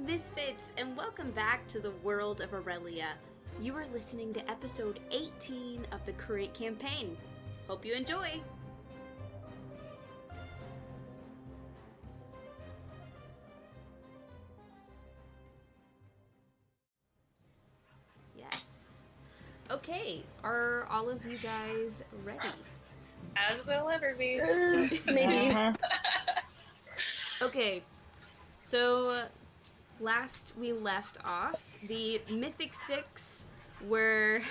Misfits, and welcome back to the world of Aurelia. You are listening to episode 18 of the current campaign. Hope you enjoy! Yes. Okay, are all of you guys ready? As they'll ever be. Maybe. Okay, so last we left off, the Mythic Six were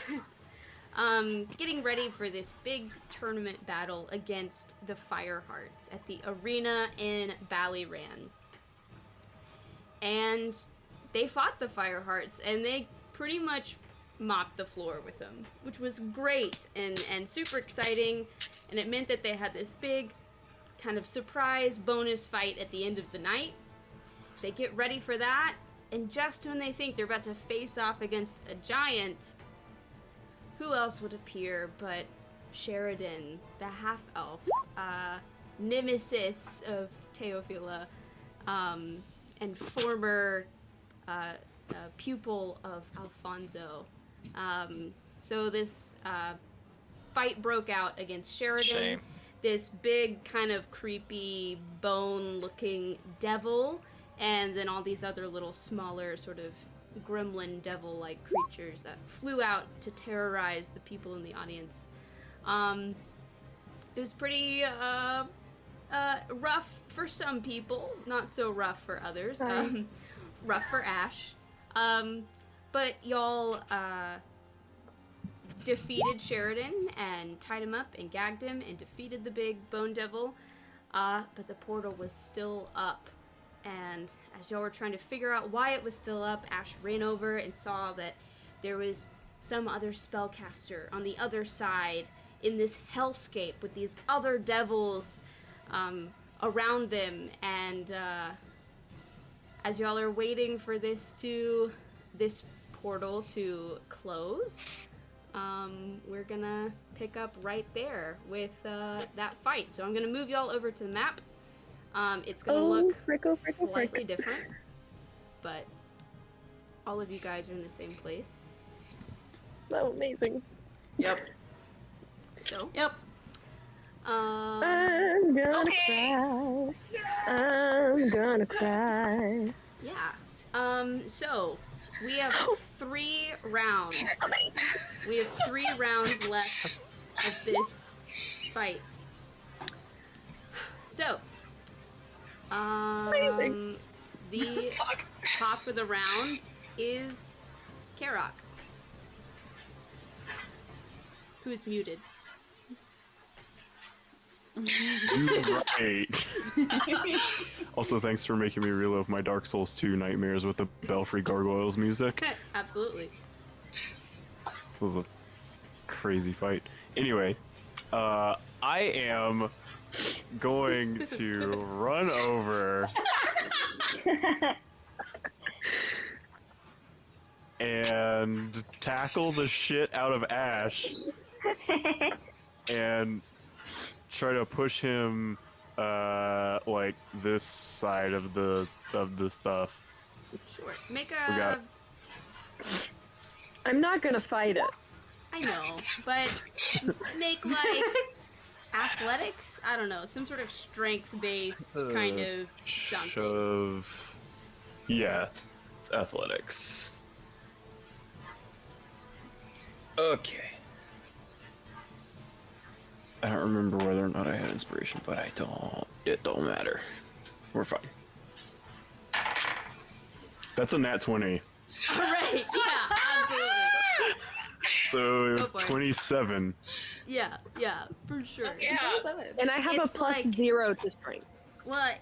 getting ready for this big tournament battle against the Firehearts at the arena in Ballyran. And they fought the Firehearts, and they pretty much mopped the floor with them, which was great and super exciting, and it meant that they had this big kind of surprise bonus fight at the end of the night. They get ready for that, and just when they think they're about to face off against a giant, who else would appear but Sheridan, the half-elf, nemesis of Teofila, and former pupil of Alfonso. So this fight broke out against Sheridan. Shame. This big kind of creepy bone-looking devil, and then all these other little smaller sort of gremlin devil-like creatures that flew out to terrorize the people in the audience. It was pretty rough for some people, not so rough for others. Rough for Ash. But y'all defeated Sheridan and tied him up and gagged him and defeated the big bone devil. But the portal was still up. And as y'all were trying to figure out why it was still up, Ash ran over and saw that there was some other spellcaster on the other side in this hellscape with these other devils around them. And as y'all are waiting for this portal to close, we're gonna pick up right there with that fight. So I'm gonna move y'all over to the map. It's gonna look slightly different, but all of you guys are in the same place. Oh, amazing. Yep. So. Yep. I'm gonna cry. I'm gonna cry. Yeah. So we have 3 rounds. We have 3 rounds left of this fight. So, Amazing. the top of the round is Karok, who's muted. Right. Also, thanks for making me relive my Dark Souls 2 nightmares with the Belfry Gargoyles music. Absolutely. It was a crazy fight. Anyway, I am going to run over and tackle the shit out of Ash and try to push him like this side of the stuff. Sure. Make got- a... I'm not gonna fight it. I know, but make like athletics? I don't know, some sort of strength-based kind of something. Shove. Yeah, it's athletics. Okay. I don't remember whether or not I had inspiration, but it don't matter. We're fine. That's a nat 20. Alright, yeah, absolutely. So, Go for it. 27. Yeah, for sure. Yeah. And I have It's a plus like- 0 to strength. Well,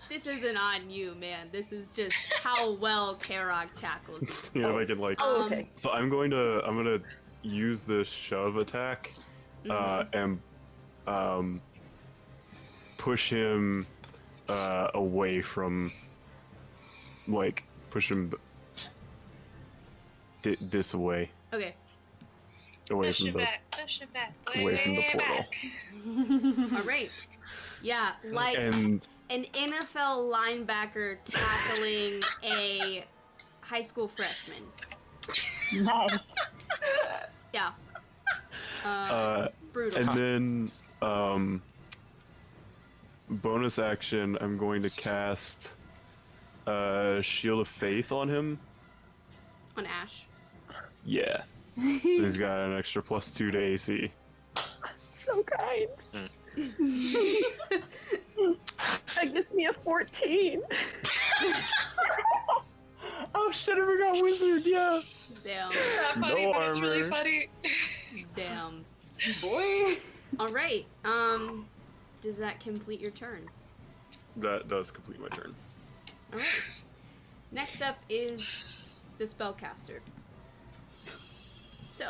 this isn't on you, man. This is just how well Karok tackles. See if I can like. Oh, okay. So I'm gonna use the shove attack, and push him away from, like, push him this way, Okay. away Push from it the back. Push it back. away from the Way portal. back. All right. Yeah, like And an NFL linebacker tackling a high school freshman. Nice. Yeah. Brutal. And then, bonus action, I'm going to cast Shield of Faith on him. On Ash. Yeah. So he's got an extra +2 to AC. So kind. That gives me a 14. Oh shit, I forgot Wizard, yeah. Damn. It's not funny, No but it's really armor. funny. Damn. Boy. Alright, does that complete your turn? That does complete my turn. Alright. Next up is the spellcaster. So,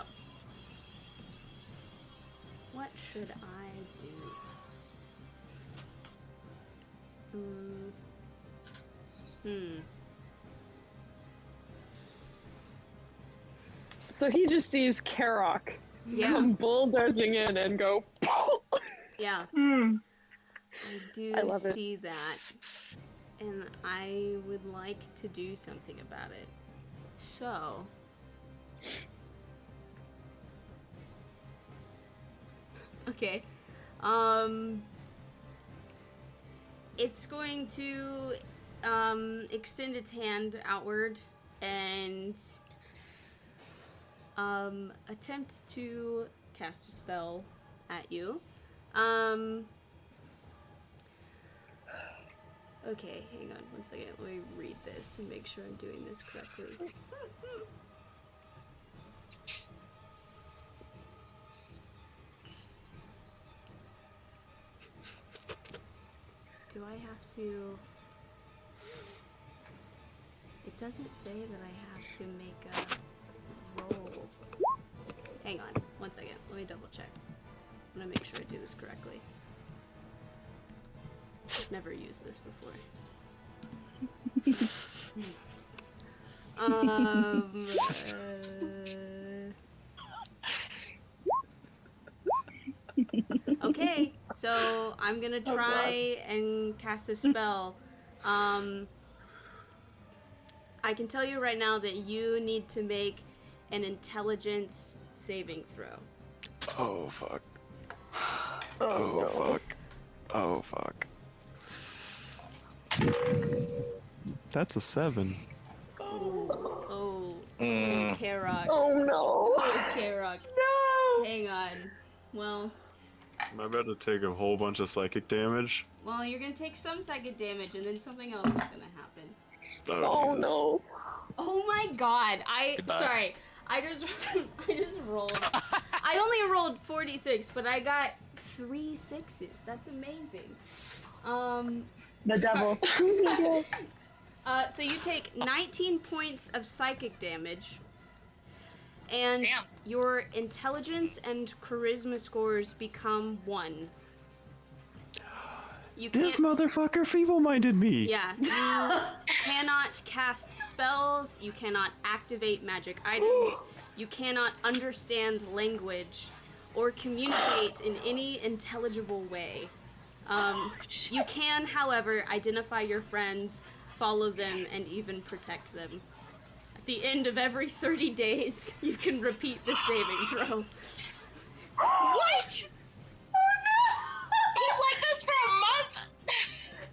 what should I do? So he just sees Karok come bulldozing in and go. Yeah. Hmm. I do I love it. see that. And I would like to do something about it. So. Okay. It's going to extend its hand outward and attempt to cast a spell at you. Okay, hang on one second. Let me read this and make sure I'm doing this correctly. Do I have to... It doesn't say that I have to make a roll. Hang on, one second. Let me double check. I'm gonna make sure I do this correctly. I've never used this before. Okay, so I'm gonna try and cast a spell. I can tell you right now that you need to make an intelligence saving throw. Oh fuck. Oh, no. Fuck. Oh fuck. That's a 7. Oh, Karok. Oh no. Oh, Karok. No! Hang on. Well, Am I about to take a whole bunch of psychic damage? you're gonna take some psychic damage and then something else is gonna happen. Oh Jesus. no. Oh my god, Goodbye. sorry. I just rolled. I only rolled 46, but I got 3 6s. That's amazing. The devil. So you take 19 points of psychic damage, and Damn. your intelligence and charisma scores become 1. You This can't- motherfucker feeble-minded me. Yeah, you cannot cast spells, you cannot activate magic items, you cannot understand language, or communicate in any intelligible way. You can, however, identify your friends, follow them, and even protect them. At the end of every 30 days, you can repeat the saving throw. What? Oh no! He's like this for a month.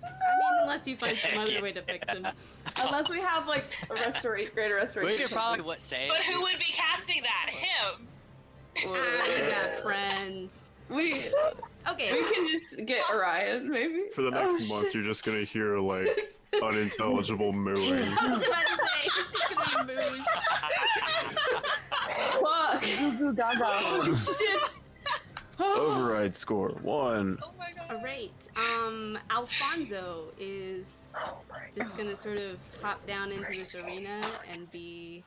I mean, unless you find some other way to fix him. Unless we have like a greater We restoration. should probably say. But who would be casting that? Him. You got friends. We Okay. can just get Orion, maybe. For the next Oh, month, shit. you're just gonna hear, like, unintelligible mooing. I was about to say, it's just gonna be moose. Fuck. Goo goo gaga. Shit. Override score, 1. Oh my god. Alright, Alfonso is just gonna sort of hop down into this arena and be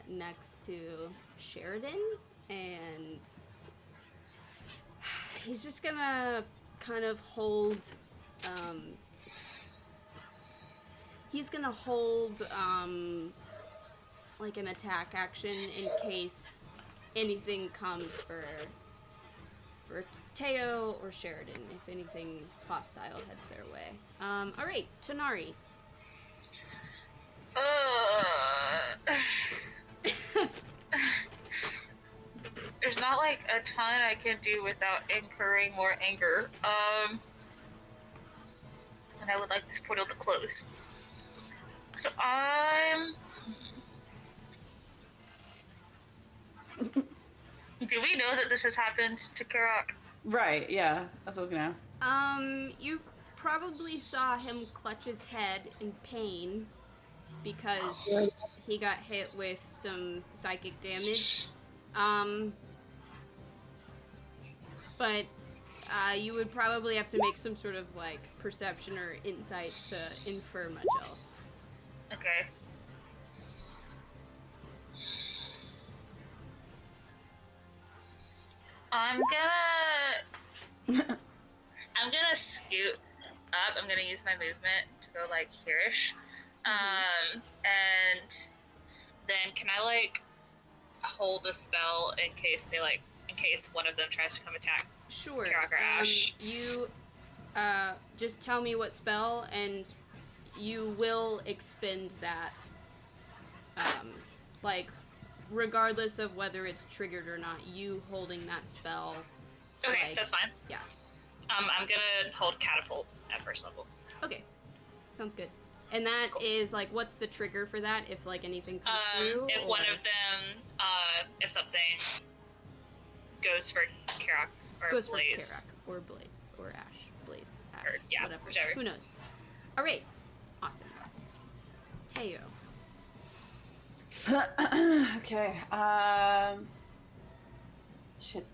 next to Sheridan, and he's just gonna kind of hold, like an attack action in case anything comes for Teo or Sheridan if anything hostile heads their way. All right, Tonari. There's not like a ton I can do without incurring more anger. And I would like this portal to close. So do we know that this has happened to Karok? Right, yeah. That's what I was gonna ask. You probably saw him clutch his head in pain because he got hit with some psychic damage. But you would probably have to make some sort of like perception or insight to infer much else. Okay. I'm gonna scoot up. I'm gonna use my movement to go like here-ish. And then can I like hold a spell in case one of them tries to come attack? Sure. Karok or Ash? You just tell me what spell and you will expend that. Like regardless of whether it's triggered or not, you holding that spell. Okay, like, that's fine. Yeah. I'm gonna hold catapult at first level. Okay. Sounds good. And that is like, what's the trigger for that? If like anything comes through? If one of them, if something goes for Karok or goes Blaze. for Karok or Blaze or Ash, Blaze, Ash, Or, yeah, whatever. whichever. Who knows? All right. Awesome. Teo. Okay. Shit.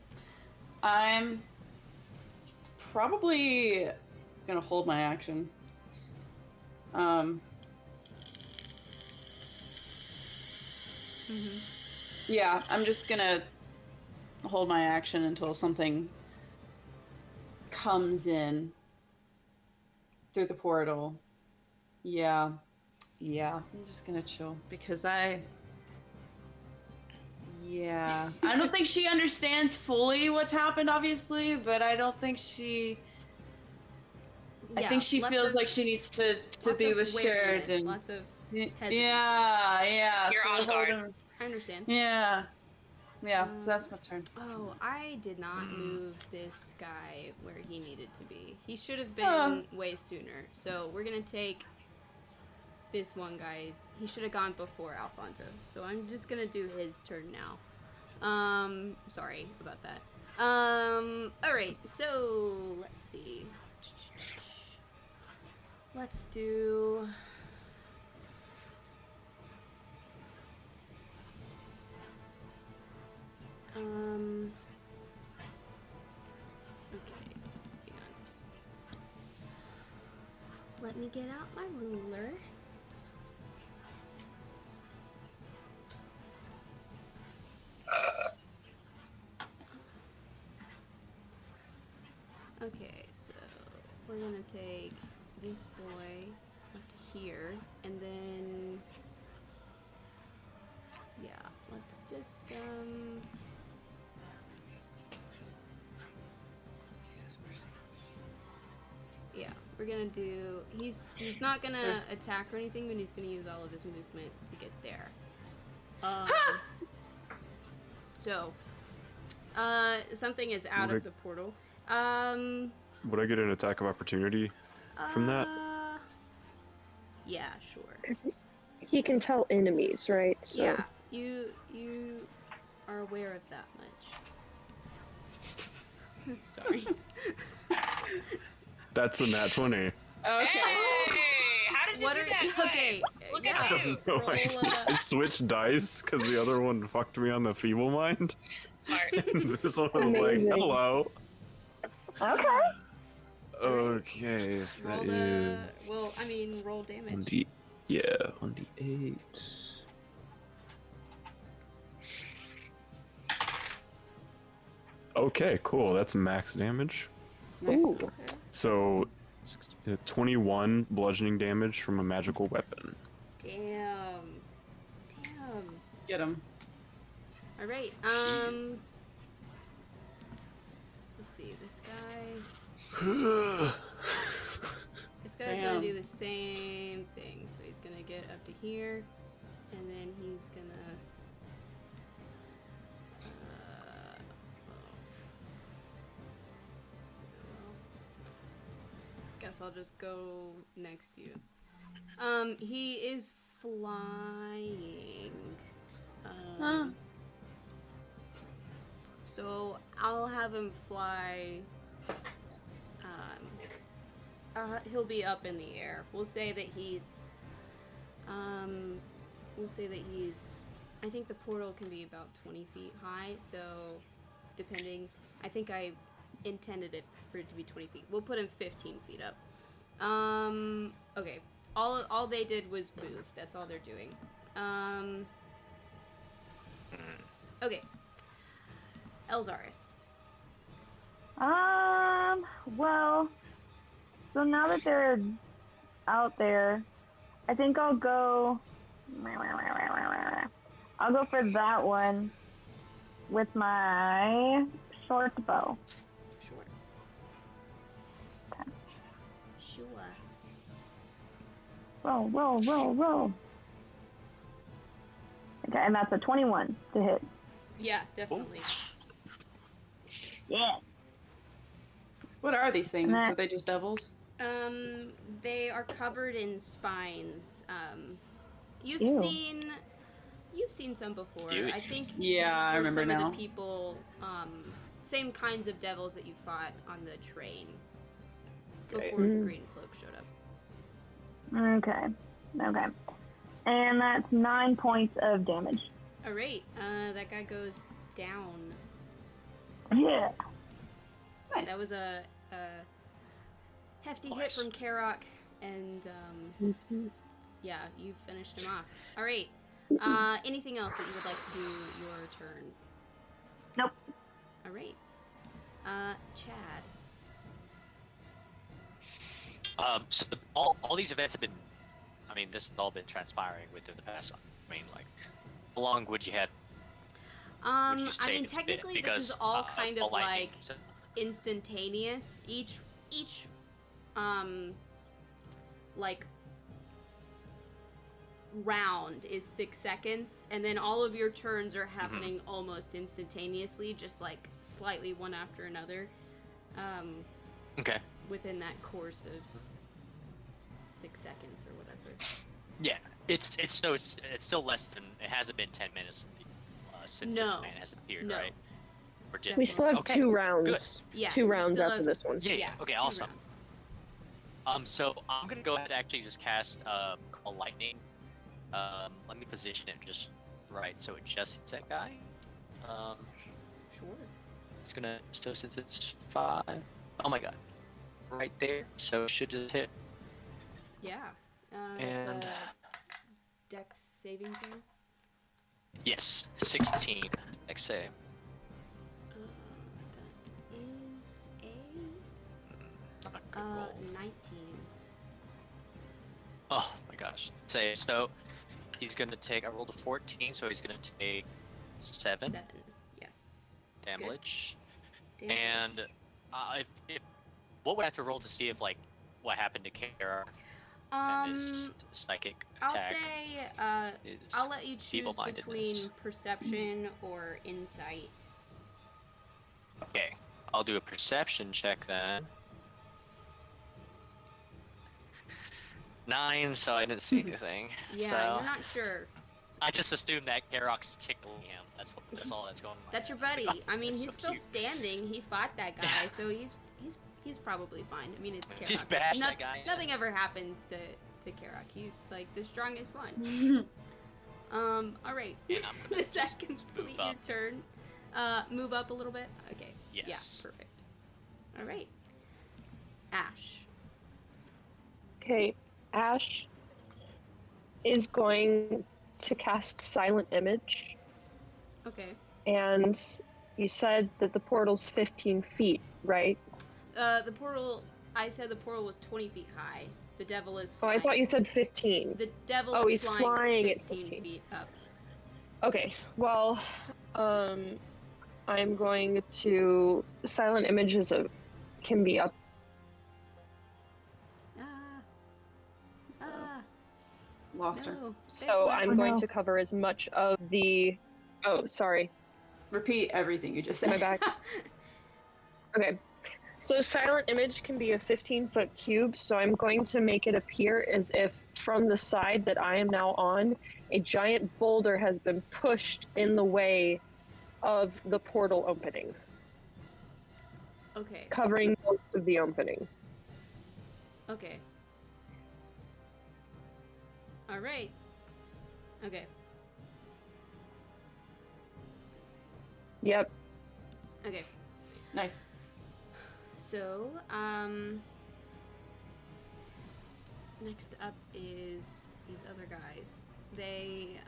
I'm probably gonna hold my action. Yeah, I'm just gonna hold my action until something comes in through the portal. Yeah, I'm just gonna chill because I don't think she understands fully what's happened, obviously, but I don't think she. I think she feels like she needs to be with Sheridan. Lots of hesitancy. Yeah. You're on guard. I understand. Yeah. So that's my turn. Oh, I did not move this guy where he needed to be. He should have been way sooner. So we're gonna take this one guy's. He should have gone before Alfonso. So I'm just gonna do his turn now. Sorry about that. Alright, so let's see. Let's do. Okay, hang on. Let me get out my ruler. Okay, so we're gonna take this boy up to here, and then yeah, let's just yeah, we're gonna do. He's not gonna attack or anything, but he's gonna use all of his movement to get there. So, something is out of the portal. Would I get an attack of opportunity from that? Yeah, sure. Because he can tell enemies, right? So. Yeah, you are aware of that much. Sorry. That's a nat 20. Okay. Hey! How did you do that? Okay. Look Yeah. at you. No Roll, idea. I switched dice because the other one fucked me on the feeble mind. Smart. This one was Amazing. like, hello. Okay. Okay, so that roll is. well, I mean, roll damage. 1d, yeah, 1d8. Okay, cool. That's max damage. Nice. Ooh. So, 21 bludgeoning damage from a magical weapon. Damn. Get him. All right. Let's let's see. This guy. This guy's gonna do the same thing. So he's gonna get up to here, and then he's gonna. Guess I'll just go next to you. He is flying. So I'll have him fly. He'll be up in the air. We'll say that he's. I think the portal can be about 20 feet high. So, depending, I think I intended it for it to be 20 feet. We'll put him 15 feet up. Okay. All they did was move. That's all they're doing. Okay. Elzaris. Well, so now that they're out there, I think I'll go for that one with my short bow. Sure. Okay. Sure. Roll. Okay, and that's a 21 to hit. Yeah, definitely. Yeah. What are these things? Nah. Are they just devils? They are covered in spines. You've Ew. seen some before. Huge. I think Yeah, I these were remember some now. of the people, same kinds of devils that you fought on the train before Green Cloak showed up. Okay. And that's 9 points of damage. All right, that guy goes down. Yeah. Nice. That was a hefty hit Nice. from Karok, and yeah, you finished him off. All right. Anything else that you would like to do your turn? Nope. All right. Chad. So all these events have been, I mean, this has all been transpiring within the past. I mean, like, how long would you have? I say mean, it's been? technically, this is Because, all kind of lightning, like so- instantaneous. Each like round is 6 seconds, and then all of your turns are happening almost instantaneously, just like slightly one after another. Okay. Within that course of 6 seconds or whatever. Yeah, it's still less than, it hasn't been 10 minutes since No. this man has appeared, No. right? Or did We still have Okay, 2 rounds. Yeah. 2 you rounds still after have- this one. Yeah. Okay. 2 Awesome. rounds. So I'm gonna go ahead and actually just cast Call Lightning. Let me position it just right so it just hits that guy. Sure. It's gonna, so since it's 5, oh my god, right there. So it should just hit. Yeah. It's And- a dex saving throw. Yes, 16. Next save. That is Not a a good roll. 19. Oh my gosh. Save. So he's gonna take. I rolled a 14, so he's gonna take 7 Yes. damage. Damage. And if what would I have to roll to see if like what happened to Kara and his psychic I'll attack? say is I'll let you choose feeble-mindedness. between perception or insight. Okay, I'll do a perception check then. 9, so I didn't see anything. Yeah, so you're not sure. I just assumed that Garrock's tickling him. That's all that's going on. That's your I was buddy. like, oh, I mean, that's he's so still cute. standing. He fought that guy, so he's probably fine. I mean, it's Karok. Just bash that guy in. Nothing ever happens to Karok. He's like the strongest one. All right. And I'm gonna Does that complete move your up. turn? Move up a little bit. Okay. Yes. Yeah. Perfect. All right. Ash. Okay, Ash is going to cast Silent Image, Okay. and you said that the portal's 15 feet, right? The portal. I said the portal was 20 feet high. The devil is. Oh, I thought you said 15. The devil Oh, is he's flying at 15 15. feet up. Okay, well, I'm going to silent images can be up. Lost her. No. So I'm going no. to cover as much of the. Oh, sorry. Repeat everything you just Am I said. back? Okay. So silent image can be a 15-foot cube, so I'm going to make it appear as if from the side that I am now on, a giant boulder has been pushed in the way of the portal opening, Okay. covering most of the opening. Okay. All right. Okay. Yep. Okay. Nice. So, next up is these other guys. They,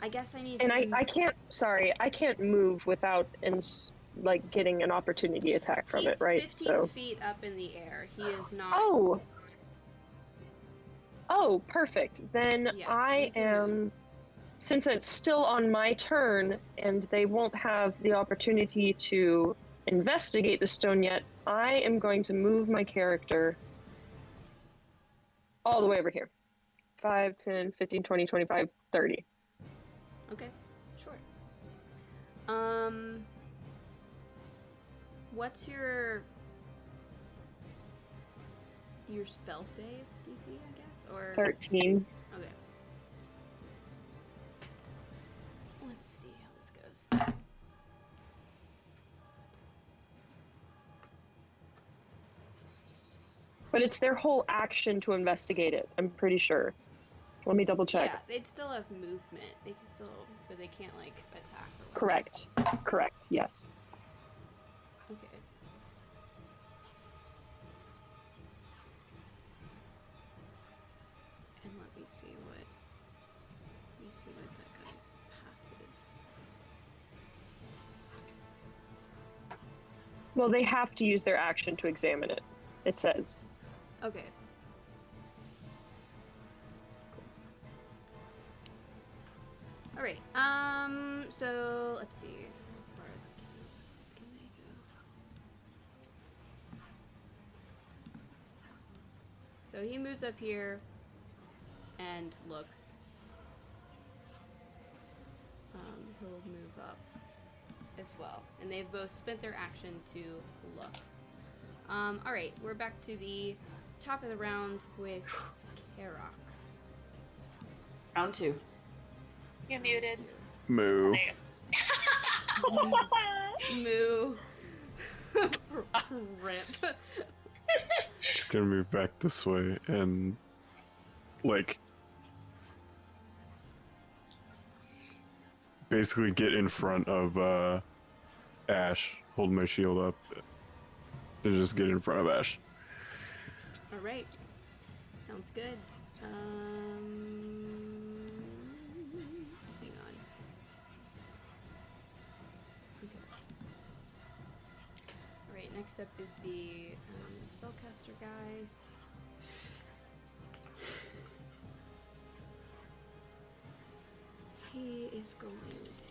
I guess I need And to... I can't move without getting an opportunity attack from He's it, right? 15 feet up in the air. He is not... Oh, perfect. Then Yeah, I you can move. am, since it's still on my turn and they won't have the opportunity to investigate the stone yet, I am going to move my character all the way over here. 5, 10, 15, 20, 25, 30. Okay, sure. What's your spell save DC, I guess? Or 13. Okay. Let's see how this goes. But it's their whole action to investigate it, I'm pretty sure. Let me double check. Yeah, they'd still have movement. They can still, but they can't like attack or whatever. Correct, yes. Okay. And let me see what that guy's passive. Well, they have to use their action to examine it, it says. Okay. Cool. All right. So let's see. How far can they go? So he moves up here and looks. He'll move up as well, and they've both spent their action to look. All right, we're back to the top of the round with Karok. Round 2. You're muted. Moo. Moo. Rip. Gonna move back this way and basically get in front of Ash, hold my shield up, and just get in front of Ash. All right, sounds good. Hang on. Okay. All right, next up is the spellcaster guy. He is going to...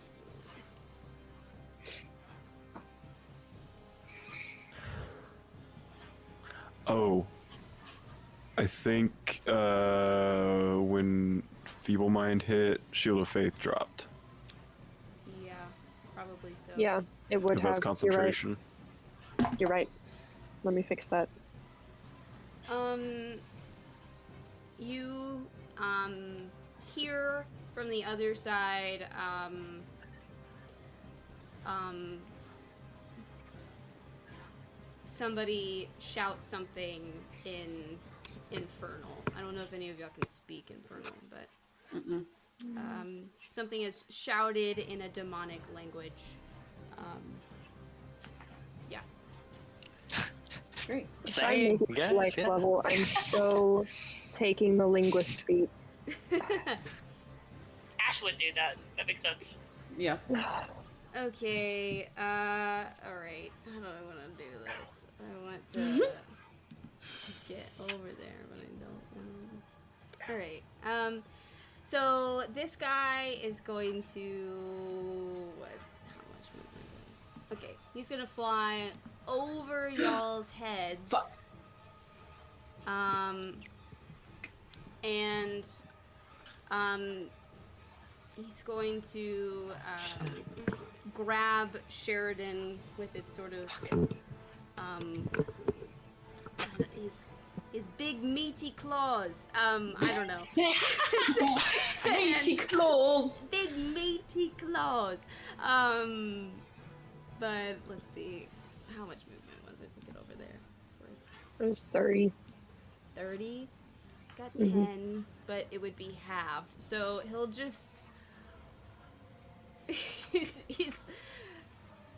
Oh, I think when Feeble Mind hit, Shield of Faith dropped. Yeah, probably so. Yeah, it would Because have. that's concentration. You're right. Let me fix that. You hear from the other side, somebody shout something in Infernal. I don't know if any of y'all can speak Infernal, but something is shouted in a demonic language. Yeah. Great. If I make it to Lex level, I'm so taking the linguist feat. Ash would do that. That makes sense. Yeah. Okay, alright. How do I want to do this? I want to get over there, but I don't want to... Alright, So this guy is going to how much movement? Okay, he's gonna fly over y'all's heads. Fuck. And he's going to grab Sheridan with its sort of his big meaty claws. I don't know. Meaty claws. Big meaty claws. But let's see, how much movement was it to get over there? It's like It was 30. 30. He's got 10, but it would be halved. So he'll just he's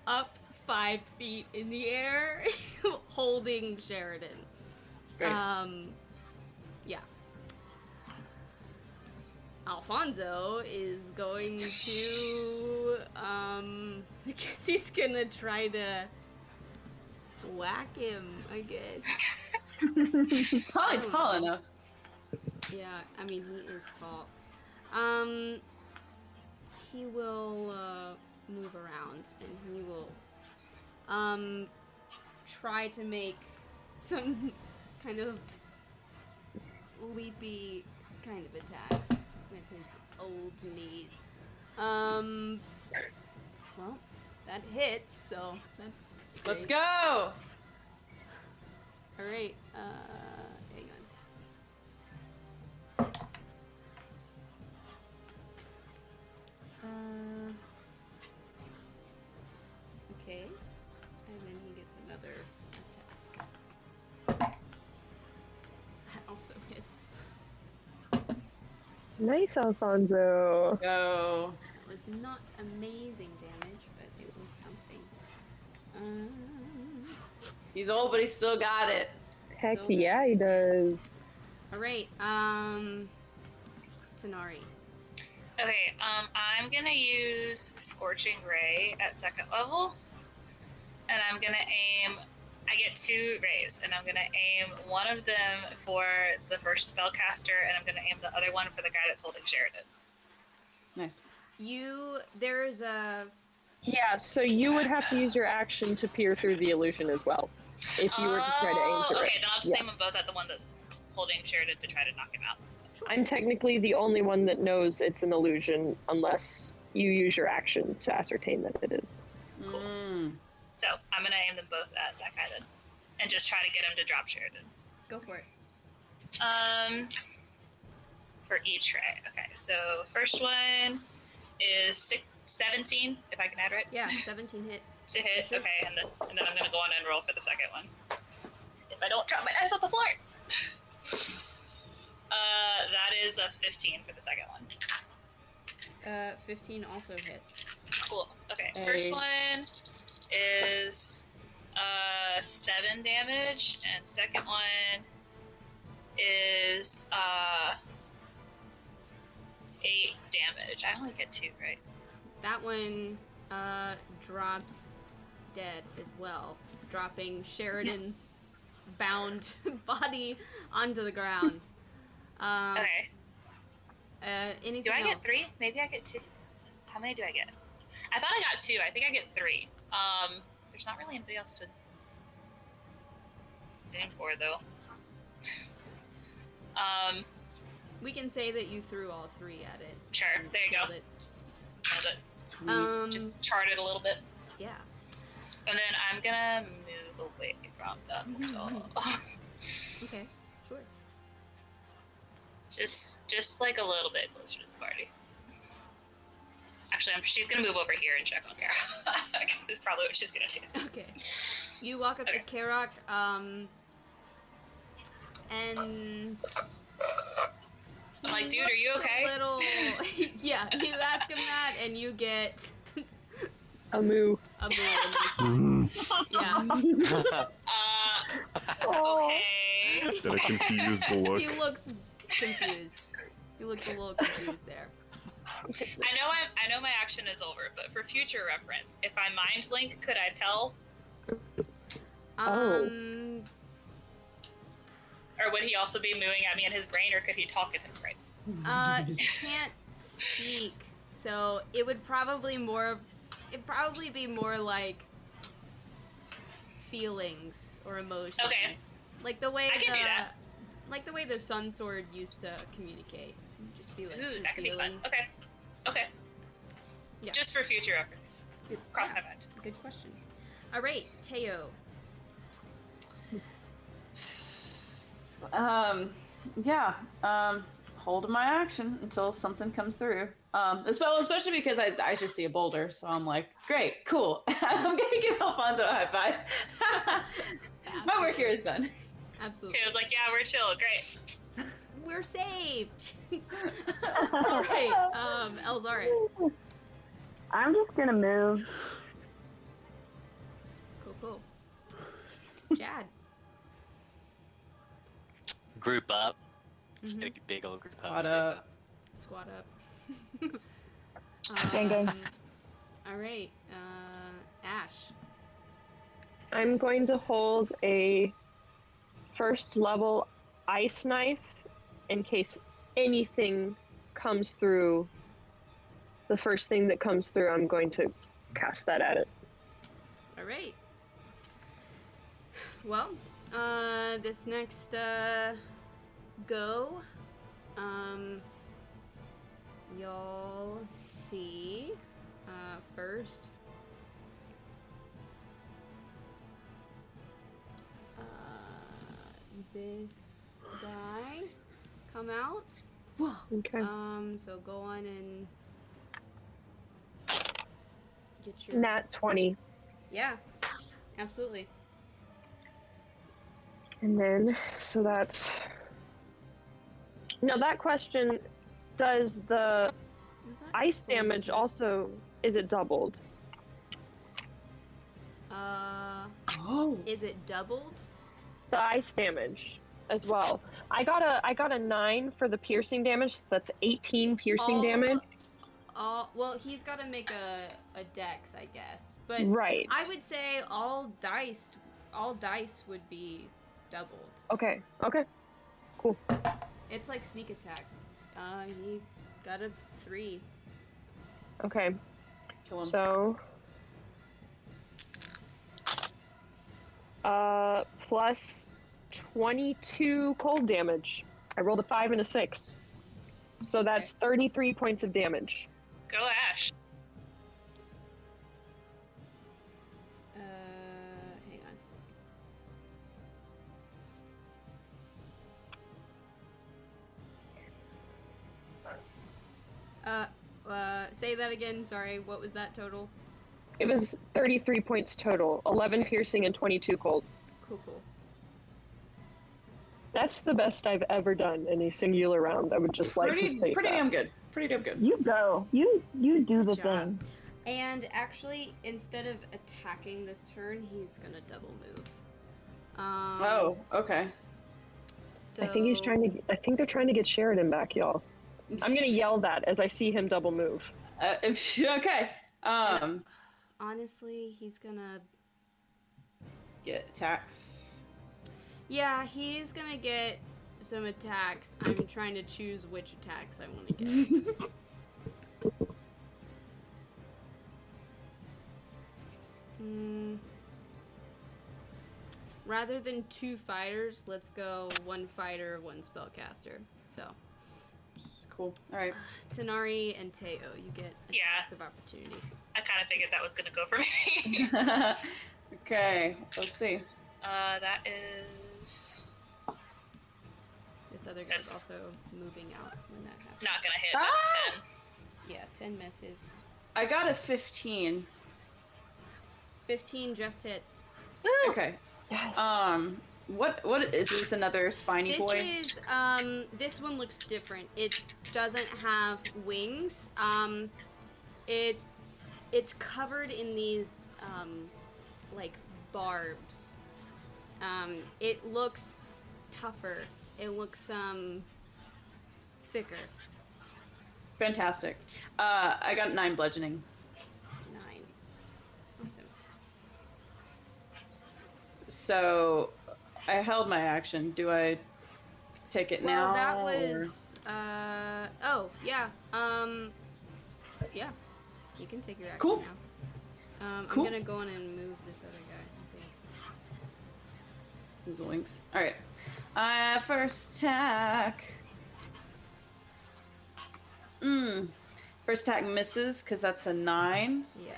up 5 feet in the air, holding Sheridan. Great. Yeah. Alfonso is going to, I guess he's gonna try to whack him, I guess. Probably tall enough. Yeah, I mean, he is tall. He will, move around, and he will, try to make some kind of leapy kind of attacks with his old knees. Well, that hits, so that's great. Let's go. Alright, hang on. Okay, and then he gets another attack. That also hits. Nice, Alfonso. Go. It was not amazing damage, but it was something. He's old, but he still got it. Heck Still- yeah, he does. Alright, Tanari. Okay, I'm gonna use Scorching Ray at 2nd level. And I'm gonna aim, I get 2 rays, and I'm gonna aim one of them for the first spellcaster, and I'm gonna aim the other one for the guy that's holding Sheridan. Nice. There's a... Yeah, so you would have to use your action to peer through the illusion as well, if you were to try to aim through okay, it. then I'll just Yeah. aim them both at the one that's holding Sheridan to try to knock him out. I'm technically the only one that knows it's an illusion, unless you use your action to ascertain that it is. Mm. So I'm gonna aim them both at that guy then, and just try to get him to drop Sheridan. Go for it. For each ray. Okay, so first one is 17, if I can add right. Yeah, 17 hits. To hit. Sure. Okay, and then I'm gonna go on and roll for the second one. If I don't drop my dice off the floor. That is a 15 for the second one. 15 also hits. Cool. Okay, Hey. first one is 7 damage, and second one is 8 damage. I only get 2, right? That one drops dead as well, dropping Sheridan's bound body onto the ground. Okay. Anything Do I else? get 3? Maybe I get 2. How many do I get? I thought I got 2. I think I get 3. There's not really anybody else to aim for though. We can say that you threw all 3 at it. Sure. There you go. Killed it. Nailed it. Sweet. Just chart it a little bit, Yeah. and then I'm gonna move away from the portal. Okay. Sure. just like a little bit closer to the party. Actually, she's gonna move over here and check on Kara. That's probably what she's gonna do. Okay. You walk up Okay. to Karok, and I'm like, dude, are you looks okay? a little... Yeah, you ask him that, and you get A moo. a move. Yeah. Okay. Did I confuse the look? He looks confused. He looks a little confused there. I know my action is over, but for future reference, if I mind link, could I tell? Um, Or would he also be mooing at me in his brain, or could he talk in his brain? He can't speak, so it would probably be more like feelings or emotions. Okay. Like the way I can do that. like the way the Sun Sword used to communicate. Just be like Ooh, that could be feeling. fun. Okay. Okay. Yeah. Just for future reference. Good, Cross yeah, my mind. Good question. All right, Teo. Yeah. Holding my action until something comes through. Especially because I just see a boulder, so I'm like, great, cool. I'm gonna give Alfonso a high five. My work here is done. Absolutely. Teo's like, yeah, we're chill. Great. We're saved. All right, Elzaris. I'm just gonna move. Cool. Chad. Group up. It's Mhm. a big old group Squad up. up. Squat up. Gang, gang. All right, Ash. I'm going to hold a first level ice knife in case anything comes through. The first thing that comes through, I'm going to cast that at it. All right. Well, this next go, y'all see first. This guy come out. Okay. So go on and get your Nat 20. Yeah, absolutely. And then, so that's... Now that question, does the Was that ice damage explained? also, is it doubled? Oh. Is it doubled? The ice damage as well. I got a 9 for the piercing damage, so that's 18 piercing damage. Well, he's got to make a dex, I guess. But Right. I would say all dice would be doubled. Okay, cool. It's like sneak attack. He got a 3. Okay, Kill him. so... plus 22 cold damage. I rolled a 5 and a 6. So that's 33 points of damage. Go Ash. Hang on. Say that again. Sorry, what was that total? It was 33 points total, 11 piercing and 22 cold. Cool. That's the best I've ever done in a singular round. I would just like to state Pretty that. damn good. Pretty damn good. You go. You do the job. thing. And actually, instead of attacking this turn, he's gonna double move. Oh, okay. So I think they're trying to get Sheridan back, y'all. I'm gonna yell that as I see him double move. Okay. Honestly, he's gonna. Get attacks. Yeah, he's gonna get some attacks. I'm trying to choose which attacks I want to get. Rather than 2 fighters, let's go 1 fighter, 1 spellcaster. So, Cool. All right. Tanari and Teo, you get attacks of opportunity. I kind of figured that was gonna go for me. Okay. Let's see. That is This other guy's That's- also moving out when that happens. not gonna hit. That's 10. Yeah, 10 misses. I got a 15. 15 just hits. Okay. Yes. What is this? Another spiny This boy? is this one looks different. It doesn't have wings. It's covered in these like barbs. It looks tougher. It looks thicker. Fantastic. I got 9 bludgeoning. 9. Awesome. So I held my action. Do I take it Well, now? that or- was. Oh, yeah. Yeah. You can take your action Cool. now. Cool. I'm gonna go in and move this other guy. I think. Zoinks. Alright. First attack. First attack misses because that's a 9. Yeah.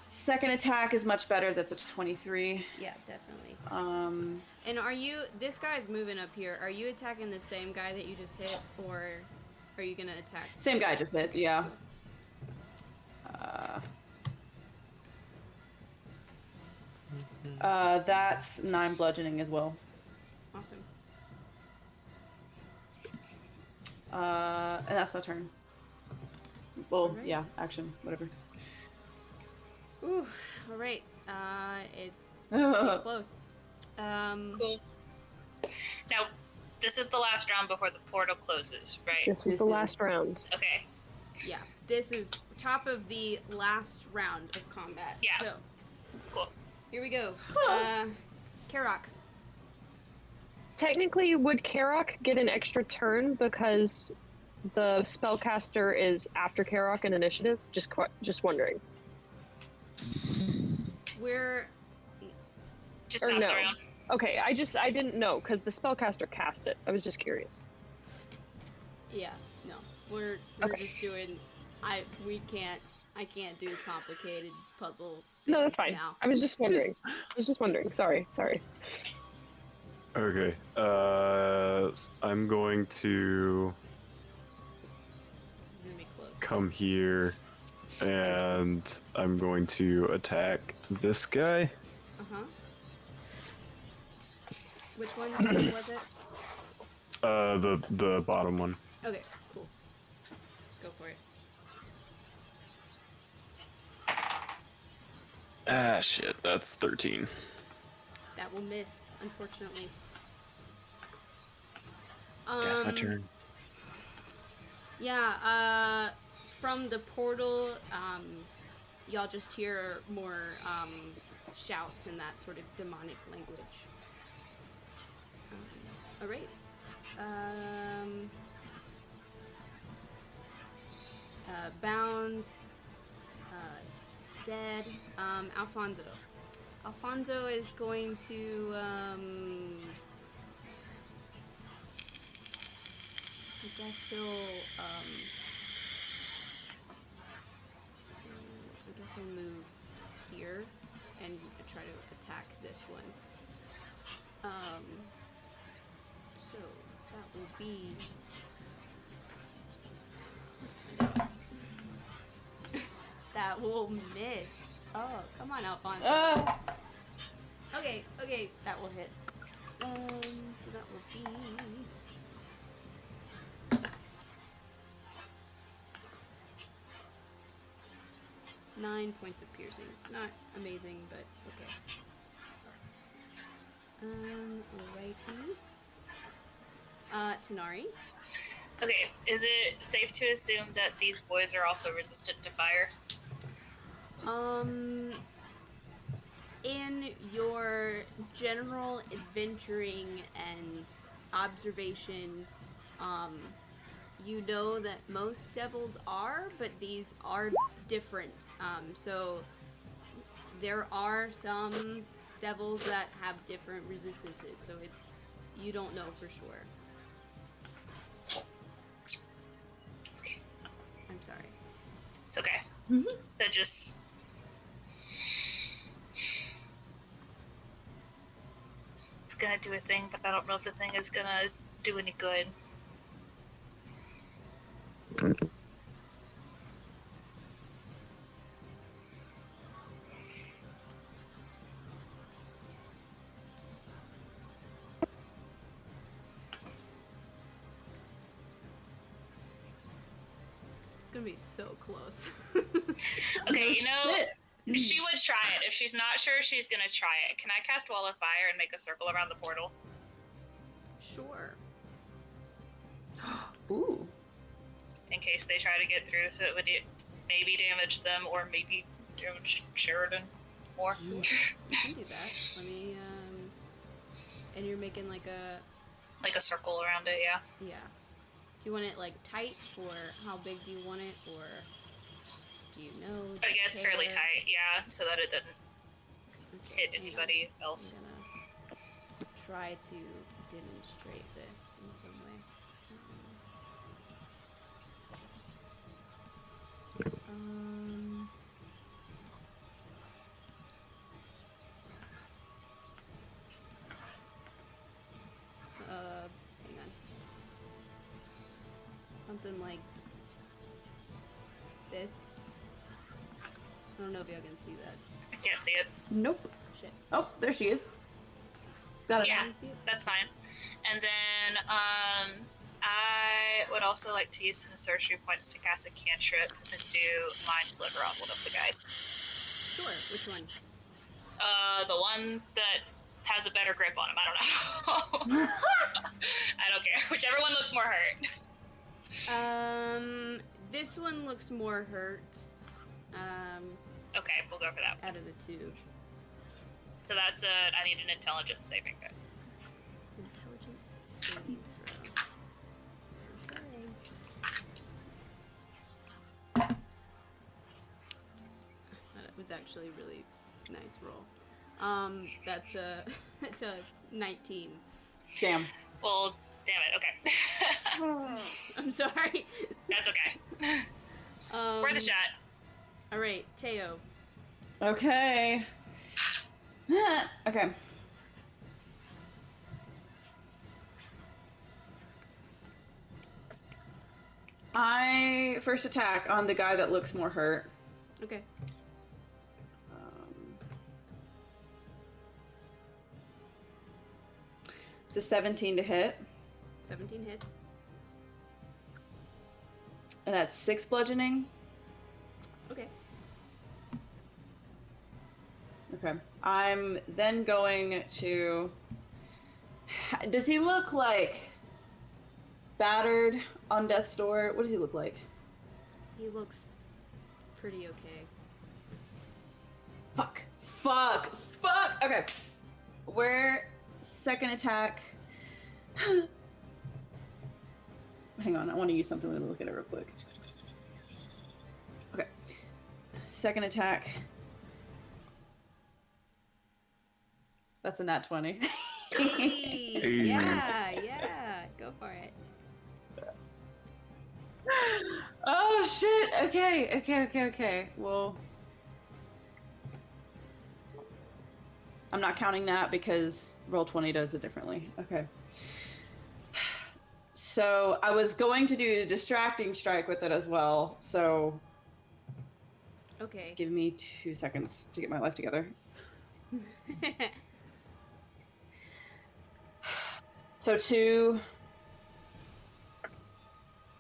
Second attack is much better. That's a 23. Yeah, definitely. And are you? This guy's moving up here. Are you attacking the same guy that you just hit, or are you gonna attack? Same guy just hit, yeah. That's 9 bludgeoning as well. Awesome. And that's my turn. Well, Alright. yeah, action, whatever. Ooh. All right. It's close. Cool. Now, this is the last round before the portal closes, right? This is the last round. Okay. Yeah. This is top of the last round of combat. Yeah. So. Cool. Here we go. Karok. Technically, would Karok get an extra turn because the spellcaster is after Karok in initiative? Just wondering. We're. Just Or stop no. the round. Okay, I didn't know because the spellcaster cast it. I was just curious. Yeah. No. We're Okay. just doing. I can't do complicated puzzle. No, that's fine. Now. I was just wondering. Sorry. Okay. I'm going to It's gonna be close. come here, and I'm going to attack this guy. Uh-huh. Which one was it? The bottom one. Okay, cool. Go for it. Ah, shit. That's 13. That will miss, unfortunately. That's my turn. Yeah, from the portal, y'all just hear more, shouts in that sort of demonic language. Alright. Bound, dead, Alfonso. Alfonso is going to, I guess he'll move here and try to attack this one. So that will be. Let's find out. That will miss. Oh, come on, Alfonso. Okay, that will hit. So that will be 9 points of piercing. Not amazing, but okay. Alrighty. Tanari. Okay, is it safe to assume that these boys are also resistant to fire? In your general adventuring and observation, you know that most devils are, but these are different. So there are some devils that have different resistances, so you don't know for sure. Okay. I'm sorry. It's okay. Mhm. That just... It's gonna do a thing, but I don't know if the thing is gonna do any good. It's gonna be so close. Okay, you know, Shit. she would try it. If she's not sure, she's gonna try it. Can I cast Wall of Fire and make a circle around the portal? Sure. Ooh. In case they try to get through, so it would maybe damage them or maybe damage Sheridan more. You can do that. Let me, and you're making like a Like a circle around it, yeah. Yeah. Do you want it like tight, or how big do you want it, or do you know? I guess care? fairly tight, yeah, so that it doesn't Okay, hit hang on. anybody else. I'm gonna try to demonstrate this in some way. Um, hang on. Something like this. I don't know if y'all can see that. I can't see it. Nope. Shit. Oh, there she is. Got it. Yeah, Can you see it? that's fine. And then I would also like to use some sorcery points to cast a cantrip and do Mind Sliver on one of the guys. Sure. Which one? The one that has a better grip on him. I don't know. I don't care. Whichever one looks more hurt. This one looks more hurt. Okay, we'll go for that. Out of the two. So that's I need an intelligence saving throw. Intelligence saving throw. Okay. That was actually a really nice roll. That's a 19. Damn. Well, damn it. Okay. I'm sorry. That's okay. Worth a shot. All right, Teo. Okay. Okay. I first attack on the guy that looks more hurt. Okay. It's a 17 to hit, 17 hits. and that's 6 bludgeoning. Okay. Okay. I'm then going to... Does he look like battered on death's door? What does he look like? He looks pretty okay. Fuck. Okay. Where second attack... Hang on, I want to use something. Let me look at it real quick. Okay. Second attack. That's a nat 20. Hey, yeah, go for it. Oh shit! Okay. Well, I'm not counting that because Roll20 does it differently. Okay. So I was going to do distracting strike with it as well. So Okay. give me 2 seconds to get my life together. So 2,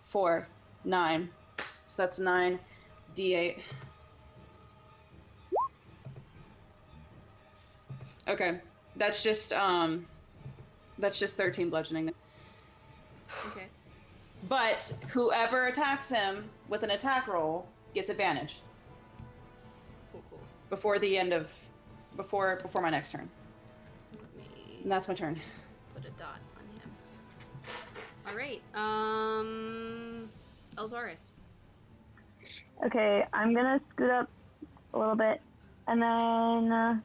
4, 9. So that's 9 d8. Okay, that's just 13 bludgeoning. Okay. But whoever attacks him with an attack roll gets advantage Cool. before the end of before my next turn. So let me And that's my turn. put a dot on him. All right. Elzaris. Okay, I'm gonna scoot up a little bit, and then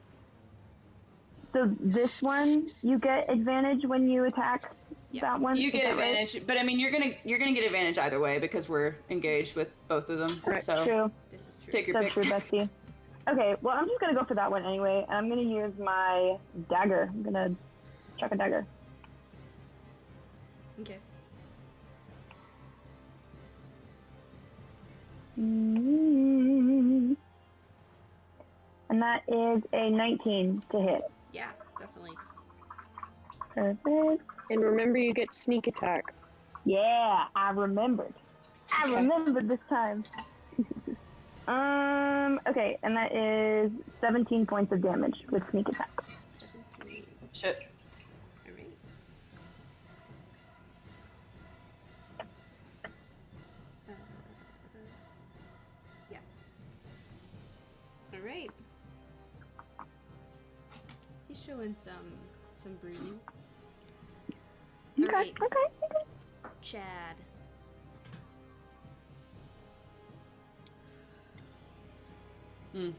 so this one you get advantage when you attack. Yes. That one. You is get that right? advantage, but I mean you're gonna get advantage either way because we're engaged with both of them. Right, So true. This is true. take your That's pick. true, Bestie. Okay, well I'm just gonna go for that one anyway. I'm gonna use my dagger. I'm gonna chuck a dagger. Okay. And that is a 19 to hit. Yeah, definitely. Perfect. And remember, you get sneak attack. Yeah, I remembered. I Okay. remembered this time. Okay, and that is 17 points of damage with sneak attack. 17. Shit. All right. Yeah. All right. He's showing some bruising. Okay. Alright. Okay. Chad. Hmm.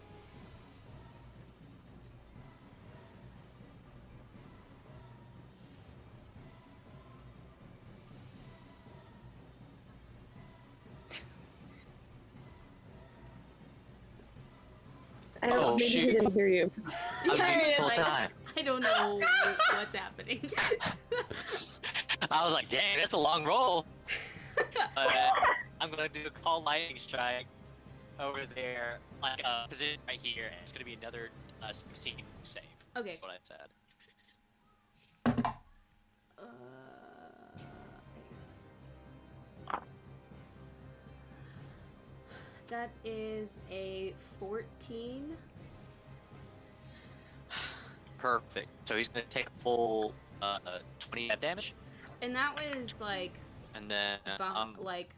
I don't Oh, maybe he shoot. didn't hear you. I'm muted full Like, time. I don't know what's happening. I was like, dang, that's a long roll. I'm gonna do a call lightning strike over there, like position right here, and it's gonna be another 16 save. Okay. That's what I said. That is a 14. Perfect. So he's gonna take a full 25 damage, And that was like and then like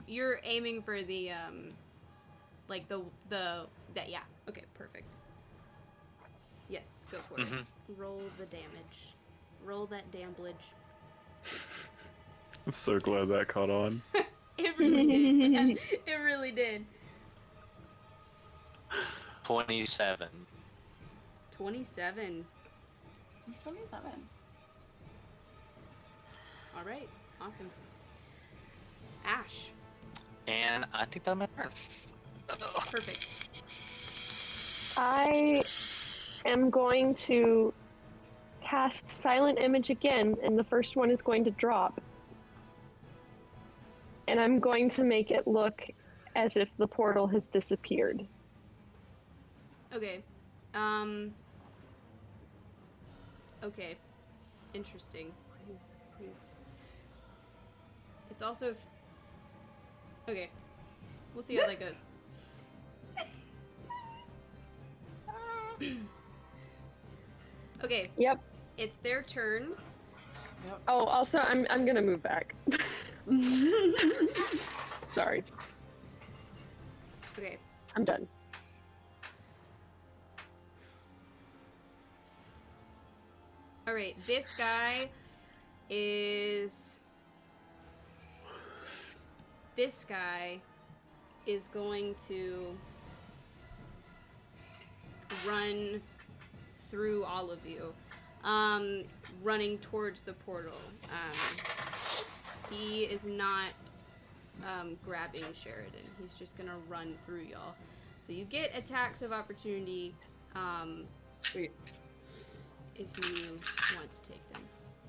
you're aiming for the like the that yeah. Okay, perfect. Yes, go for it. Roll the damage. Roll that damage. I'm so glad that caught on. It really did. It really did. 27. 27. 27. All right. Awesome. Ash. And I think that's my turn. Perfect. I am going to cast Silent Image again, and the first one is going to drop. And I'm going to make it look as if the portal has disappeared. Okay. Okay. Interesting. Please. It's also. Okay. We'll see how that goes. Okay. Yep. It's their turn. Oh, also, I'm gonna move back. Sorry. Okay. I'm done. All right. This guy is. This guy is going to run through all of you, running towards the portal. He is not grabbing Sheridan. He's just gonna run through y'all. So you get attacks of opportunity Sweet. if you want to take them.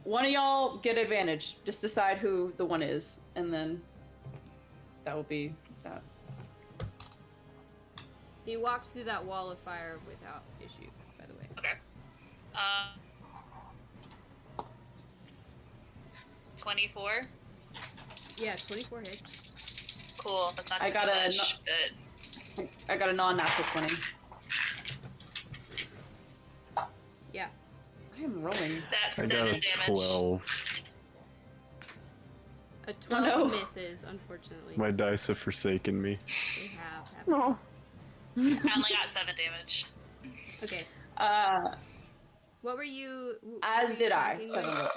One of y'all get advantage. Just decide who the one is, and then that will be that. He walks through that wall of fire without issue, by the way. Okay. 24. Yeah, 24 hits. Cool. That's not I too got a much, but I got a non-natural 20. Yeah. I am rolling. that's I got 7 a damage. 12. A 12 no. misses, unfortunately. My dice have forsaken me. They have. Oh. I only got 7 damage. Okay. What were you? As did I. attacking 7 with? rolling.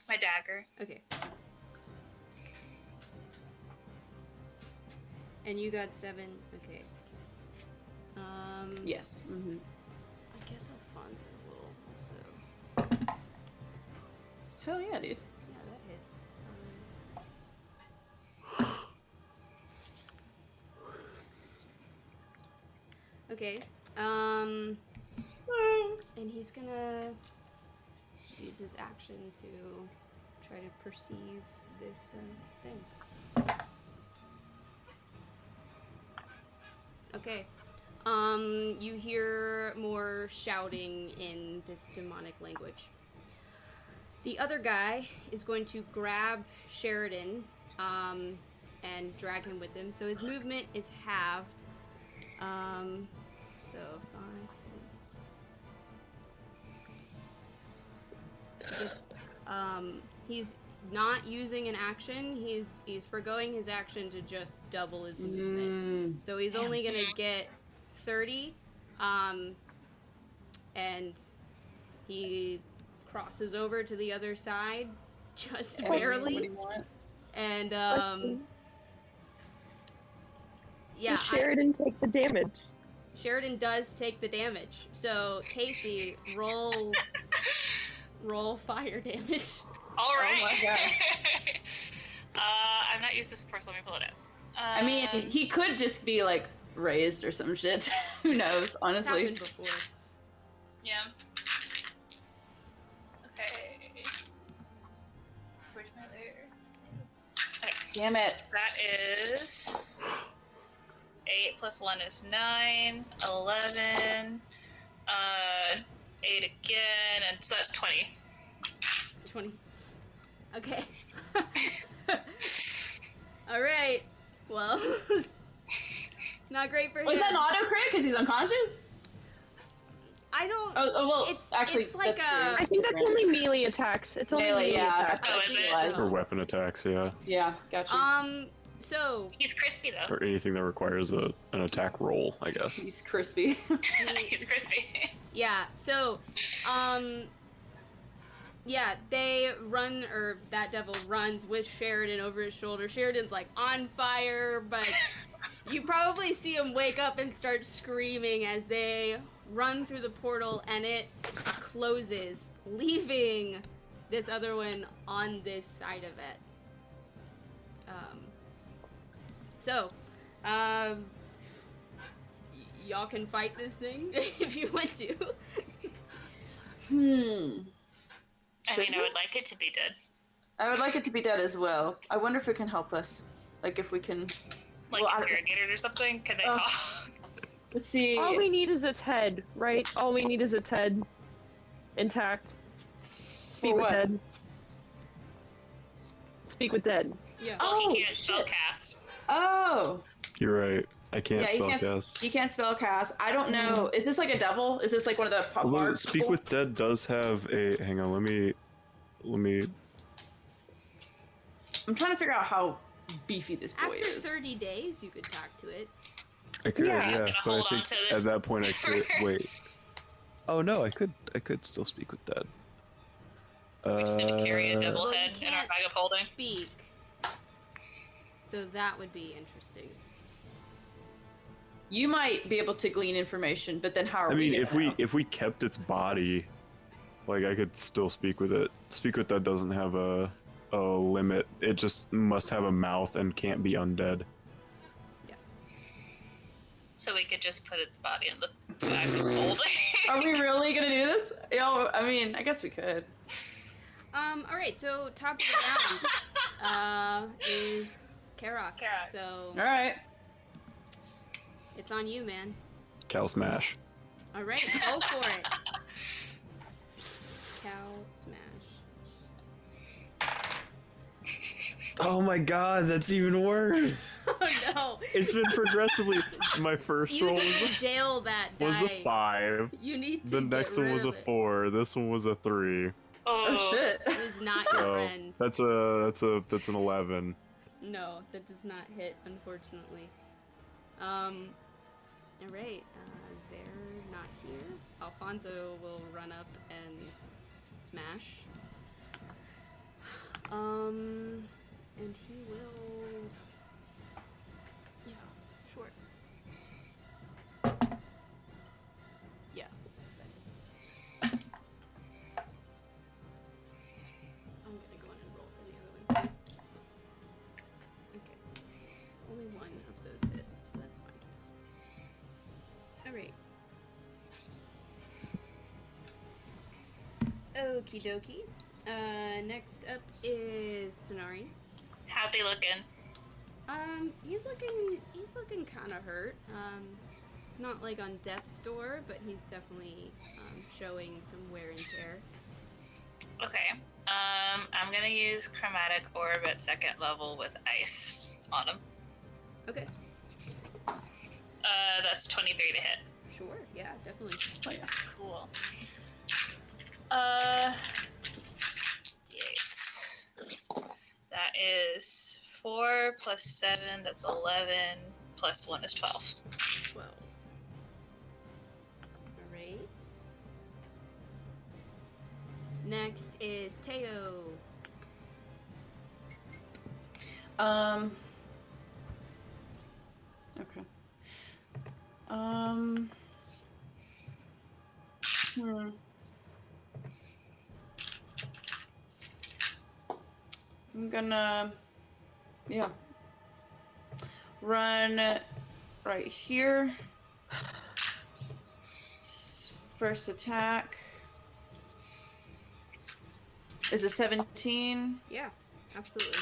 My dagger. Okay. And you got 7. Okay. Yes. Mm-hmm. I guess Alfonso will also. Hell yeah, dude. Yeah, that hits. Okay. And he's gonna use his action to try to perceive this thing. Okay. You hear more shouting in this demonic language. The other guy is going to grab Sheridan and drag him with him. So his movement is halved. So 5, 10. It's, he's not using an action. He's forgoing his action to just double his movement. So he's only gonna get 30. And he crosses over to the other side, just What do barely. you want? And Question. yeah, Does Sheridan take the damage? Sheridan does take the damage. So Casey, roll fire damage. All right. Oh my god. I've not used this before, so let me pull it out. I mean, he could just be like raised or some shit. Who knows? It's Honestly. happened before. Yeah. Okay. Where's my layer? Okay. Damn it. That is 8 plus 1 is 9, 11, 8 again, and so that's 20. 20. Okay. All right. Well, not great for him. Was that an auto crit because he's unconscious? I don't. Oh well, It's actually, it's like that's true. I think that's only melee attacks. It's only Melee, melee yeah. attacks. Oh, is it? Realize. Or weapon attacks, yeah. Yeah, gotcha. So He's crispy though. Or anything that requires an attack roll, I guess. He's crispy. He's crispy. yeah. So, yeah, they run, or that devil runs with Sheridan over his shoulder. Sheridan's like on fire, but you probably see him wake up and start screaming as they run through the portal, and it closes, leaving this other one on this side of it. Y'all can fight this thing if you want to. I mean, Should I we? would like it to be dead. I would like it to be dead as well. I wonder if it can help us. Like if we can. Like Well, interrogate it or something. Can they Oh. talk? Let's see. All we need is its head, right? All we need is its head intact. Speak For with what? dead. Speak with dead. Yeah. Well, Oh, he can't shit. spellcast. Oh. You're right. I can't Yeah, you spell can't- cast. You can't spell cast. I don't know. Is this like a devil? Is this like one of the pop Although bars? Speak with Dead does have a. Hang on, let me. I'm trying to figure out how beefy this boy After is. 30 days, you could talk to it. I could, Yeah. yeah, He's gonna but I hold on think to this at that point I could forever. wait. Oh no, I could still speak with Dead. We're just gonna carry a devil Well, head you in our can't bag of holding. speak. So that would be interesting. You might be able to glean information, but then how are I we mean, gonna know? if we kept its body, like I could still speak with it. Speak with Dead doesn't have a limit. It just must have a mouth and can't be undead. So we could just put its body in the bag of holding. Are we really gonna do this? Yo, I mean, I guess we could. All right, so top of the round is Karok. Karok. So All right. it's on you, man. Cow smash. All right, go for it. Cow smash. Oh my god, that's even worse. Oh no! It's been progressively. My first You roll need was to jail that die. a 5. You need to The get next one rid was a of it. 4. This one was a 3. Oh shit. It is not your So friend. that's an 11. No, that does not hit, unfortunately. All right, they're not here. Alfonso will run up and smash. And he will. Yeah, sure. Yeah, that hits. I'm gonna go in and roll for the other one too. Okay. Only one of those hit. That's fine. Alright. Okie dokie. Next up is Sonari. How's he looking? He's looking kind of hurt. Not like on death's door, but he's definitely showing some wear and tear. Okay. I'm gonna use chromatic orb at 2nd level with ice on him. Okay, That's 23 to hit. sure, yeah, definitely. Oh, yeah. Cool. D8. That is 4 plus 7, that's 11, plus 1 is 12. 12. Alright. Next is Teo. Okay. I'm gonna, run right here. First attack is a 17. Yeah, absolutely.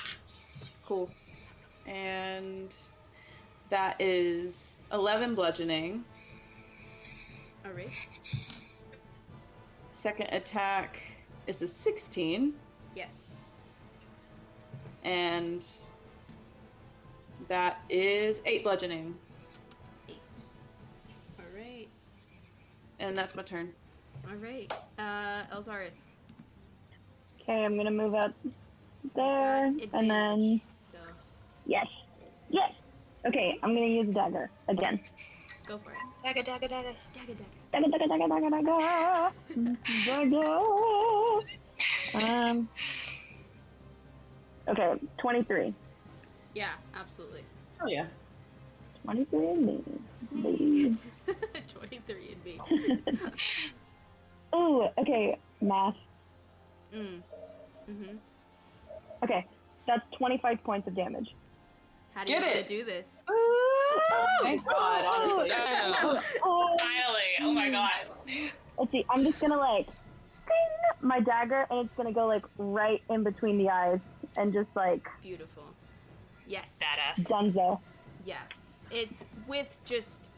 Cool. And that is 11 bludgeoning. All right. Second attack is a 16. Yes. And that is 8 bludgeoning. 8. All right. And that's my turn. All right. Elzaris. Okay, I'm gonna move up there, and then Advantage, so yes. Okay, I'm gonna use dagger again. go for it. Dagger, dagger, dagger. Dagger, dagger. Dagger. Okay, 23. Yeah, absolutely. Oh yeah. 23 and me. Snake. 23 and me. Ooh, okay, math. Okay, that's 25 points of damage. How do you Get want it. to do this? Thank God, honestly. Finally! Oh my god. Let's see, I'm just gonna like ding, my dagger, and it's gonna go like right in between the eyes and just like Beautiful. Yes. Badass. Dunzo. Yes. It's with just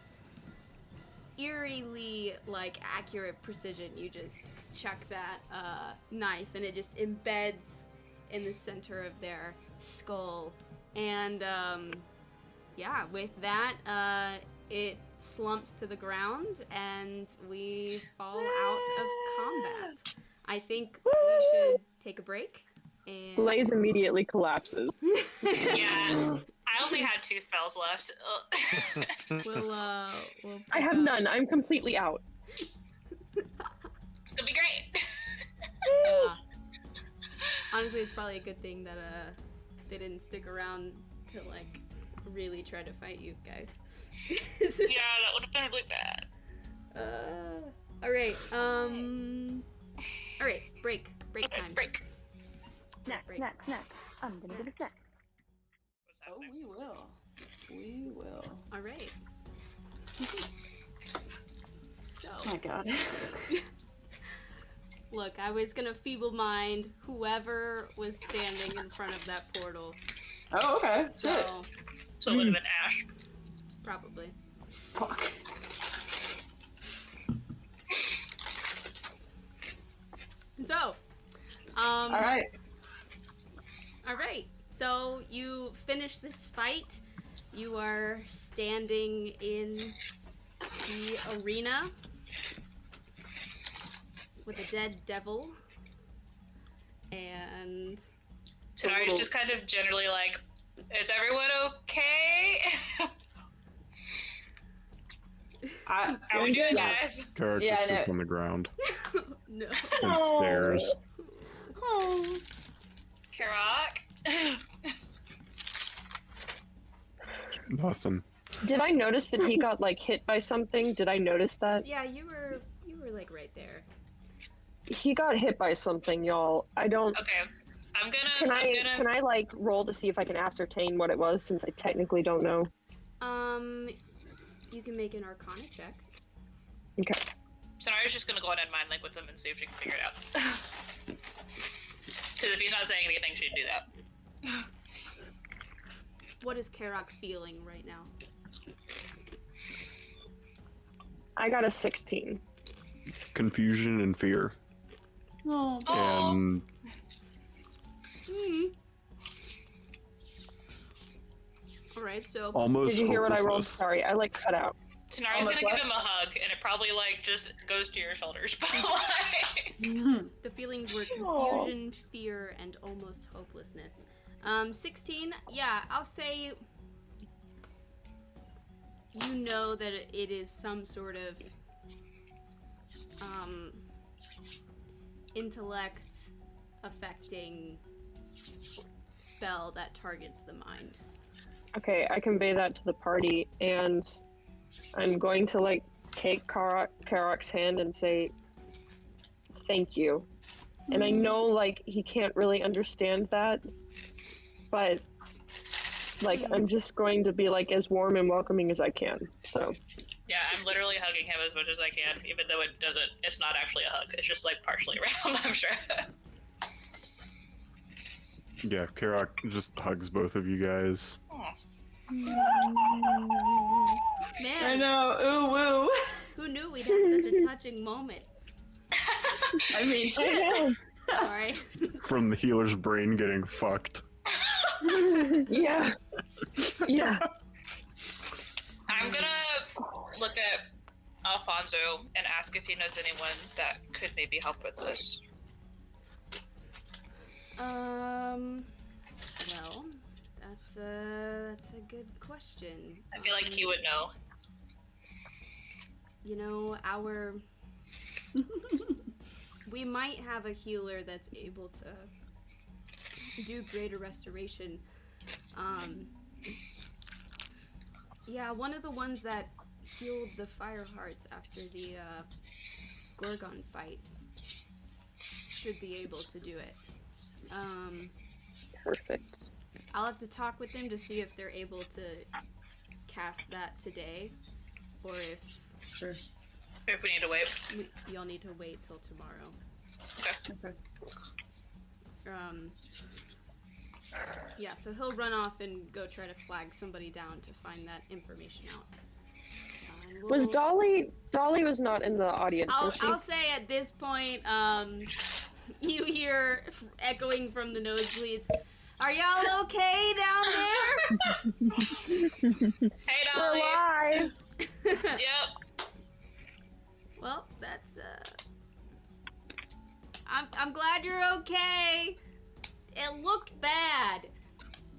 eerily like accurate precision. You just chuck that knife and it just embeds in the center of their skull. And yeah, with that, it slumps to the ground and we fall out of combat. I think we should take a break. And Blaze immediately collapses. Yeah. I only had 2 spells left. we'll I have none. I'm completely out. It's gonna be great. Yeah. Honestly, it's probably a good thing that they didn't stick around to like really try to fight you guys. Yeah, that would have been really bad. All right. All right. Break time. Break. Snack. I'm gonna get a snack. Oh, we will. We will. All right. So, Oh my God. look, I was gonna feeble mind whoever was standing in front of that portal. Oh, okay. So, Shit. So it would have been Ash. probably. Fuck. So, All right. All right. So you finish this fight. You are standing in the arena with a dead devil, and Tanari's just kind of generally like, is everyone okay? How we doing, guys? Carrick Yeah, just I sits know. on the ground no. and stares. Oh. Karak? Nothing. Did I notice that he got like hit by something? Did I notice that? Yeah, you were like right there. He got hit by something, y'all. I don't. Okay. I'm gonna Can I like roll to see if I can ascertain what it was, since I technically don't know? You can make an Arcana check. Okay. Tanari's just gonna go ahead and mind link with him and see if she can figure it out. Because if he's not saying anything, she'd do that. What is Karak feeling right now? I got a 16. Confusion and fear. Oh. And All right. So almost Did you hear what I rolled? hopelessness. Sorry, I like cut out. Tanari's Almost gonna what? give him a hug, and it probably like just goes to your shoulders. But like, the feelings were confusion, fear, and almost hopelessness. 16. Yeah, I'll say. You know that it is some sort of intellect affecting spell that targets the mind. Okay, I convey that to the party, and I'm going to like take Karok's hand and say, "Thank you." And I know like he can't really understand that, but like I'm just going to be like as warm and welcoming as I can. So. Yeah, I'm literally hugging him as much as I can, even though it's not actually a hug. It's just like partially around, I'm sure. Yeah, Karok just hugs both of you guys. Man, I know. Ooh, woo. who knew we'd have such a touching moment? I mean, shit. Sorry. From the healer's brain getting fucked. Yeah. Yeah. I'm gonna look at Alfonso and ask if he knows anyone that could maybe help with this. Well, that's a good question. I feel like he would know. You know, we might have a healer that's able to do greater restoration. Yeah, one of the ones that healed the fire hearts after the Gorgon fight should be able to do it. Perfect. I'll have to talk with them to see if they're able to cast that today, or if Sure. If we need to wait. y'all need to wait till tomorrow. Okay. Yeah, so he'll run off and go try to flag somebody down to find that information out. And Was we'll- Dolly was not in the audience, was she? I'll say at this point, you hear echoing from the nosebleeds, "Are y'all okay down there?" Hey, We're Dolly! alive! Yep. Well, that's I'm glad you're okay. It looked bad.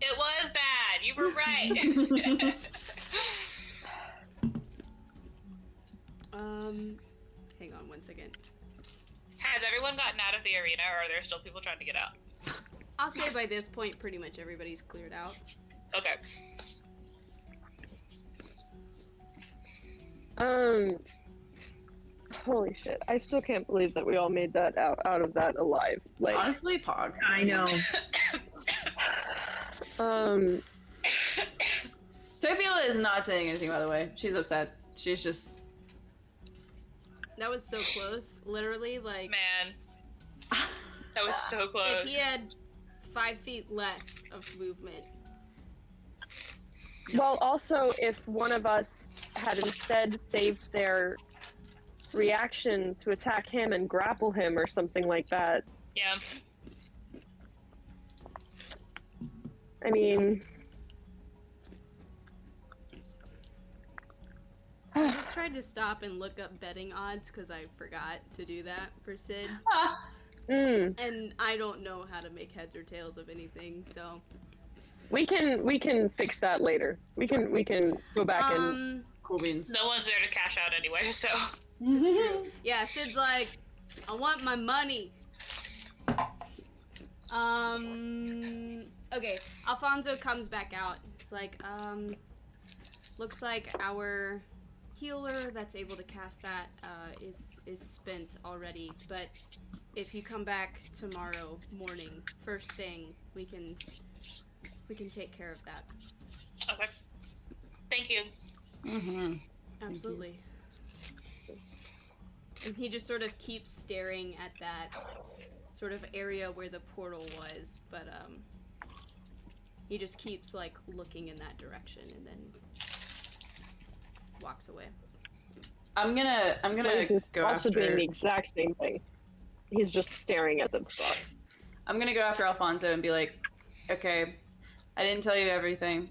It was bad. You were right. Hang on one second. Has everyone gotten out of the arena, or are there still people trying to get out? I'll say by this point, pretty much everybody's cleared out. Okay. Holy shit. I still can't believe that we all made that out of that alive. Like, Honestly, Pog. I know. Teofila is not saying anything, by the way. She's upset. She's just... That was so close. Literally, like, Man. That was so close. if he had 5 feet less of movement. well, also, if one of us had instead saved their reaction to attack him and grapple him or something like that, Yeah. I mean... I just tried to stop and look up betting odds because I forgot to do that for Sid. And I don't know how to make heads or tails of anything, so... We can fix that later. We can go back and... Cool beans. No one's there to cash out anyway, so. This is true. Yeah, Sid's like, I want my money. Okay, Alfonso comes back out. It's like, looks like our healer that's able to cast that is spent already, but if you come back tomorrow morning, first thing, we can take care of that. Okay. Thank you. Mm-hmm. Absolutely. And he just sort of keeps staring at that sort of area where the portal was, but he just keeps like looking in that direction and then walks away. I'm gonna Blaze is go also after... doing the exact same thing. He's just staring at that spot. I'm gonna go after Alfonso and be like, okay, I didn't tell you everything,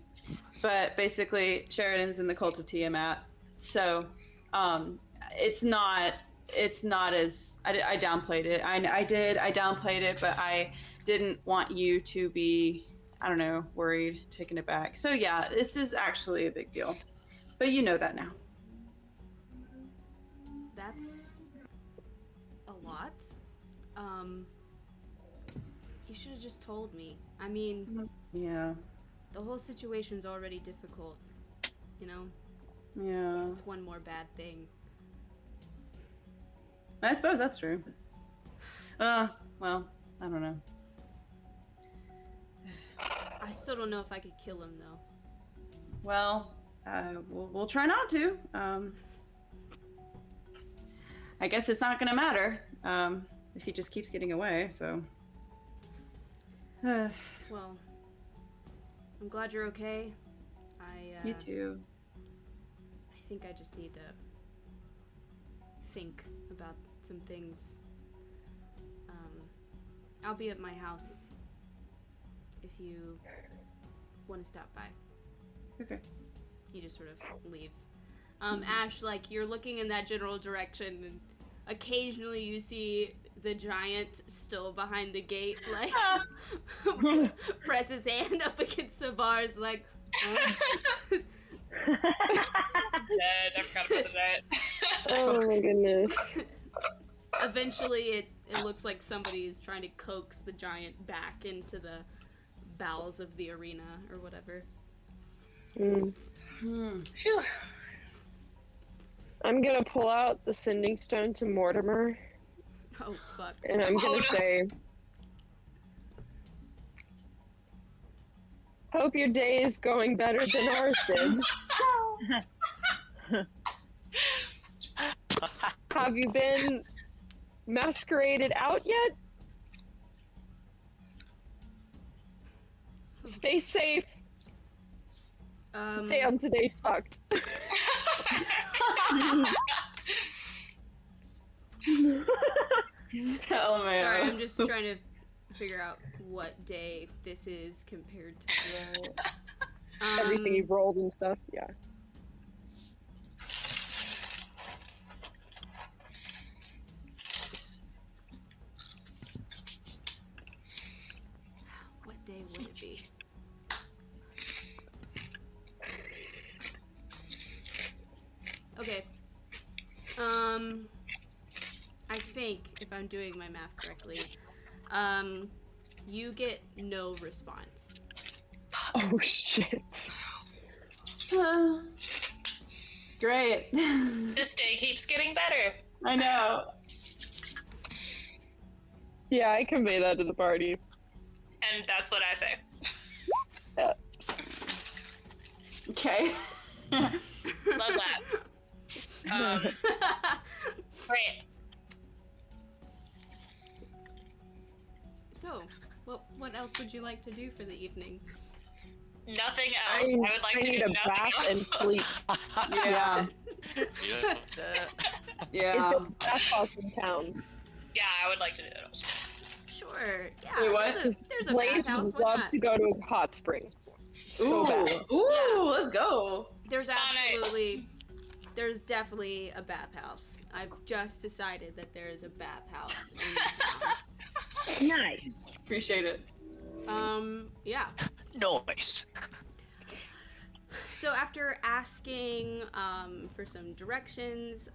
but basically Sheridan's in the cult of Tiamat, so it's not as I downplayed it. I downplayed it, but I didn't want you to be, I don't know, worried, taken aback. So yeah, this is actually a big deal, but you know that now. That's a lot. You should have just told me. I mean, Yeah. the whole situation's already difficult. You know? Yeah. It's one more bad thing. I suppose that's true. Well, I don't know. I still don't know if I could kill him, though. Well, we'll try not to. I guess it's not gonna matter if he just keeps getting away. So. Well, I'm glad you're okay. You too. I think I just need to think about some things. I'll be at my house if you want to stop by. Okay. He just sort of leaves. Ash, like, you're looking in that general direction, and occasionally you see the giant still behind the gate, like, press his hand up against the bars, like, Dead. I forgot about the giant. Oh my goodness. Eventually it looks like somebody is trying to coax the giant back into the bowels of the arena, or whatever. Phew. I'm gonna pull out the sending stone to Mortimer, Oh, fuck. and I'm gonna say, hope your day is going better than ours did. Have you been masqueraded out yet? Stay safe. Damn, today sucked. LMAO. Sorry, I'm just trying to figure out what day this is compared to Everything you've rolled and stuff, yeah. What day would it be? Okay. I think, if I'm doing my math correctly, you get no response. Oh shit. Great. This day keeps getting better. I know. Yeah, I convey that to the party. And that's what I say. Okay. Love that. Great. So, what else would you like to do for the evening? Nothing else. I would like I to need do a nothing bath else. and sleep. Yeah. Yeah. Is Yeah. there a bath house in town? Yeah, I would like to do that also. Sure. Yeah. Wait, what? There's a Blaze bathhouse. would Why love not? to go to a hot spring. So Ooh. bad. Ooh, Yeah. let's go. There's Spa night. there's definitely a bathhouse. I've just decided that there is a bathhouse in the Nice. Appreciate it. town. Yeah. Noise. So after asking for some directions,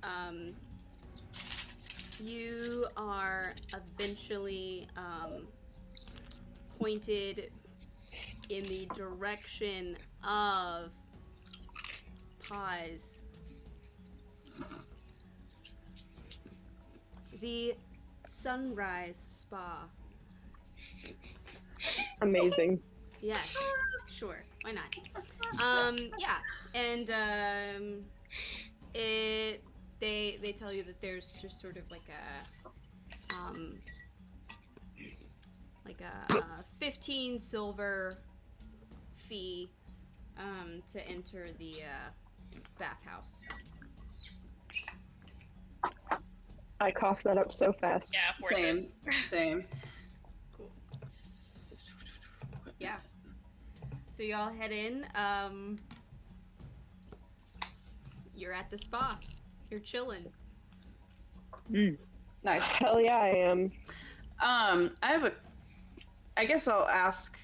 you are eventually pointed in the direction of Paz. The Sunrise Spa. Amazing. Yeah, sure. Why not? Yeah, and they tell you that there's just sort of like a 15 silver fee to enter the bathhouse. I coughed that up so fast. Yeah, worth it. Same. Same. Cool. Yeah. So y'all head in. You're at the spa. You're chilling. Nice. Hell yeah, I am. I guess I'll ask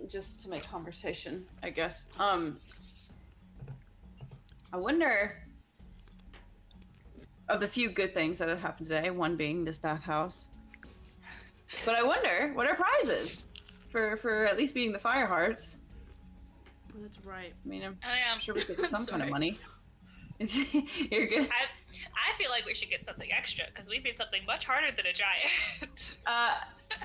just to make conversation, I guess. I wonder of the few good things that have happened today. One being this bathhouse. But I wonder what our prize is for at least beating the fire hearts. Oh, that's right. I mean, I'm Oh yeah. sure we get some kind of sorry. money. You're good. I feel like we should get something extra because we beat something much harder than a giant.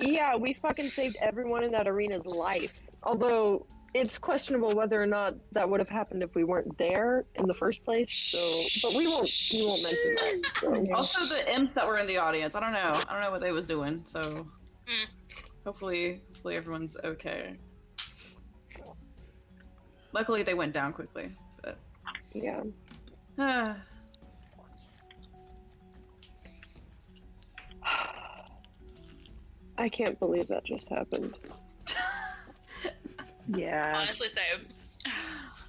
Yeah, we fucking saved everyone in that arena's life. Although it's questionable whether or not that would have happened if we weren't there in the first place. So, but we won't mention that. So. Also, the imps that were in the audience. I don't know what they was doing. So, hopefully everyone's okay. Luckily, they went down quickly. But Yeah. I can't believe that just happened. Yeah. Honestly, same.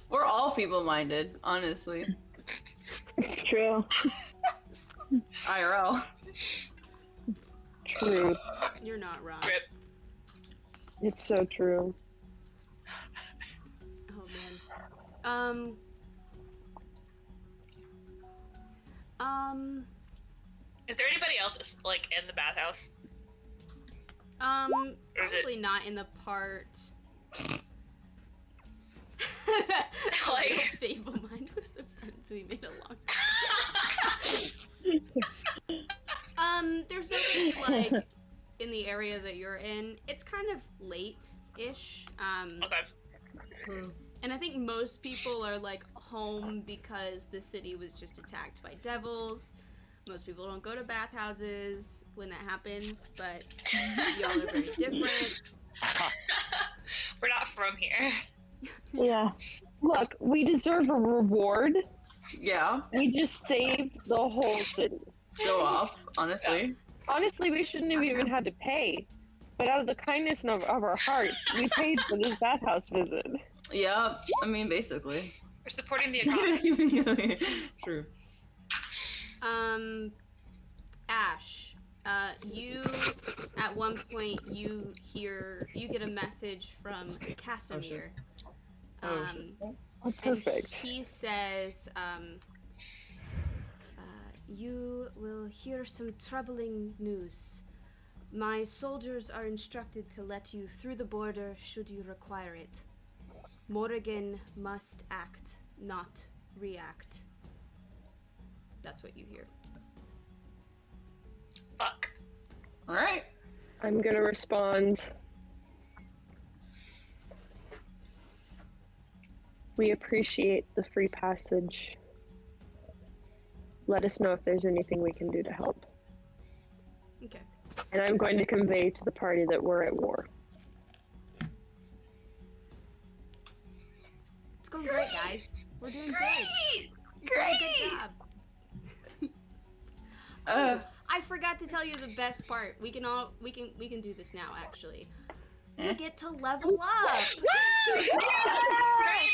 We're all feeble-minded, honestly. True. IRL. True. You're not wrong. Rip. It's so true. Oh man. Is there anybody else like in the bathhouse? Or is it- Probably not in the part. Like- Fable Mind was the friends we made along. There's nothing like in the area that you're in. It's kind of late-ish. Okay. And I think most people are like home because the city was just attacked by devils. Most people don't go to bathhouses when that happens, but y'all are very different. We're not from here. Yeah. Look, we deserve a reward. Yeah. We just saved the whole city. Go off, honestly. Honestly, we shouldn't have even had to pay. But out of the kindness of our hearts, we paid for this bathhouse visit. Yeah, I mean, basically. We're supporting the economy. True. Ash, you, at one point, you get a message from Casimir. Oh, And perfect. he says, you will hear some troubling news. My soldiers are instructed to let you through the border should you require it. Morrigan must act, not react. That's what you hear. Fuck. Alright. I'm gonna respond. We appreciate the free passage. Let us know if there's anything we can do to help. Okay. And I'm going to convey to the party that we're at war. It's going great, guys. We're doing great. You're doing a good job. I forgot to tell you the best part. We can do this now, actually. We get to level up. Praise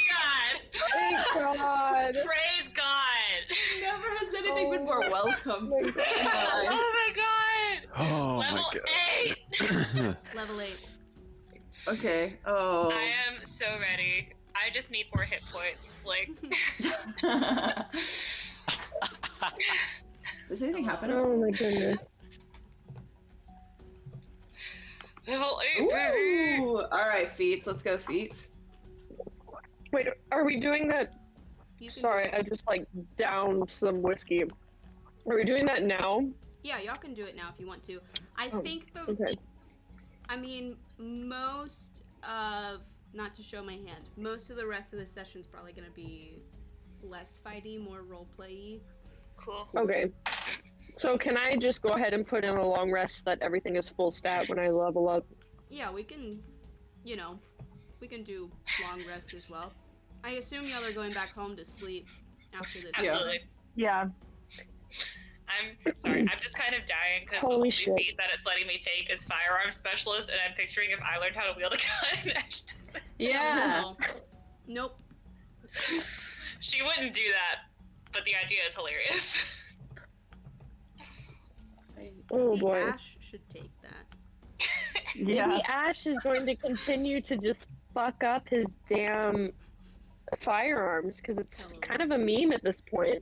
God! Thank God! Praise God! Never has anything been more welcome. Oh my God! Oh Level my 8! Level 8. Okay. Oh. I am so ready. I just need more hit points. Like, Does anything happen? Oh my goodness. level 8, baby! Ooh. Alright, feats. Let's go, feats. Wait, are we doing that? You can Sorry, do it. I just like downed some whiskey. Are we doing that now? Yeah, y'all can do it now if you want to. I Oh, think the. Okay. I mean, most of. Not to show my hand. Most of the rest of the session's probably gonna be less fighty, more roleplay-y. Cool. Okay. So can I just go ahead and put in a long rest so that everything is full stat when I level up? Yeah, we can. We can do long rest as well. I assume y'all are going back home to sleep after this. Absolutely. Yeah. I'm sorry, I'm just kind of dying because the Holy only shit. feat that it's letting me take is firearm specialist, and I'm picturing if I learned how to wield a gun. Ash doesn't. Yeah. No. Nope. She wouldn't do that, but the idea is hilarious. Oh Maybe boy. Ash should take that. Yeah. Maybe Ash is going to continue to just fuck up his damn firearms because it's kind of a meme at this point.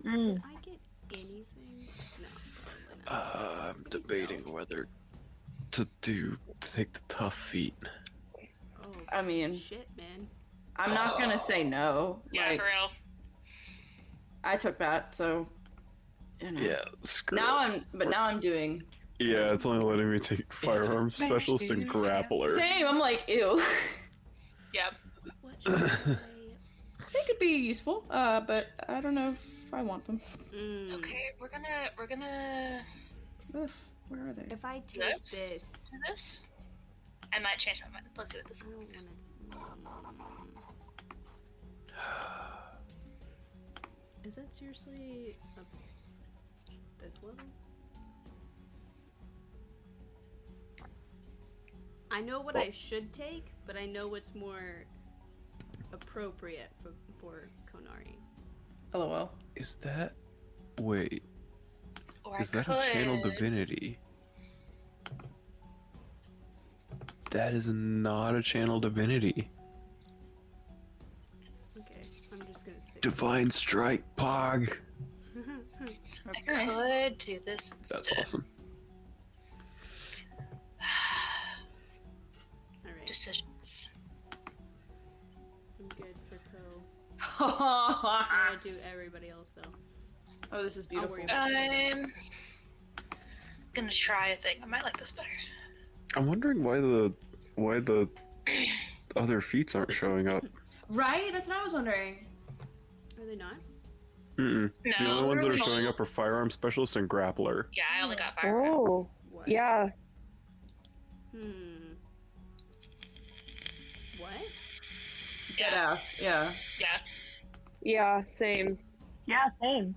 Mm. Did I get I'm debating whether to take the tough feat. Oh, I mean, shit, man. I'm not gonna say no. Yeah, Like, for real. I took that, so you know. Yeah, screw Now it. now I'm doing. Yeah, it's only letting me take firearm specialist and grappler. Same. I'm like, ew. Yep. What should I... They could be useful, but I don't know if I want them. Okay, we're gonna Where are they? If I take this. this... Do this. I might change my mind. Let's see what this I is. don't want to... Is that seriously a 5th level? I know what I should take, but I know what's more appropriate for Konari. LOL. Is that... Wait, Or is I that could. a channel divinity? That is not a channel divinity. Okay, I'm just gonna stick. Divine strike, Pog. I could do this That's instead. awesome. Alright, Decisions. I'm good for Ko. Oh, I gotta do everybody else though. this is I'll beautiful. worry about I'm gonna try a thing. I might like this better. I'm wondering why the other feats aren't showing up. Right? That's what I was wondering. Are they not? Mm-mm. No, The only ones that are we're showing all- up are firearm specialist and grappler. Yeah, I only got fire. Oh, What? yeah. What? Dead ass. Yeah. Yeah. Yeah, same. Yeah, same.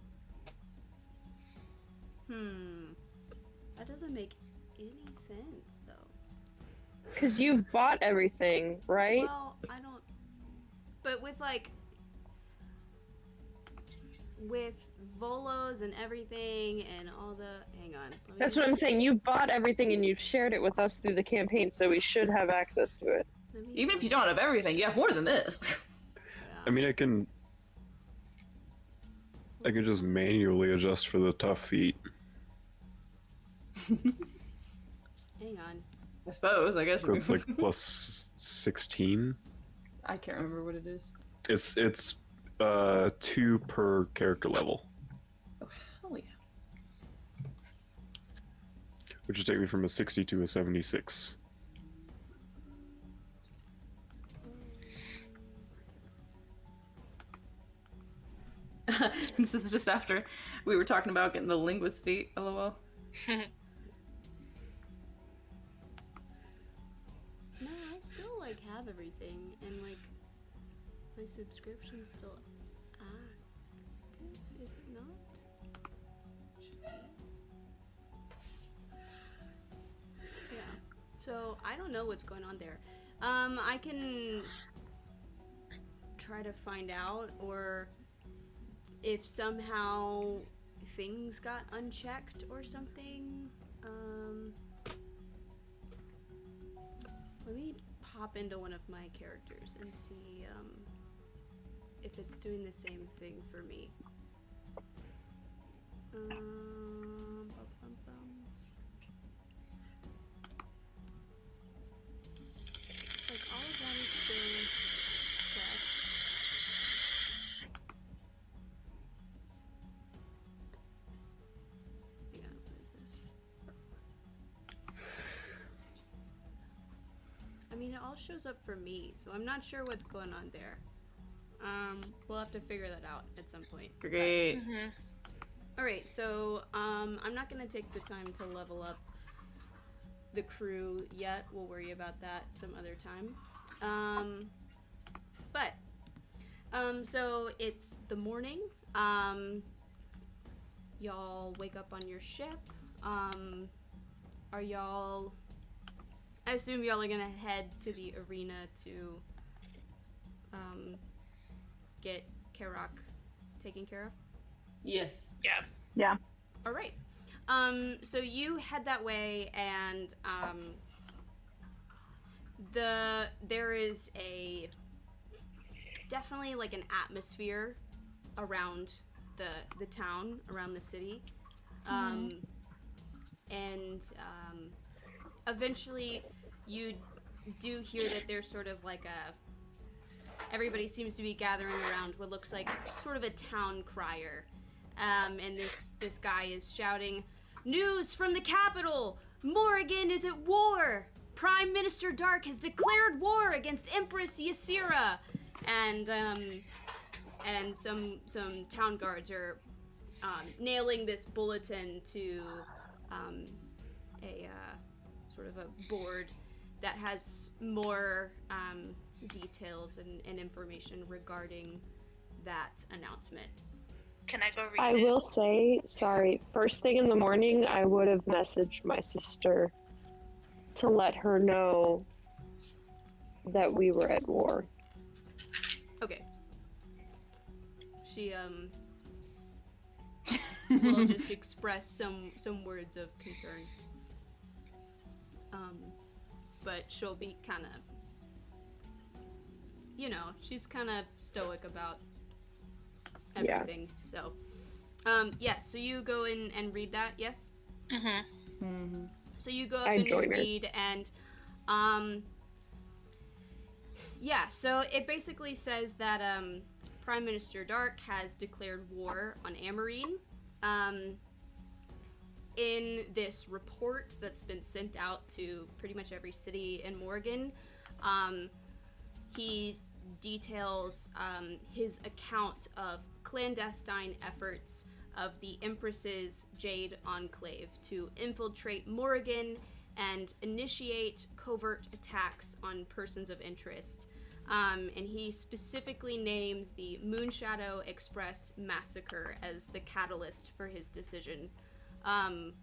That doesn't make any sense though. Because you've bought everything, right? Well, I don't. But with Volos and everything and all the. Hang on. Let me That's what I'm saying. You've bought everything and you've shared it with us through the campaign, so we should have access to it. let me- Even if you don't have everything, you have more than this. I mean, I can just manually adjust for the tough feat. Hang on. I suppose. I guess. So it's like plus 16. I can't remember what it is. It's 2 per character level, Oh yeah. which would take me from a 60 to a 76. This is just after we were talking about getting the linguist feat. LOL. No, I still have everything, and my subscription's still active. Is it not? Should be. Yeah. So I don't know what's going on there. I can try to find out, or if somehow things got unchecked or something. Let me pop into one of my characters and see if it's doing the same thing for me. It's like all of that is still set. Yeah, what is this? I mean, it all shows up for me, so I'm not sure what's going on there. We'll have to figure that out at some point. Great. Alright, so I'm not gonna take the time to level up the crew yet. We'll worry about that some other time. So it's the morning. Y'all wake up on your ship. Are y'all... I assume y'all are gonna head to the arena to get Karak taken care of? Yes. Yeah. Yeah. All right. So you head that way, and there is definitely an atmosphere around the town, around the city. and eventually you do hear that there's sort of like everybody seems to be gathering around what looks like sort of a town crier. And this guy is shouting, "News from the capital! Morrigan is at war! Prime Minister Dark has declared war against Empress Ysera!" And some town guards are nailing this bulletin to a sort of a board that has more details and information regarding that announcement. Can I go read I it? will say, sorry, first thing in the morning, I would have messaged my sister to let her know that we were at war. Okay. She will just express some words of concern. But she'll be kind of, she's kind of stoic about everything. Yeah. So, yes. So you go in and read that, yes? Mm-hmm. Mm-hmm. So you go up and you read, and yeah. So it basically says that Prime Minister Dark has declared war on Amarine. In this report that's been sent out to pretty much every city in Morgan, he details his account of clandestine efforts of the Empress's Jade Enclave to infiltrate Morrigan and initiate covert attacks on persons of interest. And he specifically names the Moonshadow Express massacre as the catalyst for his decision. And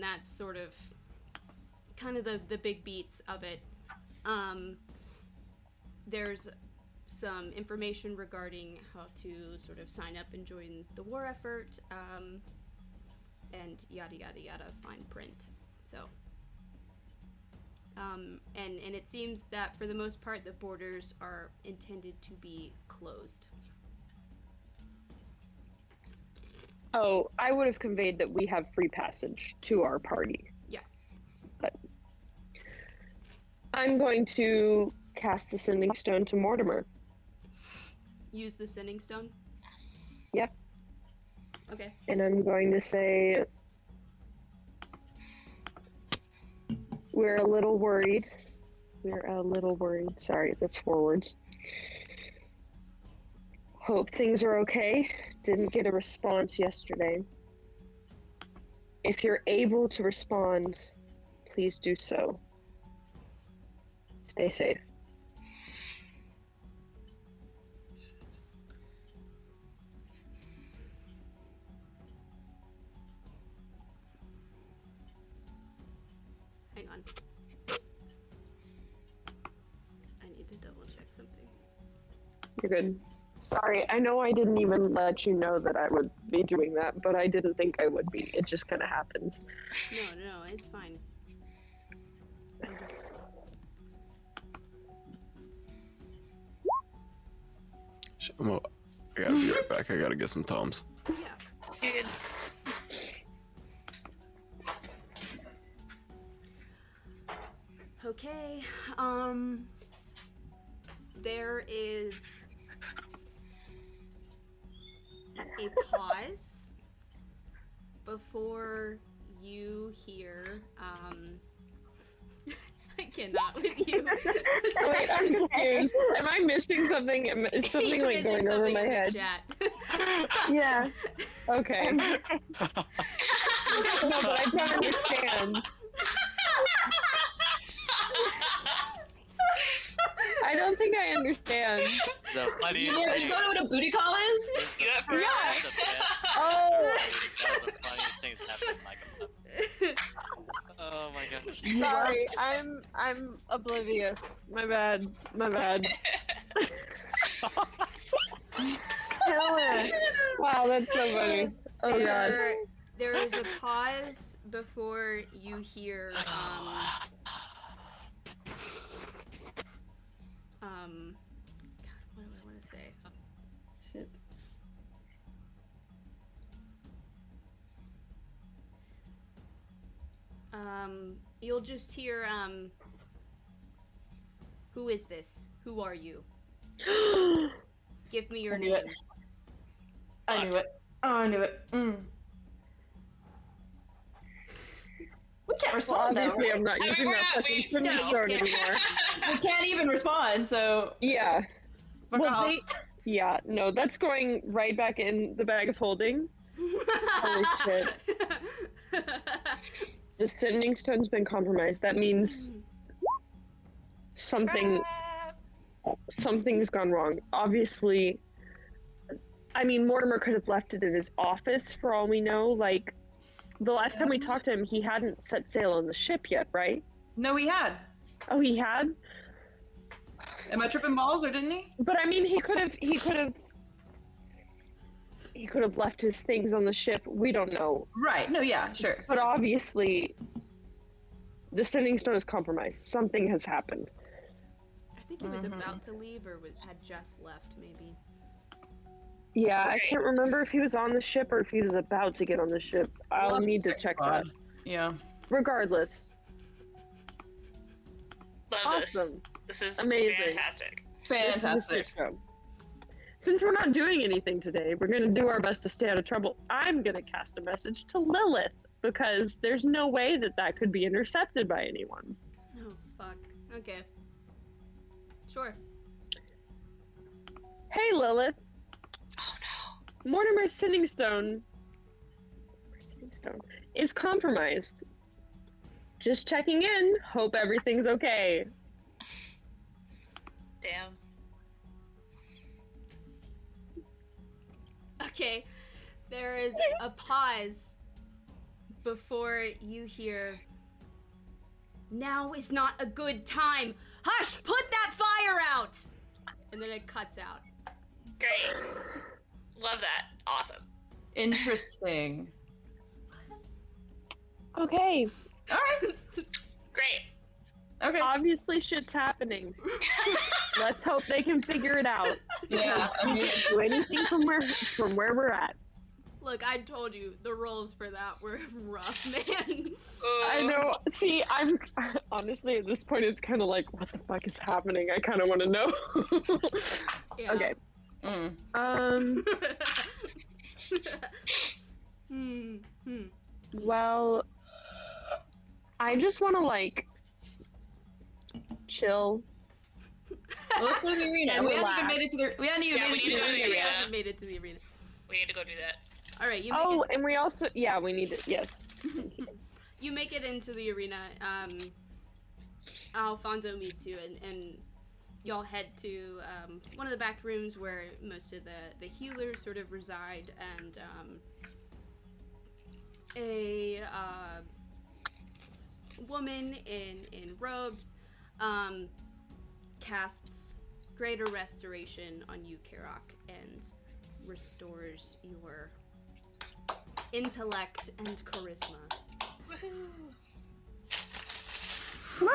that's sort of kind of the big beats of it. There's some information regarding how to sort of sign up and join the war effort, and yada yada yada, fine print. So, and it seems that for the most part the borders are intended to be closed. Oh, I would have conveyed that we have free passage to our party. Yeah. But I'm going to cast the Sending Stone to Mortimer. Use the Sending Stone? Yep. Okay. And I'm going to say, we're a little worried. Sorry, that's 4 words. Hope things are okay. Didn't get a response yesterday. If you're able to respond, please do so. Stay safe. Hang on. I need to double check something. You're good. Sorry, I know I didn't even let you know that I would be doing that, but I didn't think I would be. It just kind of happened. No, it's fine. I just... I gotta be right back. I gotta get some Tums. Yeah. Good. Okay, there is a pause before you hear, I cannot with you. Wait, I'm confused. Am I missing something? Is something You're like missing going over something my in the head? chat. Yeah. Okay. No, but I don't understand. I don't think I understand. The funniest You thing. know what a booty call is? You got for Yeah. Oh. That was the funniest thing that's happened in like a month. Oh my gosh. Sorry, I'm oblivious. My bad. Wow, that's so funny. Oh god. There is a pause before you hear, God, what do I want to say? Shit. You'll just hear, who is this? Who are you? Give me your I knew name. it. I knew it. Oh, I knew it. We can't respond. though, Obviously, right? I'm not I mean, using we're that not- fucking we- sending no, you stone can't. anymore. We can't even respond. So Yeah. fuck Well, off. yeah, no, that's going right back in the bag of holding. Holy shit. The sending stone's been compromised. That means something's gone wrong. Obviously, I mean, Mortimer could have left it in his office for all we know. Like, the last time we talked to him, he hadn't set sail on the ship yet, right? No, we had. Oh, he had? Am I tripping balls or didn't he? But I mean, he could have left his things on the ship. We don't know. Right. No. Yeah. Sure. But obviously, the sending stone is compromised. Something has happened. I think he was about to leave or had just left, maybe. Yeah, I Okay. can't remember if he was on the ship or if he was about to get on the ship. I'll need to check that. Yeah. Regardless, Love this. awesome. This is Amazing. fantastic. This is the Fantastic. stone. Since we're not doing anything today, we're going to do our best to stay out of trouble. I'm going to cast a message to Lilith because there's no way that could be intercepted by anyone. Oh, fuck. Okay. Sure. Hey, Lilith. Oh no. Mortimer's sending stone is compromised. Just checking in. Hope everything's okay. Damn. Okay. There is a pause before you hear, "Now is not a good time. Hush, put that fire out!" And then it cuts out. Great. Love that. Awesome. Interesting. Okay. All right. Great. Okay. Obviously, shit's happening. Let's hope they can figure it out. Yeah. I mean, Do anything from where we're at. Look, I told you, the rolls for that were rough, man. I know. See, I'm honestly at this point, it's kind of like, what the fuck is happening? I kind of want to know. Yeah. Okay. Well, I just want to like chill. Well, let's go to the arena. And We hadn't even relax. made it to the. We hadn't even Yeah, made we it need to to the go to the arena We yet. haven't made it to the arena. We need to go do that. All right, you make Oh, it. and we also, yeah, we need to, yes. You make it into the arena. Alfonso meets you, and y'all head to one of the back rooms where most of the healers sort of reside, and a woman in robes casts greater restoration on you, Karok, and restores your intellect and charisma.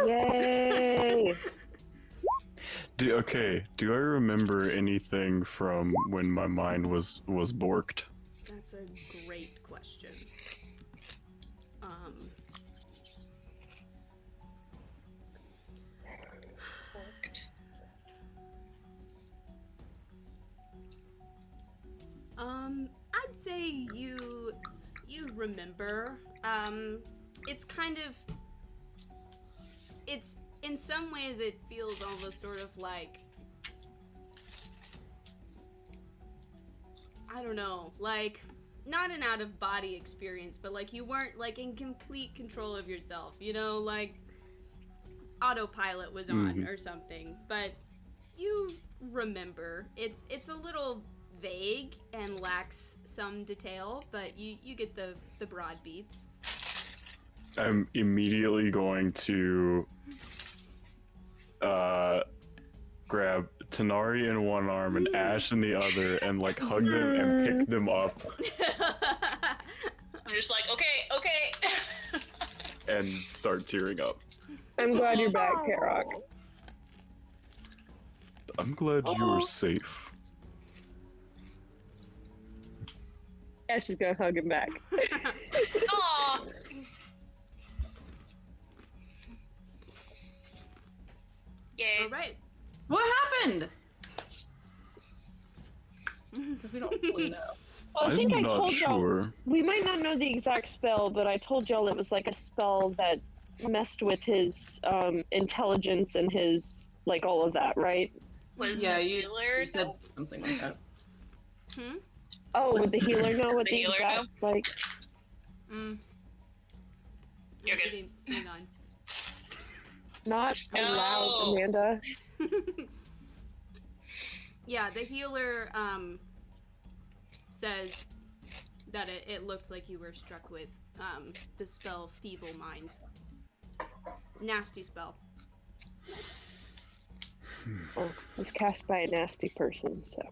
Yay! Do I remember anything from when my mind was borked? That's a great question. I'd say you remember. It's kind of, it's in some ways it feels almost sort of like, I don't know, like not an out of body experience, but like you weren't like in complete control of yourself, you know, like autopilot was on or something. But you remember. It's a little vague and lacks some detail, but you get the broad beats. I'm immediately going to grab Tanari in one arm and Ash in the other and like hug them and pick them up I'm just like, okay. and start tearing up. I'm glad you're back, Karok. I'm glad you were safe. Ash is gonna hug him back. Aw. Yay. All right. What happened? Because we don't really know. Well, I think I'm I not told y'all. sure. We might not know the exact spell, but I told y'all it was like a spell that messed with his intelligence and his like all of that, right? Was Yeah, the you healer said know? something like that. Oh, would the healer know what The the healer exact like? You're good. Hang on. Not No. allowed, Amanda. Yeah, the healer says that it looked like you were struck with the spell Feeble Mind. Nasty spell. Oh, it was cast by a nasty person, so.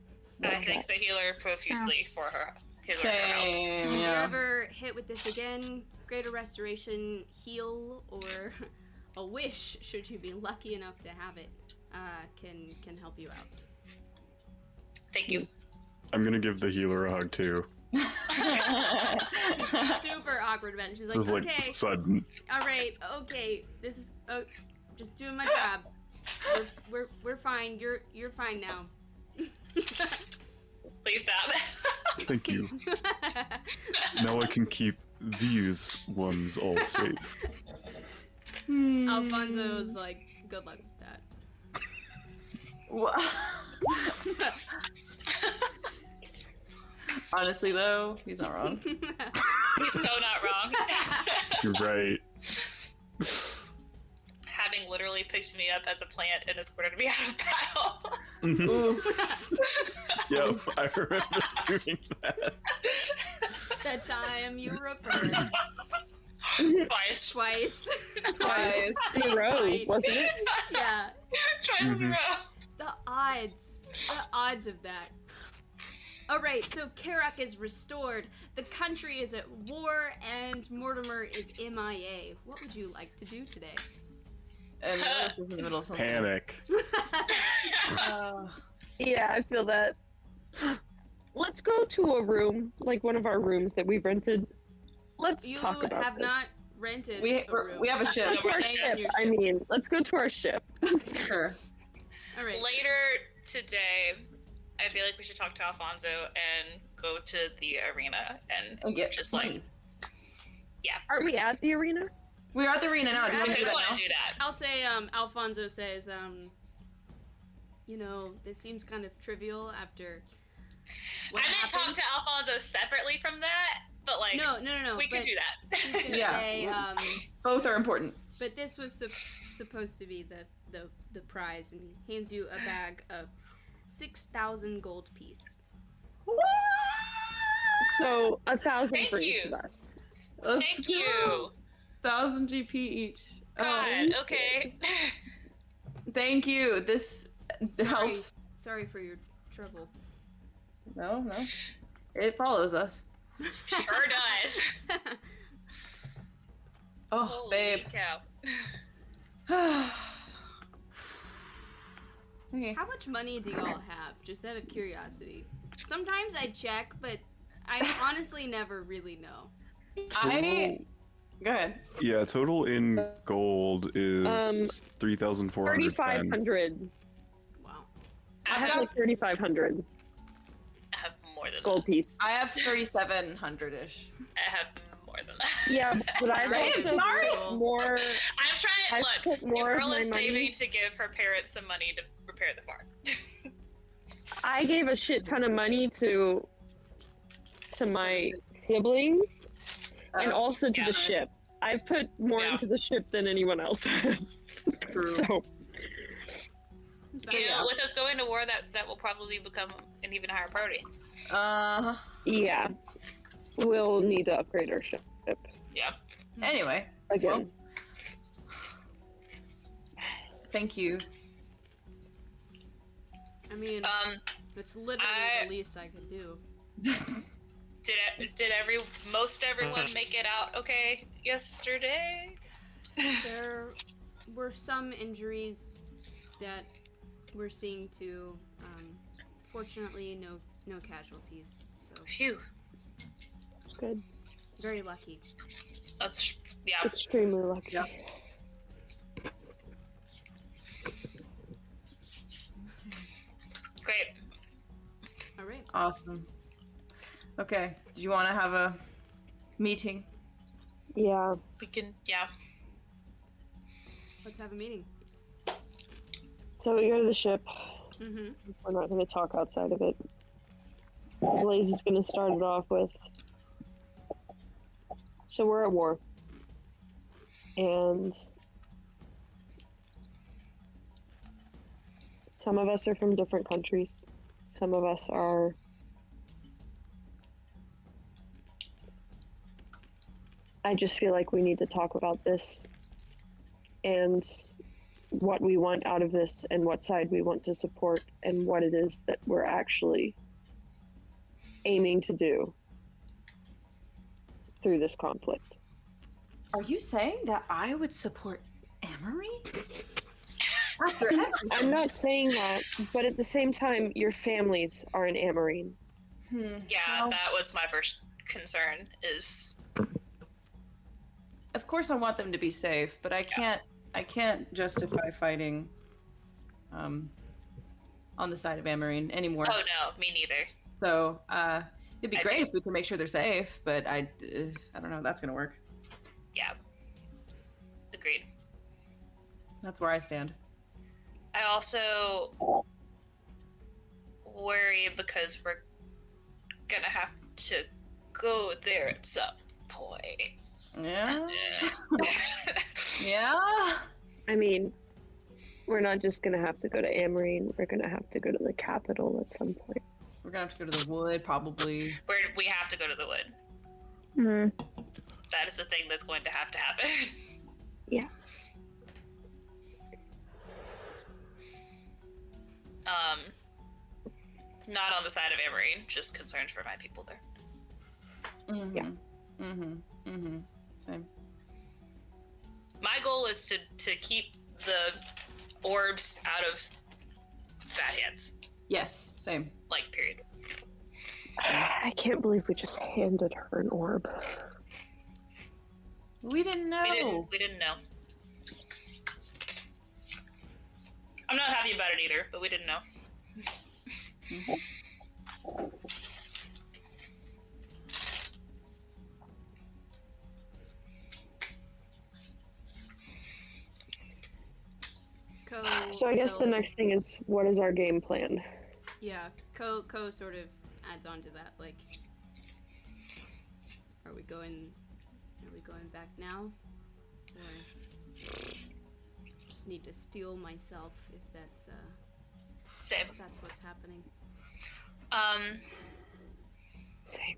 I thank the healer profusely for her. His or her help. Same, If you yeah. ever hit with this again, Greater Restoration, heal, or a wish, should you be lucky enough to have it, can help you out. Thank you. I'm gonna give the healer a hug too. She's super awkward about it. She's like, It's like okay, sudden. all right, okay, this is just doing my job. We're fine. You're fine now. Please stop. Thank you. Now I can keep these ones all safe. Alfonso's like, good luck with that. Wha- Honestly, though, he's not wrong. He's so not wrong. You're right. Having literally picked me up as a plant and escorted me out of battle. Ooh. Yep, I remember doing that. That time you referred Twice. twice. Twice. In a row, Fight. wasn't it? Yeah, Twice in a row. the odds of that. All right, so Karak is restored. The country is at war, and Mortimer is MIA. What would you like to do today? And Lilith is in the middle of something. Panic. Yeah, I feel that. Let's go to a room, like one of our rooms that we've rented. Let's You talk about have this. not rented We- a room. we have a ship. Let's go to our Staying on ship. your I mean, let's go to our ship. Sure. All right. Later today, I feel like we should talk to Alfonso and go to the arena and And get just like, money. Aren't we at the arena? We're at the arena now. Do you want if to do we that want now? to do that. I'll say, Alfonso says, you know, this seems kind of trivial after what I meant talk happened. to Alfonso separately from that, but like, No. we can but do that. He's gonna Yeah. say, Both are important. but this was supposed to be the prize, and he hands you a bag of 6,000 gold piece. So 1,000 Thank for each you. of us. Thank you. 1,000 GP each. God, okay. Thank you. This helps. Sorry for your trouble. No. It follows us. Sure does. Oh, Holy babe. cow. Okay. How much money do y'all have? Just out of curiosity. Sometimes I check, but I honestly never really know. Go ahead. Yeah, total in gold is 3,410. 3,500. Wow. I have like 3,500 I have more than gold piece. I have 3,700-ish. that. I have more than that. Yeah, but I've Right, also sorry. put more. I'm trying. I've Look, put more of Earl my is saving money. to give her parents some money to repair the farm. I gave a shit ton of money to my siblings and also to yeah. the ship. I've put more Yeah. into the ship than anyone else has. True. So You know, with us going to war, that will probably become an even higher priority. yeah, we'll need to upgrade our ship Yeah. Anyway, again. thank you. I mean, it's literally the least I could do. Did most everyone make it out okay yesterday? There were some injuries that we're seeing to. Fortunately, no casualties. So Phew. Good. very lucky. That's yeah. Extremely lucky. Yeah. Awesome. Okay. Do you want to have a meeting? Yeah. We can, yeah. Let's have a meeting. So we go to the ship. Mm-hmm. We're not going to talk outside of it. Blaze is going to start it off with. So we're at war. And some of us are from different countries. Some of us are I just feel like we need to talk about this and what we want out of this and what side we want to support and what it is that we're actually aiming to do through this conflict. Are you saying that I would support Amory? After everything? I'm not saying that, but at the same time, your families are in Amarine. Yeah, Well, that was my first concern is... of course I want them to be safe, but I can't justify fighting on the side of Amarine anymore. Oh no, me neither. So it'd be I great do. if we could make sure they're safe, but I don't know if that's gonna work. Yeah. Agreed. That's where I stand. I also worry because we're gonna have to go there at some point. Yeah. Yeah. I mean, we're not just gonna have to go to Amarine, we're gonna have to go to the capital at some point. We're gonna have to go to the wood, probably. We have to go to the wood. Mm-hmm. That is the thing that's going to happen. Yeah. Not on the side of Amory, just concerned for my people there. Mm-hmm. Yeah. Mm-hmm. Mm-hmm. Same. My goal is to keep the orbs out of bad hands. Yes, same. Like, period. I can't believe we just handed her an orb. We didn't know. We didn't know. I'm not happy about it either, but we didn't know. So I guess the next thing is, what is our game plan? Yeah, Co sort of adds on to that. Like, are we going back now, or just need to steel myself if that's Same. what's happening? Same.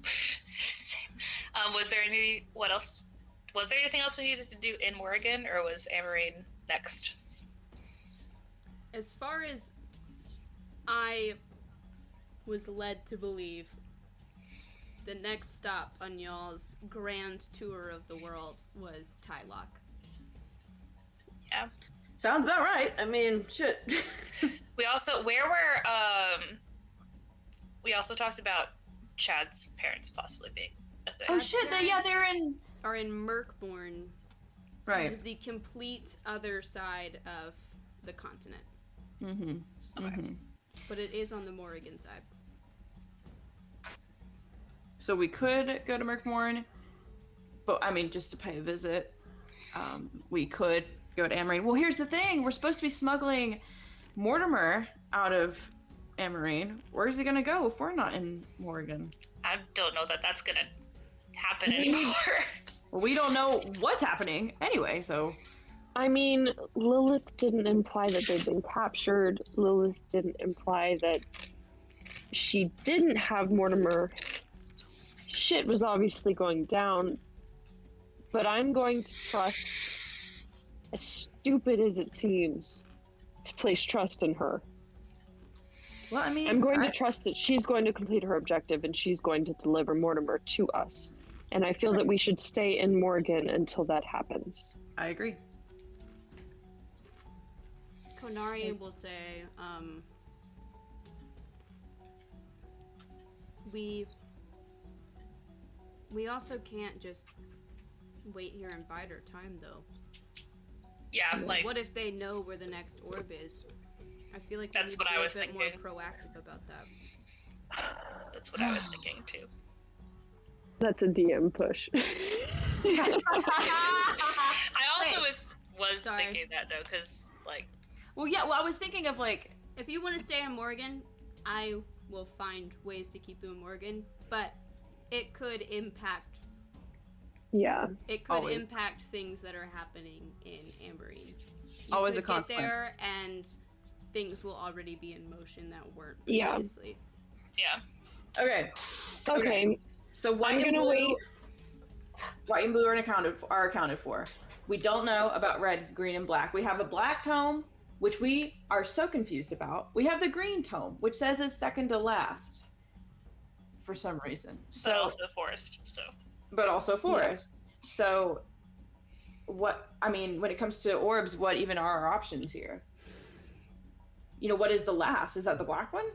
Same. Was there anything else we needed to do in Morrigan, or was Amarine next? As far as I was led to believe, the next stop on y'all's grand tour of the world was Tylock. Yeah. Sounds about right. I mean, shit. We also talked about Chad's parents possibly being a thing. Oh shit! They're in. Are in Merkborn, Right. which is the complete other side of the continent. Mm-hmm. Okay. Mm-hmm. But it is on the Morrigan side. So we could go to Merkmorn, but I mean, just to pay a visit. We could go to Amarine. Well, here's the thing: we're supposed to be smuggling Mortimer out of Amarine. Where's he gonna go if we're not in Morrigan? I don't know that that's gonna happen anymore. Well, we don't know what's happening anyway, so. I mean, Lilith didn't imply that they'd been captured. Lilith didn't imply that she didn't have Mortimer. Shit was obviously going down. But I'm going to trust, as stupid as it seems, to place trust in her. Well, I mean, I'm going to trust that she's going to complete her objective and she's going to deliver Mortimer to us. And I feel that we should stay in Morgan until that happens. I agree. Konari will say, we also can't just wait here and bide our time, though. Yeah, like What if they know where the next orb is? I feel like we That's need what to I be was a bit thinking. more proactive about that. That's what I was thinking too. That's a DM push. I also was Sorry. thinking that though, because like, Well, yeah. Well, I was thinking of like. If you want to stay in Morgan, I will find ways to keep you in Morgan, but it could impact. Yeah. It could Always. impact things that are happening in Amberine. You Always could a consequence. Get there, and things will already be in motion that weren't Yeah. previously. yeah. Okay. Okay. So white I'm and gonna blue. wait. White and blue are accounted for. We don't know about red, green, and black. We have a black tome, which we are so confused about. We have the green tome, which says is second to last. For some reason. So also forest. So. But also forest. So, what? I mean, when it comes to orbs, what even are our options here? You know, what is the last? Is that the black one?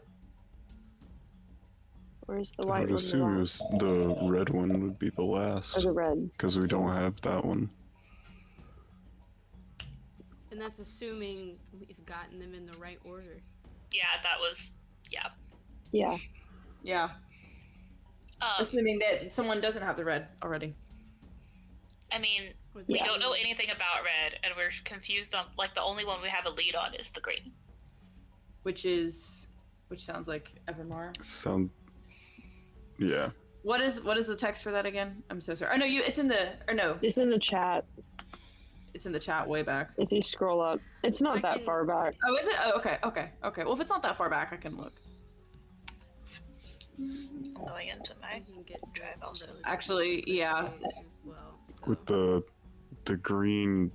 Where's the I white would one? assume it was the red one would be the Or last, the red? because we don't have that one. And that's assuming we've gotten them in the right order. Yeah, that was. Yeah. Yeah. Yeah. Assuming that someone doesn't have the red already. I mean, With we Yeah. don't know anything about red, and we're confused on like the only one we have a lead on is the green. Which sounds like Evermar. Yeah. What is the text for that again? I'm so sorry. Oh no, it's in the It's in the chat. it's in the chat way back. If you scroll up, it's not I that can- far back. Oh, is it? Oh, okay. Well, if it's not that far back, I can look. I'm going into my. I can get to Drive it also. relatively Actually, yeah. quickly as well. With the green,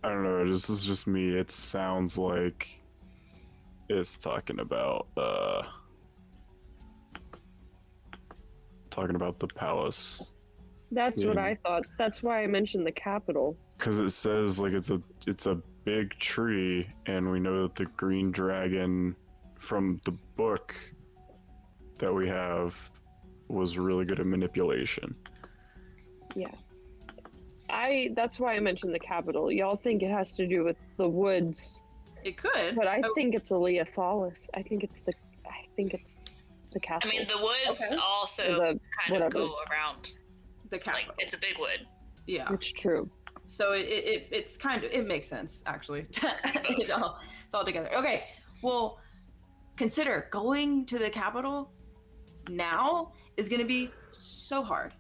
I don't know. This is just me. It sounds like it's talking about the palace, That's what Yeah. I thought. That's why I mentioned the capital. because it says like it's a big tree, and we know that the green dragon from the book that we have was really good at manipulation. Yeah. That's why I mentioned the capital. Y'all think it has to do with the woods, It could. but I Oh, think it's Aleathalis. I think it's the I castle. mean, the woods Okay. also Or the kind whatever. of go around. the Like capital. it's a big wood. Yeah. It's true. So it's kind of it makes sense actually. it's all together. Okay. Well, consider going to the capital now is going to be so hard.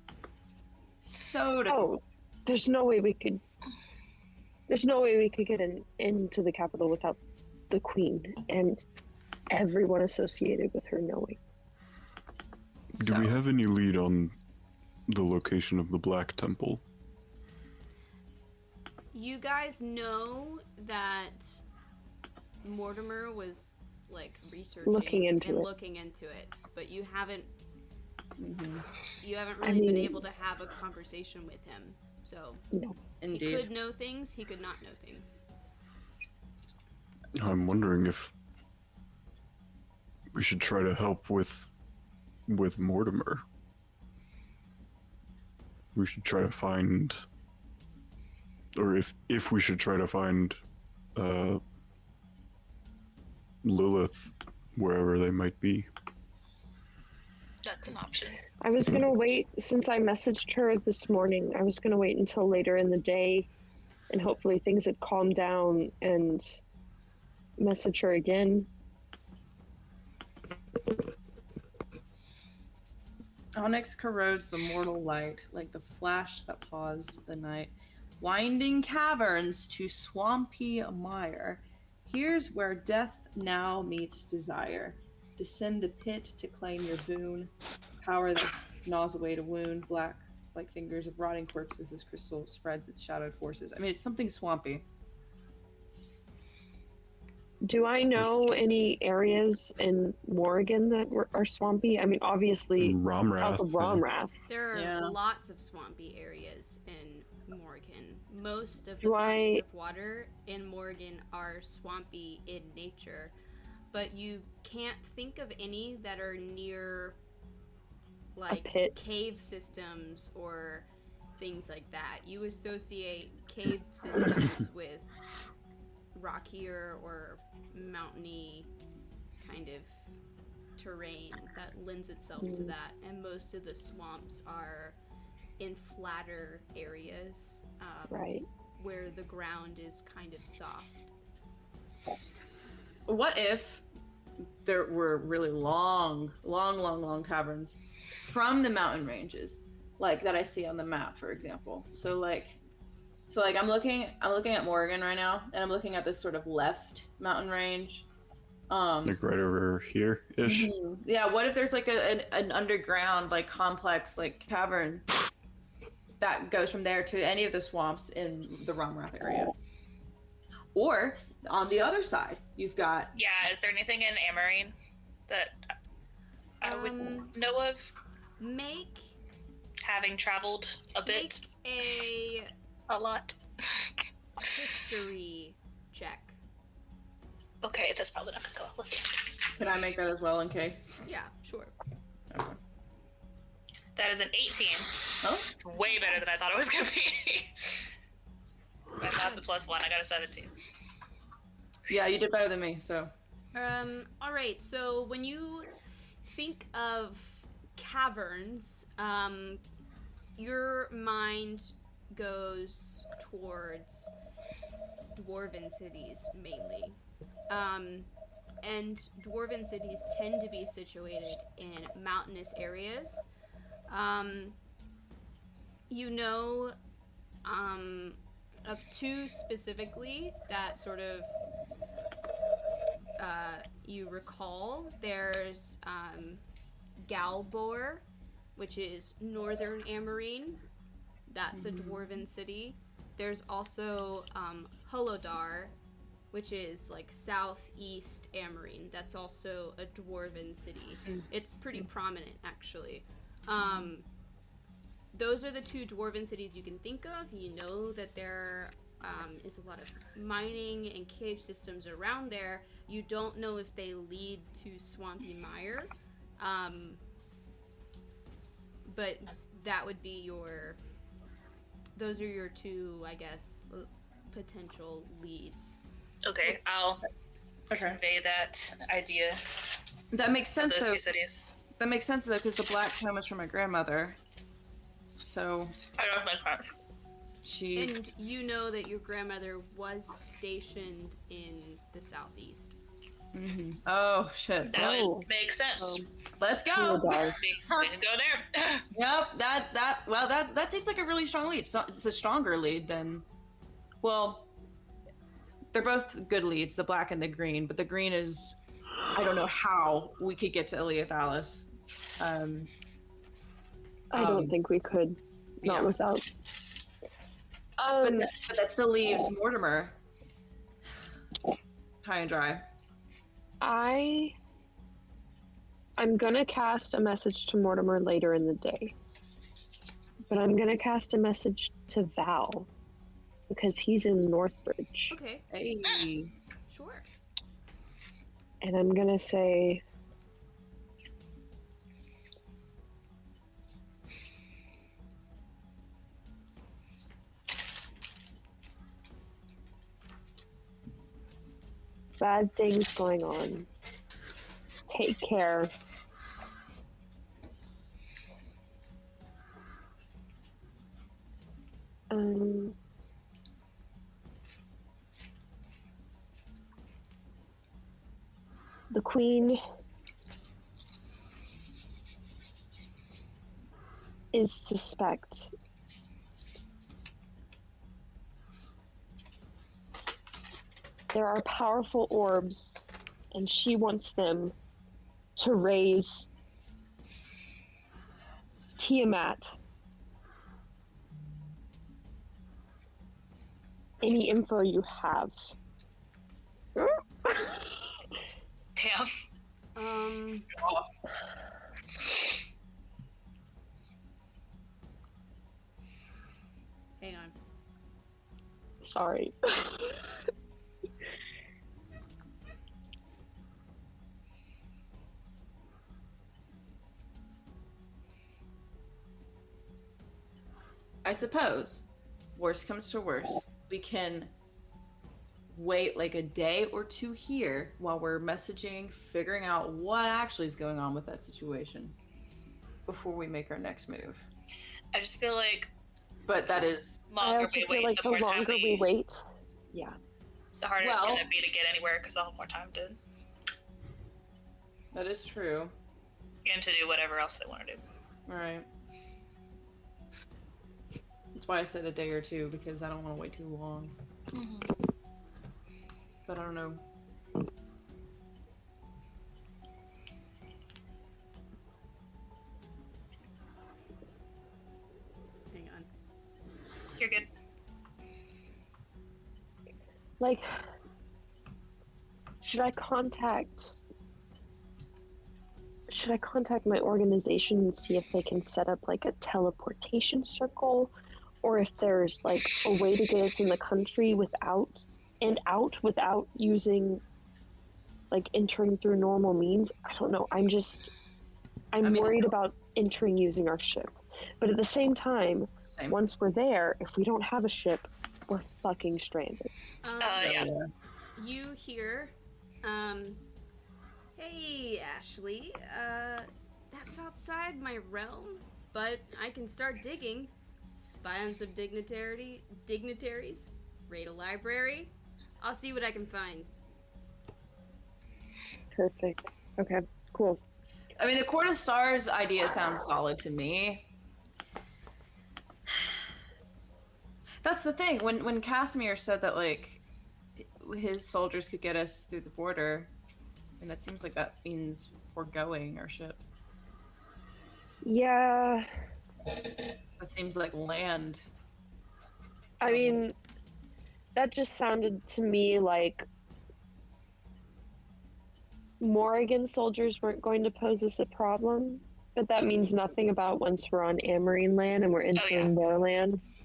So difficult. Oh, there's no way we could get into the capital without the queen and everyone associated with her knowing. Do we have any lead on the location of the Black Temple? You guys know that Mortimer was like researching Looking into and it. looking into it, but you haven't Mhm. really been mean- able to have a conversation with him. So No. he Indeed. could know things, he could not know things. I'm wondering if we should try to help with Mortimer. We should try to find, or if we should try to find Lilith wherever they might be. That's an option. I was gonna wait, since I messaged her this morning, I was gonna wait until later in the day and hopefully things had calmed down and message her again. Onyx corrodes the mortal light like the flash that paused the night. Winding caverns to swampy mire. Here's where death now meets desire. Descend the pit to claim your boon. Power that gnaws away to wound. Black like fingers of rotting corpses as crystal spreads its shadowed forces. I mean, it's something swampy. Do I know any areas in Morrigan that are swampy? I mean, obviously, Romrath. south of Romrath. There are Yeah. lots of swampy areas in Morgan. Most of the Do bodies I- of water in Morgan are swampy in nature, but you can't think of any that are near like pit. cave systems or things like that. You associate cave systems with rockier or mountainy kind of terrain that lends itself to that, and most of the swamps are in flatter areas Right. where the ground is kind of soft. What if there were really long caverns from the mountain ranges, like that I see on the map, for example? So I'm looking at Morgan right now, and I'm looking at this sort of left mountain range. Like right over here ish. Yeah, what if there's like an underground like complex like cavern that goes from there to any of the swamps in the Romrath area? Or on the other side, you've got Yeah, is there anything in Amarine that I would know of, Make having traveled a bit? A lot. history check. Okay, that's probably not gonna go. Let's see. Can I make that as well in case? Yeah, sure. Okay. That is an 18. Oh, It's way better than I thought it was gonna be. My math's a +1. I got a 17. yeah, you did better than me. So All right. So when you think of caverns, your mind goes towards dwarven cities mainly. And dwarven cities tend to be situated in mountainous areas. You know of two specifically that sort of you recall. There's Galbor, which is northern Amarine. That's a dwarven city. There's also Holodar, which is like southeast Amarine. That's also a dwarven city. It's pretty prominent, actually. Those are the two dwarven cities you can think of. You know that there is a lot of mining and cave systems around there. You don't know if they lead to Swampy Mire, but that would be those are your two, I guess, potential leads. Okay, I'll convey that idea that makes to sense those though. two cities. That makes sense though, because the black comb is from my grandmother. So I don't have my card. she. And you know that your grandmother was stationed in the southeast. Oh shit. That Oh. would make sense. Let's go. Holodar. We can go there. Yep. That seems like a really strong lead. So it's a stronger lead than. Well, they're both good leads, the black and the green, but the green is. I don't know how we could get to Iliathalis. I don't think we could. Not yeah. without. But that still leaves Mortimer high and dry. I'm gonna cast a message to Mortimer later in the day. But I'm gonna cast a message to Val because he's in Northbridge. Okay, Hey. sure. And I'm gonna say, bad things going on. Take care. The queen is suspect. There are powerful orbs, and she wants them to raise Tiamat. Any info you have. Damn. Hang on. Sorry. I suppose, worst comes to worst, we can wait like a day or two here while we're messaging, figuring out what actually is going on with that situation before we make our next move. I just feel like But that is I longer also we feel wait, like the the more time longer we wait, yeah. the harder it's Well- gonna be to get anywhere because they'll have more time to that is true. and to do whatever else they want to do. All right. That's why I said a day or two, because I don't want to wait too long. But I don't know. Hang on. You're good. Like, should I contact my organization and see if they can set up like a teleportation circle, or if there's like a way to get us in the country without using like entering through normal means? I don't know. I'm worried about entering using our ship. But at the same time, Same. once we're there, if we don't have a ship, we're fucking stranded. Yeah. You hear, hey, Ashley, that's outside my realm, but I can start digging. Spy on some dignitaries, raid a library. I'll see what I can find. Perfect. Okay, cool. I mean, the Court of Stars idea sounds solid to me. That's the thing. When Casimir said that, like, his soldiers could get us through the border, and it seems like that means foregoing our ship. Yeah, That seems like land. I mean, that just sounded to me like Morrigan soldiers weren't going to pose us a problem, but that means nothing about once we're on Amarine land and we're entering their lands.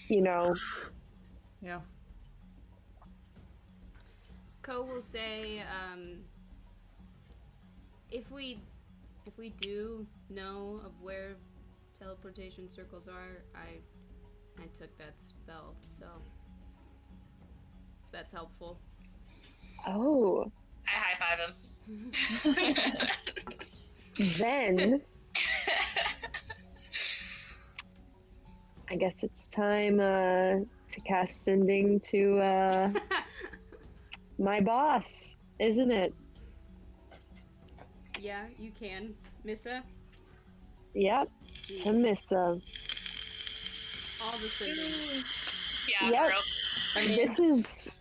You know. Yeah. Ko will say, if we do know of where teleportation circles are, I took that spell, so if that's helpful. Oh, I high five him. then I guess it's time to cast sending to my boss, isn't it? Yeah, you can, Missa. Yep, Jeez, to Missa. all the sendings. Yeah, Yep. girl.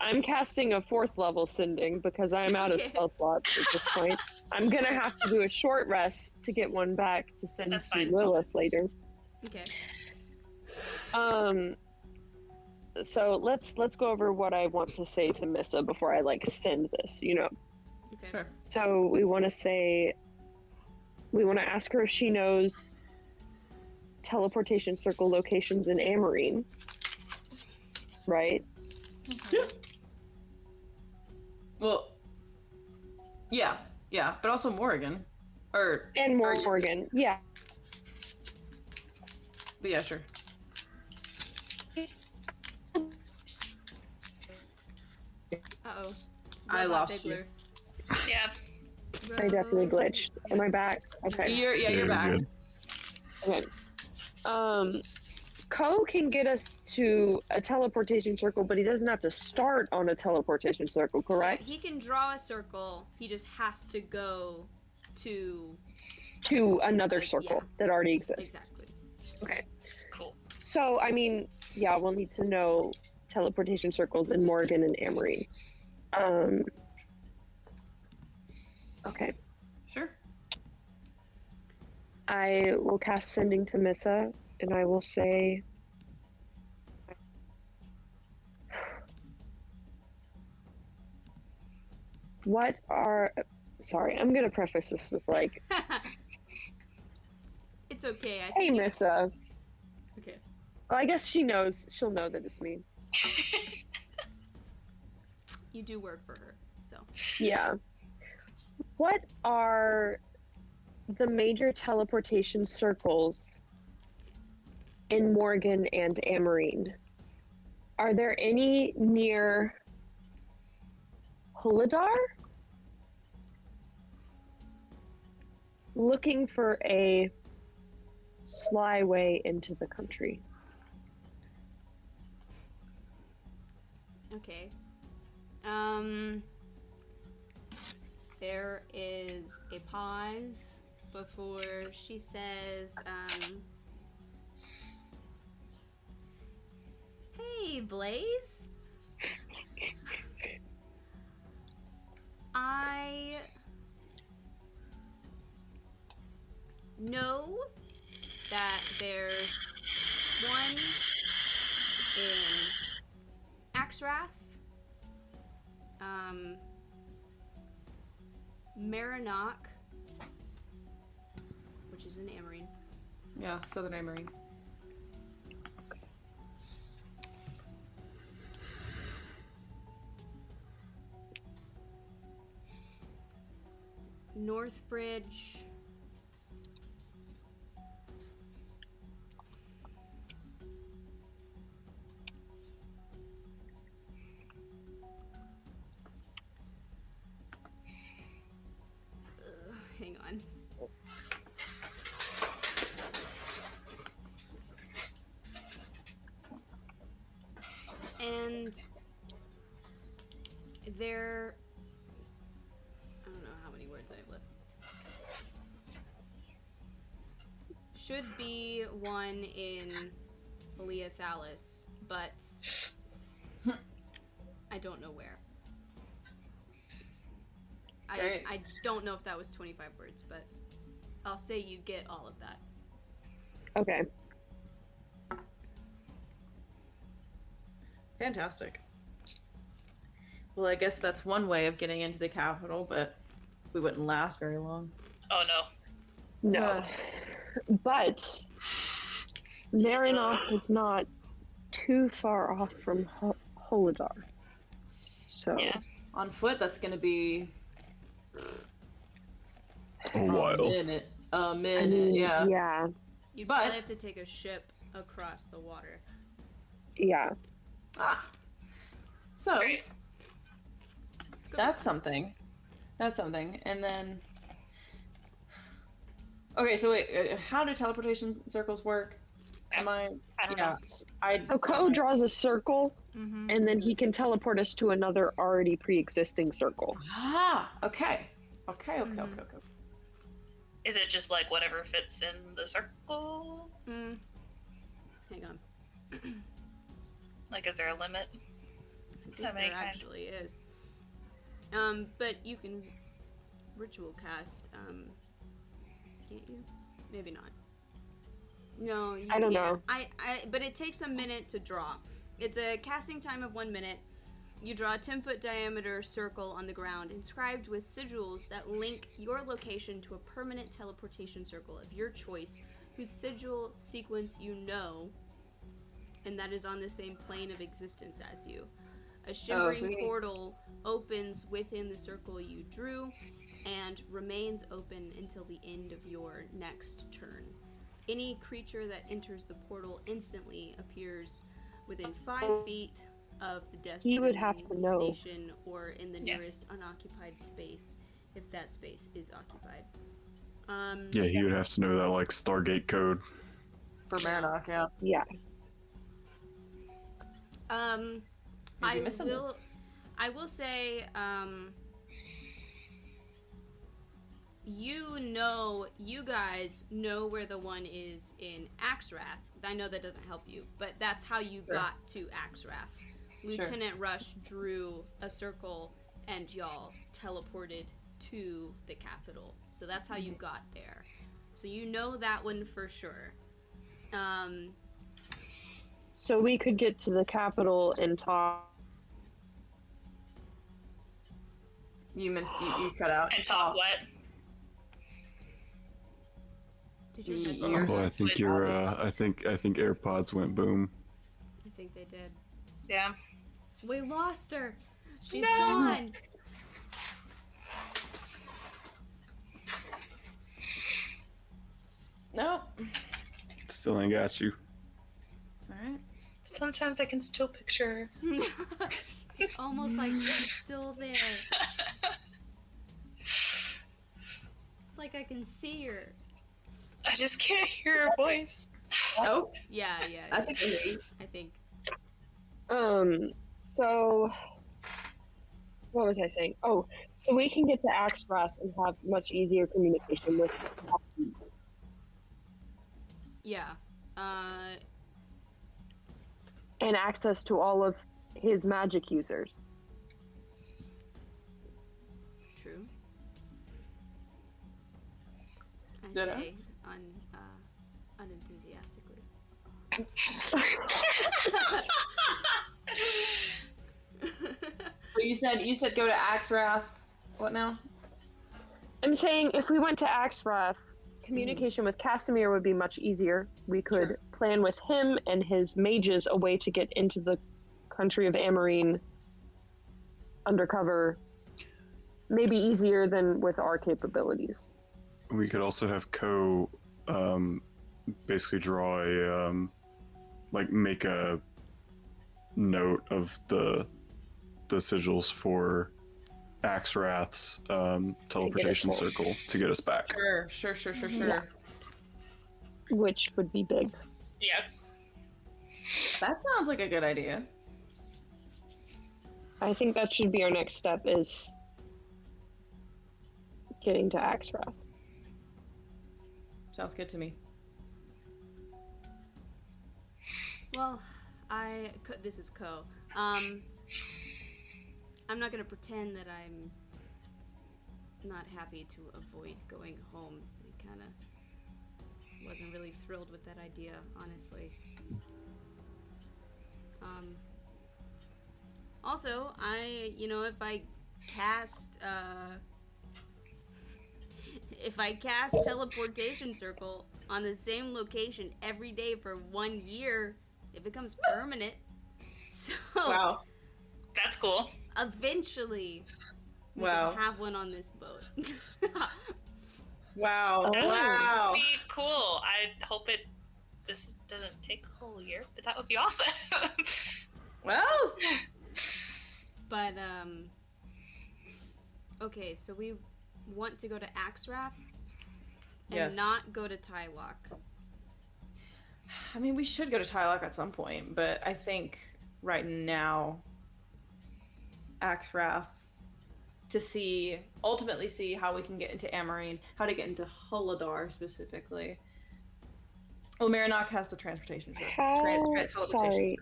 I'm casting a 4th level sending because I'm out of Okay. spell slots at this point. I'm gonna have to do a short rest to get one back to send That's to fine. Lilith later. Okay. So let's go over what I want to say to Missa before I like send this, you know. Okay. Sure. So we want to ask her if she knows teleportation circle locations in Amarine. Right? Well, yeah, but also Morrigan. And Morgan. Yeah. But yeah, sure. Uh-oh. I Robot lost you. Bigler. Yeah. I definitely glitched. Am I back? Okay. You're back. good. Okay. Ko can get us to a teleportation circle, but he doesn't have to start on a teleportation circle, correct? He can draw a circle. He just has to go to To another Like, circle yeah. that already exists. exactly. Okay. Cool. So, I mean, yeah, we'll need to know teleportation circles in Morgan and Amory. Okay. Sure. I will cast Sending to Missa, and I will say... What are... Sorry, I'm going to preface this with, like, It's okay. I hey, think Missa. Okay. Well, I guess she knows. She'll know that it's me. You do work for her, so. Yeah. What are the major teleportation circles in Morgan and Amarine? Are there any near Huladar? Looking for a sly way into the country. Okay. There is a pause before she says, hey, Blaze. I know that there's one in Axrath, Marinock, which is in Amarine. Yeah, Southern Amarine. Northbridge. Hang on. And there, I don't know how many words I have left. Should be one in Leothalis, but I don't know where. Great. I don't know if that was 25 words, but I'll say you get all of that. Okay. Fantastic. Well, I guess that's one way of getting into the capital, but we wouldn't last very long. Oh no. No. But Marinoff is not too far off from Huladar. So Yeah. On foot, that's going to be A while. A minute, I mean, yeah. yeah. You'd But- probably have to take a ship across the water. Yeah. Ah. So, Great. Good that's luck. something. That's something. And then... Okay, so wait, how do teleportation circles work? Am I... I don't yeah. know. So Ko draws a circle, Mm-hmm. and then he can teleport us to another already pre-existing circle. Ah, okay. Okay. Is it just like whatever fits in the circle? Mm. Hang on. Like, is there a limit? I think How many there kind? actually is. But you can ritual cast, can't you? Maybe not. No, you I don't can't. know. But it takes a minute to draw. It's a casting time of 1 minute. You draw a 10-foot diameter circle on the ground inscribed with sigils that link your location to a permanent teleportation circle of your choice, whose sigil sequence you know, and that is on the same plane of existence as you. A shimmering portal opens within the circle you drew and remains open until the end of your next turn. Any creature that enters the portal instantly appears within 5 feet of the He would have to know. destination or in the Yeah. nearest unoccupied space, if that space is occupied. Yeah, he would have to know that like Stargate code. For Marinock, yeah. Yeah. Maybe missing one. I will say, you guys know where the one is in Axrath. I know that doesn't help you, but that's how you Sure. got to Axrath. Lieutenant Rush drew a circle and y'all teleported to the capital. So that's how you got there. So you know that one for sure. So we could get to the capital and talk. You meant you cut out. And talk what? Did you? Ye- I Yours- Oh, I think your I think AirPods went boom. think they did. Yeah. We lost her. She's No. gone. No. Still ain't got you. All right. Sometimes I can still picture her. It's almost like she's still there. It's like I can see her. I just can't hear her voice. Oh, Yeah. I think I hear you. I think. So what was I saying? Oh, so we can get to Axrath and have much easier communication with him. Yeah. And access to all of his magic users. True. I Ditto. say unenthusiastically. So you said go to Axrath. What now? I'm saying if we went to Axrath, communication with Casimir would be much easier. We could plan with him and his mages a way to get into the country of Amarine undercover. Maybe easier than with our capabilities. We could also have Ko basically draw a make a note of the sigils for Axrath's teleportation circle to get us back. Sure. Yeah. Which would be big. Yeah. That sounds like a good idea. I think that should be our next step, is getting to Axrath. Sounds good to me. Well, this is Ko. I'm not gonna pretend that I'm not happy to avoid going home. I kind of wasn't really thrilled with that idea, honestly. Also, if I cast teleportation circle on the same location every day for 1 year, it becomes permanent. So Wow. That's cool. eventually we Wow. can have one on this boat. Wow. Oh. Wow. Be cool. I hope this doesn't take a whole year, but that would be awesome. Well. But okay, so we want to go to Axrath and Yes. not go to Tylock. I mean, we should go to Tylock at some point, but I think right now, Axrath, to ultimately see how we can get into Amarine, how to get into Huladar specifically. Well, Marinok has the transportation. Sorry.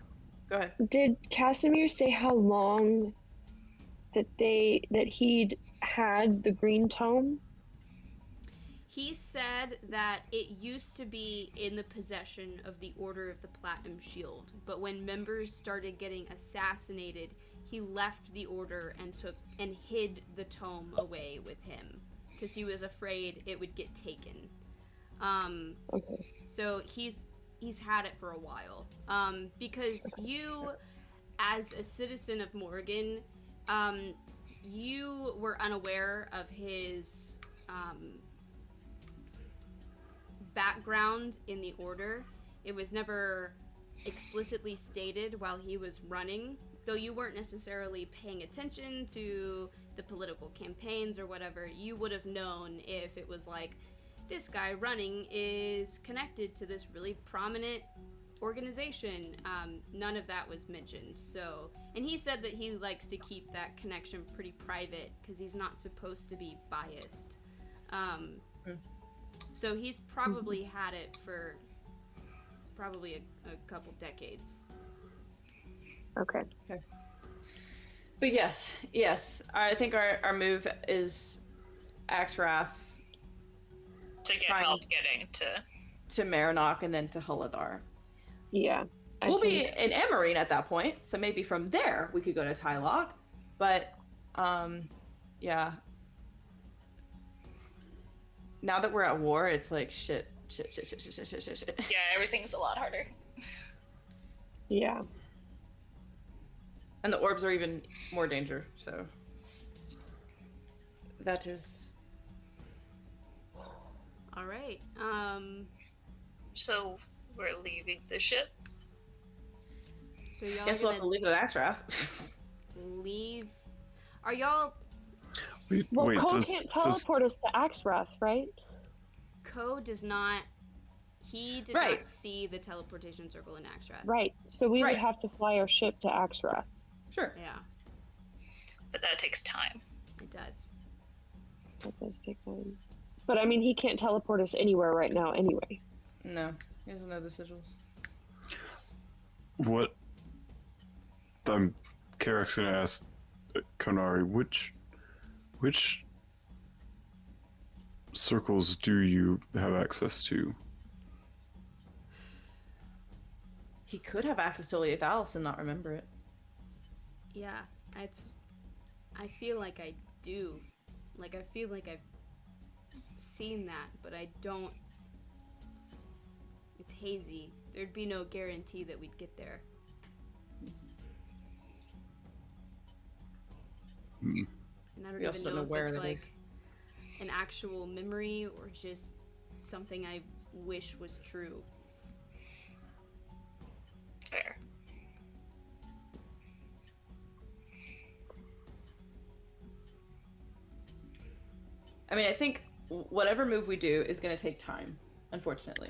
Go ahead. Did Casimir say how long that he'd had the green tome? He said that it used to be in the possession of the Order of the Platinum Shield, but when members started getting assassinated, he left the order and hid the tome away with him because he was afraid it would get taken. Okay. So he's had it for a while. Because you, as a citizen of Morgan, you were unaware of his background in the order. It was never explicitly stated while he was running, though you weren't necessarily paying attention to the political campaigns or whatever. You would have known if it was like, this guy running is connected to this really prominent organization. None of that was mentioned. So, and he said that he likes to keep that connection pretty private because he's not supposed to be biased. So he's probably had it for probably a couple decades. Okay. But yes, I think our move is Axrath To get Trying- help getting to Marinok and then to Huladar. Yeah. We'll be in Amarine at that point, so maybe from there we could go to Tylock. But, yeah. Now that we're at war, it's like shit. Yeah, everything's a lot harder. Yeah. And the orbs are even more danger, so that is. All right. So we're leaving the ship. So y'all Guess are we'll have to gonna leave it at Axrath. leave. Are y'all? Well, Wait, Cole does, can't does teleport us to Axrath, right? Ko does not. He did Right. not see the teleportation circle in Axrath. Right. So we Right. would have to fly our ship to Axrath. Sure. Yeah, But that takes time. it does. That does take time. But I mean, he can't teleport us anywhere right now, anyway. No, he doesn't know the sigils. what? Karek's gonna ask Konari, which circles do you have access to? He could have access to Lethalis and not remember it. Yeah, I feel like I do. Like I feel like I've seen that, but I don't. It's hazy. There'd be no guarantee that we'd get there. Hmm. And I don't We also even don't know know if where it's that like is. an actual memory or just something I wish was true. Fair. I mean, I think whatever move we do is going to take time, unfortunately.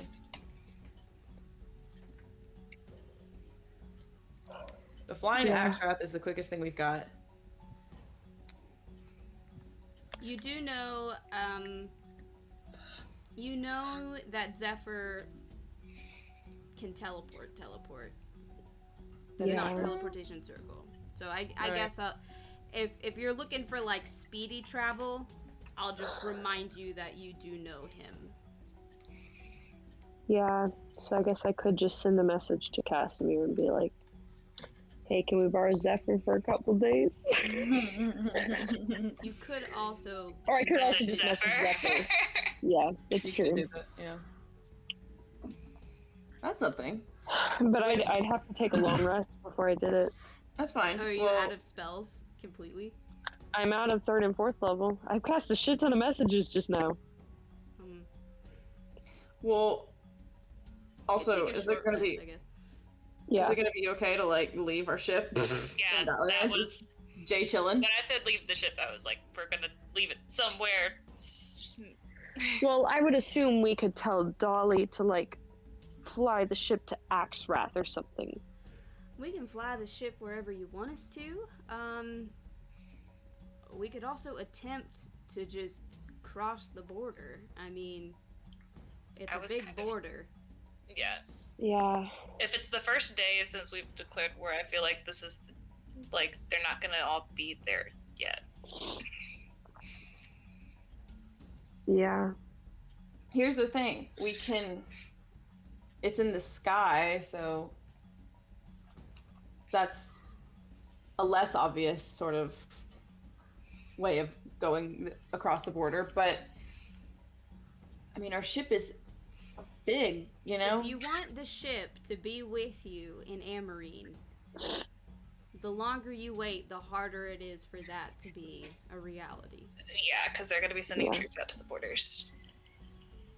The flying to Yeah. Axrath is the quickest thing we've got. You do know, you know that Zephyr can teleport. That is Not Yeah. true. teleportation circle. So I Right. guess if you're looking for like speedy travel, I'll just remind you that you do know him. Yeah, so I guess I could just send a message to Casimir and be like, hey, can we borrow Zephyr for a couple days? You could also Or I could also Message just message Zephyr. Zephyr. Yeah, it's You could true. do that, yeah. That's something. But I'd have to take a long rest before I did it. That's fine. Are you Well, out of spells completely? I'm out of 3rd and 4th level. I've cast a shit ton of messages just now. Um, well, also, take a is it short gonna rest, be I guess. Yeah. is it gonna be okay to like leave our ship? Yeah, And that just was Jay chilling. when I said leave the ship. I was like, we're gonna leave it somewhere. Well, I would assume we could tell Dolly to, like, fly the ship to Axrath or something. We can fly the ship wherever you want us to. We could also attempt to just cross the border. I mean, it's I a was big kind of- border. Yeah, Yeah. if it's the first day since we've declared war, I feel like this is like they're not gonna all be there yet. Yeah. Here's the thing. We can it's in the sky, so that's a less obvious sort of way of going across the border, but I mean our ship is big, you know? If you want the ship to be with you in Amarine, the longer you wait, the harder it is for that to be a reality. Yeah, because they're gonna be sending Yeah. troops out to the borders,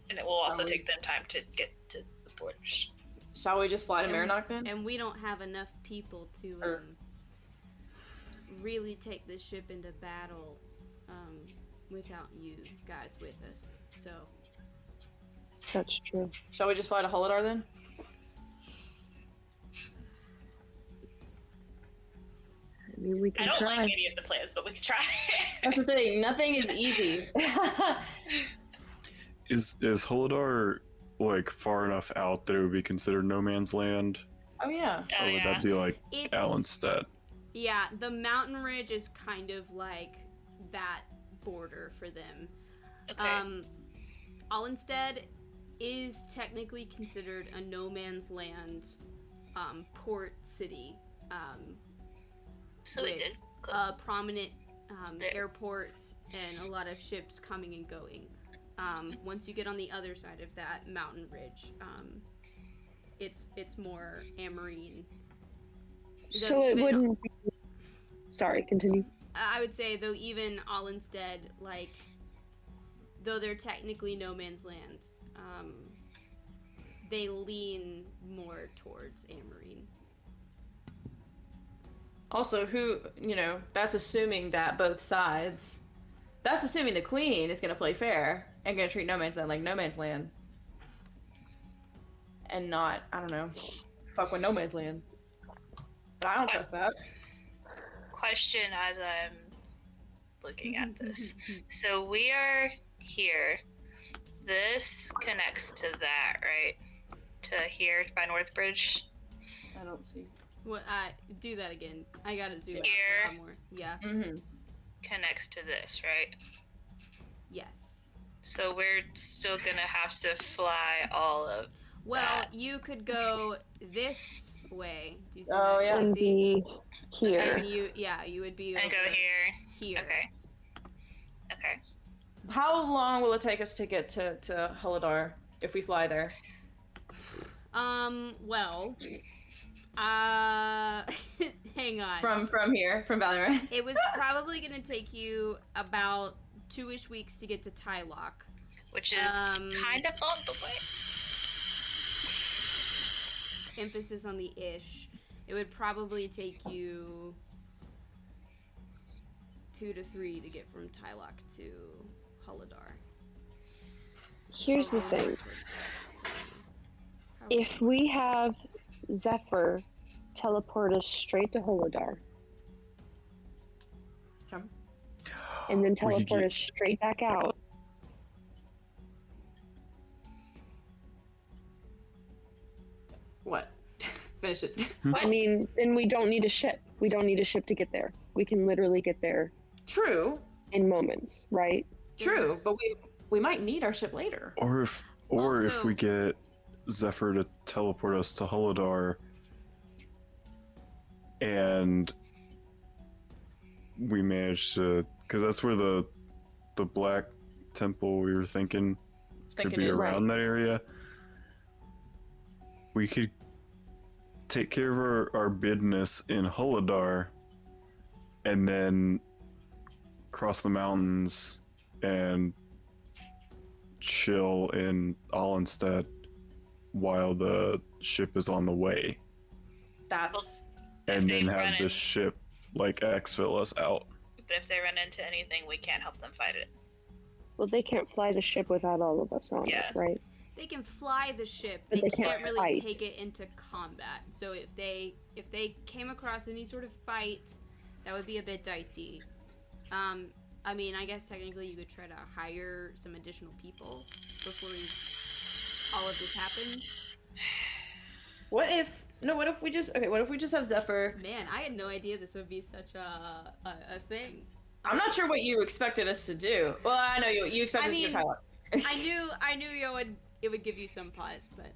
and it will also Oh. take them time to get to the borders. Shall we just fly to And- Marinok then? And we don't have enough people to Or- really take this ship into battle without you guys with us. So That's true. Shall we just fly to Holodar then? I mean, we I can don't try. like any of the plans, but we could try. That's the thing. Nothing is easy. Is Holodar like far enough out that it would be considered no man's land, Oh yeah. Oh, or would yeah. that be like it's Allenstead? yeah, the mountain ridge is kind of like that border for them. Okay. Allenstead is technically considered a no man's land port city. So we with did. Cool. A prominent There. airport and a lot of ships coming and going. Once you get on the other side of that mountain ridge, it's more Amarine. So Though it even- wouldn't be... Sorry, continue. I would say though even Allenstead, like, though they're technically no man's land, they lean more towards Amarine. Also, that's assuming that both sides. That's assuming the queen is going to play fair and going to treat No Man's Land like No Man's Land. And not, I don't know, fuck with No Man's Land. But I don't trust that. Question as I'm looking at this. So we are here. This connects to that, right? To here by Northbridge. I don't see. What? Do that again. I gotta zoom out Here. a lot more. Yeah. Mm-hmm. Connects to this, right? Yes. So we're still gonna have to fly all of Well, that. you could go this way. Do you see Oh, that? yeah. And Daisy? be here. And you would be And go over here. Here. Okay. Okay. How long will it take us to get to Huladar if we fly there? Well, hang on. From here, from Valorant. It was probably gonna take you about 2-ish weeks to get to Tylock. Which is kind of on the way. Emphasis on the ish. It would probably take you 2 to 3 to get from Tylock to Huladar. Here's the thing. If we have Zephyr teleport us straight to Holodar, Okay. and then We could teleport get- us straight back out, What? Finish it. I mean, then we don't need a ship. We don't need a ship to get there. We can literally get there True. in moments, right? True. But we might need our ship later. Or if Also- we get Zephyr to teleport us to Huladar, and we manage to, because that's where the Black Temple we were thinking could be is around that area. We could take care of our business in Huladar, and then cross the mountains and chill in Allenstead while the ship is on the way, That's and they then run have the in- ship like exfil us out. But if they run into anything, we can't help them fight it. Well, they can't fly the ship without all of us on Yeah. it, right? They can fly the ship. But They they can't can't really fight. take it into combat. So if they came across any sort of fight, that would be a bit dicey. I mean, I guess technically you could try to hire some additional people before all of this happens. what if we just have Zephyr? Man, I had no idea this would be such a thing. I'm not sure what you expected us to do. Well, I know you expected I us to mean, go Tyler. I knew it would give you some pause, but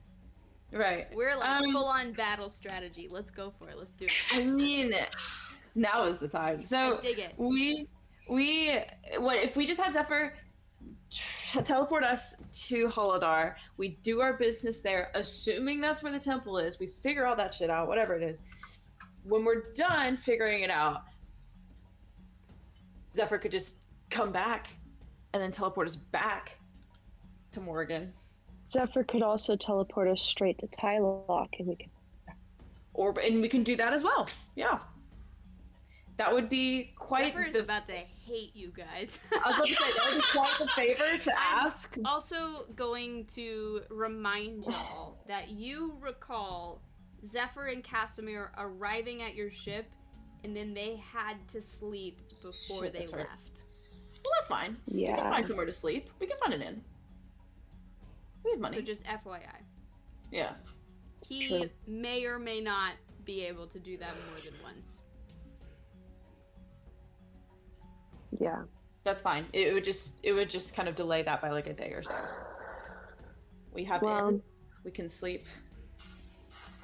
Right. we're like full on battle strategy. Let's go for it. Let's do it. I mean, now is the time. So I dig it. What if we just had Zephyr teleport us to Huladar? We do our business there, assuming that's where the temple is. We figure all that shit out, whatever it is. When we're done figuring it out, Zephyr could just come back and then teleport us back to Morgan. Zephyr could also teleport us straight to Tylock, and we can. And we can do that as well. Yeah. That would be quite Zephyr is the about to hate you guys. I was about to say that would be quite the favor to I'm ask. also going to remind y'all that you recall Zephyr and Casimir arriving at your ship, and then they had to sleep before Shit, they that's right. left. Well, that's fine. We Yeah. can find somewhere to sleep. We can find an inn. We have money. So just FYI. Yeah. He True. may or may not be able to do that more than once. Yeah. That's fine. It would just kind of delay that by like a day or so. We have Well- inns. We can sleep.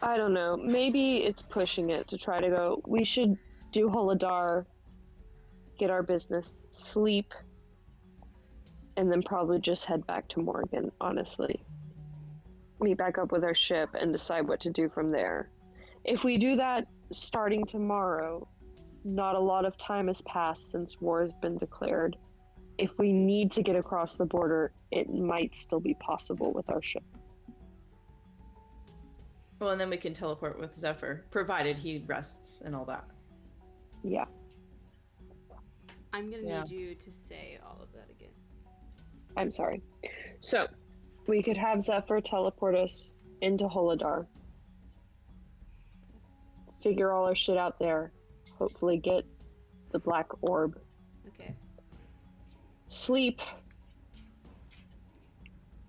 I don't know. Maybe it's pushing it to try to go. We should do Huladar, get our business, sleep, and then probably just head back to Morgan, honestly. Meet back up with our ship and decide what to do from there. If we do that starting tomorrow, not a lot of time has passed since war has been declared. If we need to get across the border, it might still be possible with our ship. Well, and then we can teleport with Zephyr, provided he rests and all that. Yeah. I'm gonna Yeah. need you to say all of that again. I'm sorry. So, we could have Zephyr teleport us into Holadar. Figure all our shit out there. Hopefully get the black orb. Okay. Sleep.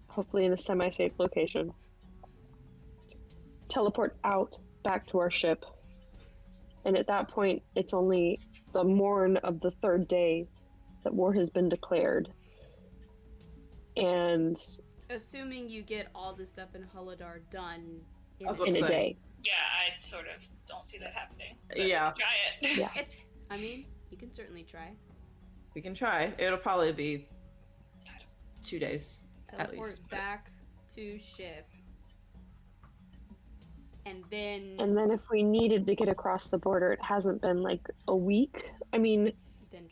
Hopefully in a semi-safe location. Teleport out back to our ship. And at that point, it's only the morn of the third day that war has been declared. And Assuming you get all the stuff in Holadar done I was in, about in to a say. day. Yeah, I sort of don't see that happening. But Yeah. Try it. Yeah. it's. I mean, you can certainly try. We can try. It'll probably be 2 days. At Teleport least. back to ship. And then if we needed to get across the border, it hasn't been like a week. I mean,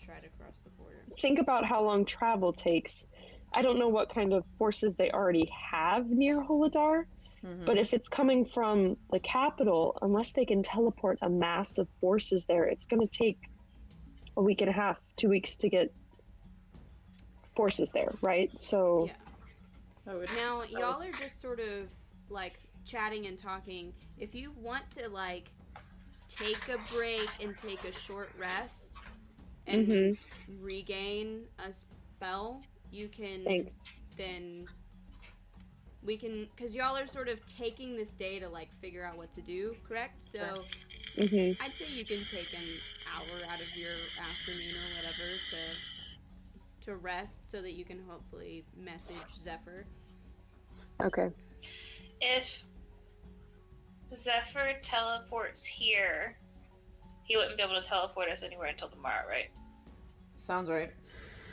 try to cross the border. think about how long travel takes. I don't know what kind of forces they already have near Holadar, Mhm. but if it's coming from the capital, unless they can teleport a mass of forces there, it's going to take a week and a half, 2 weeks to get forces there, right? So, Yeah. I would- Now, y'all are just sort of like chatting and talking. If you want to like take a break and take a short rest and regain a spell, you can thanks. then we can, because y'all are sort of taking this day to like figure out what to do, correct? So I'd say you can take an hour out of your afternoon or whatever to rest so that you can hopefully message Zephyr. Okay. If Zephyr teleports here, he wouldn't be able to teleport us anywhere until tomorrow, right? Sounds right.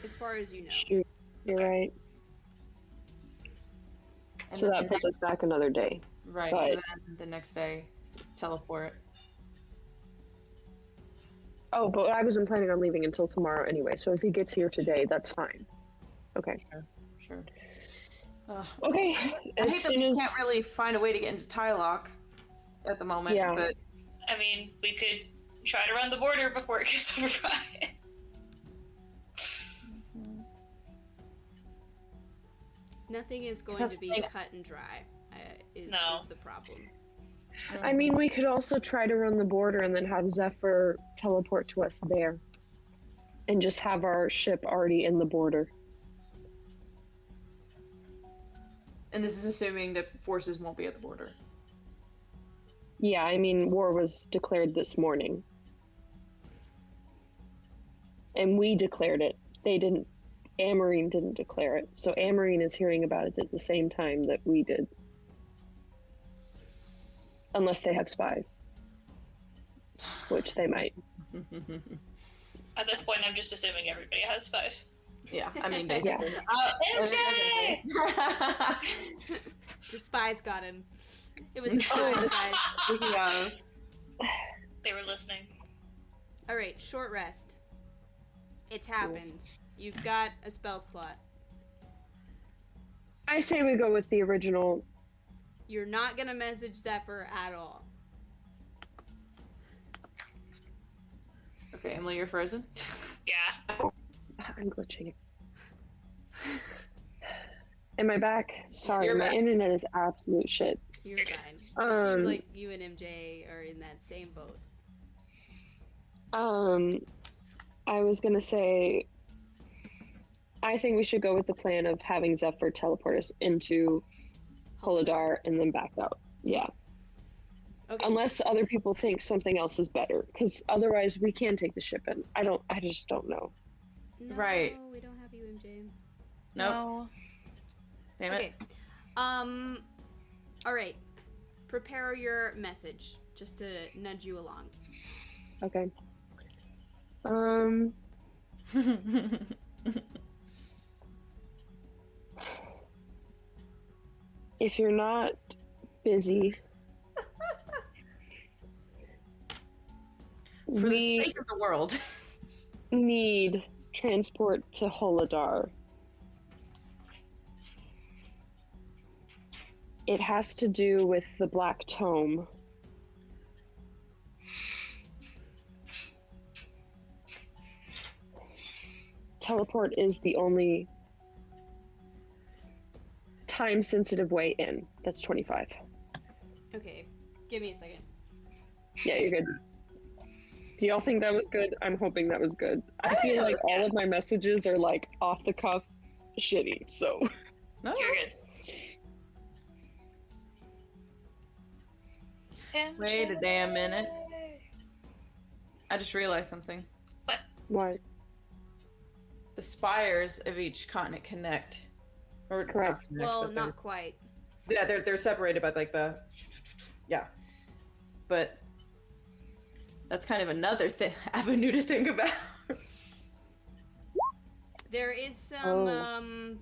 As far as you know. Shoot, you're right. And So then that the puts us back another day. Right. But- So then the next day, teleport. Oh, but I wasn't planning on leaving until tomorrow anyway, so if he gets here today, that's fine. Okay. Sure. Okay. I As hate that soon we as can't really find a way to get into Tylock at the moment. Yeah. But I mean, we could try to run the border before it gets overrun. Nothing is going That's to be the thing. cut and dry. Is the problem. I mean, we could also try to run the border and then have Zephyr teleport to us there. And just have our ship already in the border. and this is assuming that forces won't be at the border. Yeah, I mean, war was declared this morning. And we declared it. They didn't. Amarine didn't declare it. So Amarine is hearing about it at the same time that we did. Unless they have spies. Which they might. At this point, I'm just assuming everybody has spies. Yeah, I mean, basically. MJ! The spies got him. It was the spies, guys. Speaking of, They were listening. All right, short rest. It's happened. You've got a spell slot. I say we go with the original. You're not gonna message Zephyr at all. okay, Emily, you're frozen. Yeah. I'm glitching. Am I back? Sorry, You're my back. internet is absolute shit. You're fine. It Um, seems like you and MJ are in that same boat. I was gonna say, I think we should go with the plan of having Zephyr teleport us into Holadar and then back out. Yeah. Okay. Unless other people think something else is better, because otherwise we can take the ship in. I just don't know. No, Right. we don't have you, MJ. Nope. Damn it. Okay. All right. Prepare your message just to nudge you along. Okay. If you're not busy, For the we sake of the world. need transport to Holadar. It has to do with the Black Tome. teleport is the only time-sensitive way in. That's 25. Okay, give me a second. Yeah, you're good. Do y'all think that was good? I'm hoping that was good. I feel like all of my messages are like off the cuff shitty, so. No, You're good. Wait a damn minute. I just realized something. What? The spires of each continent connect. Or Correct. not connect, Well, but they're- not quite. Yeah, they're separated by like the. Yeah. But that's kind of another avenue to think about. There is some, Oh.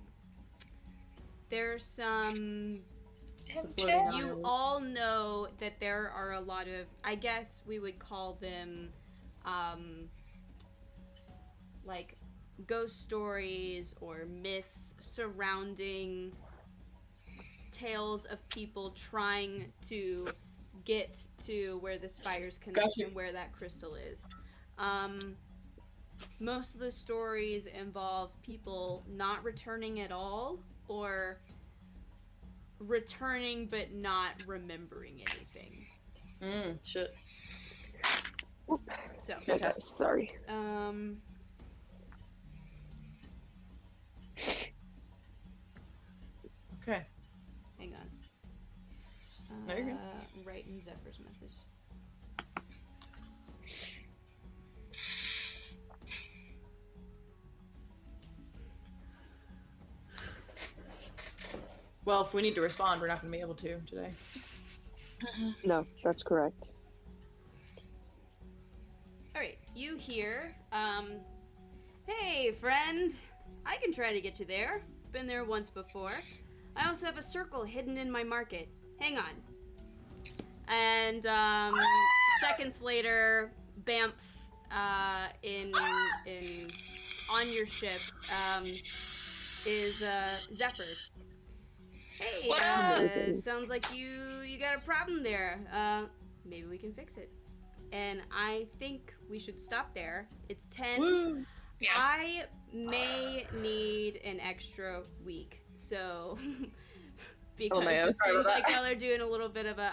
there's some, Floating you islands. all know that there are a lot of, I guess we would call them, like, ghost stories or myths surrounding tales of people trying to get to where the spires connect Gotcha. and where that crystal is. Most of the stories involve people not returning at all or returning but not remembering anything. Shit. So, Okay, sorry. Okay. hang on. There you go. Writing Zephyr's message. Well, if we need to respond, we're not going to be able to today. No, that's correct. Alright, you hear, hey friend, I can try to get you there. Been there once before. I also have a circle hidden in my market. Hang on. And, seconds later, Bamf, on your ship, is, Zephyr. Hey, What up? sounds like you got a problem there. Maybe we can fix it. And I think we should stop there. It's 10. Woo! Yeah. I may need an extra week, so because man, it sorry seems about like that. y'all are doing a little bit of a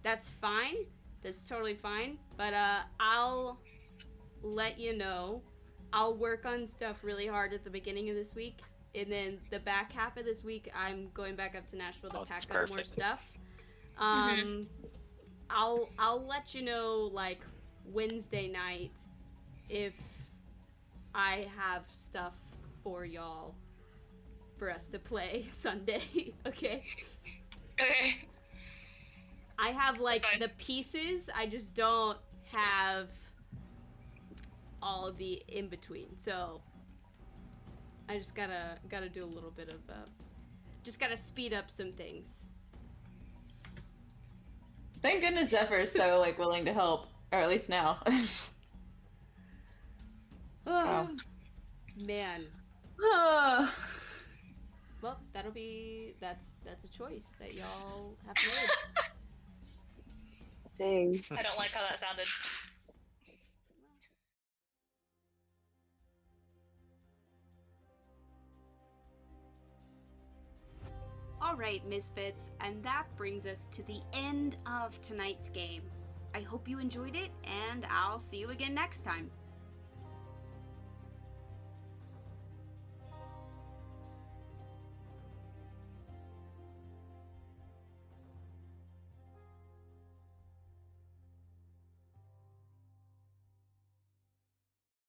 that's fine. That's totally fine. But I'll let you know. I'll work on stuff really hard at the beginning of this week, and then the back half of this week I'm going back up to Nashville to Oh, pack that's up more perfect. stuff. I'll let you know like Wednesday night if I have stuff for y'all for us to play Sunday. Okay. Okay. I have like That's fine. the pieces. I just don't have all of the in between. So I just gotta do a little bit of just gotta speed up some things. Thank goodness Zephyr's so like willing to help, or at least now. Wow. Man. Ah. Well, that's a choice that y'all have made. Dang. I don't like how that sounded. Alright, Misfits, and that brings us to the end of tonight's game. I hope you enjoyed it, and I'll see you again next time.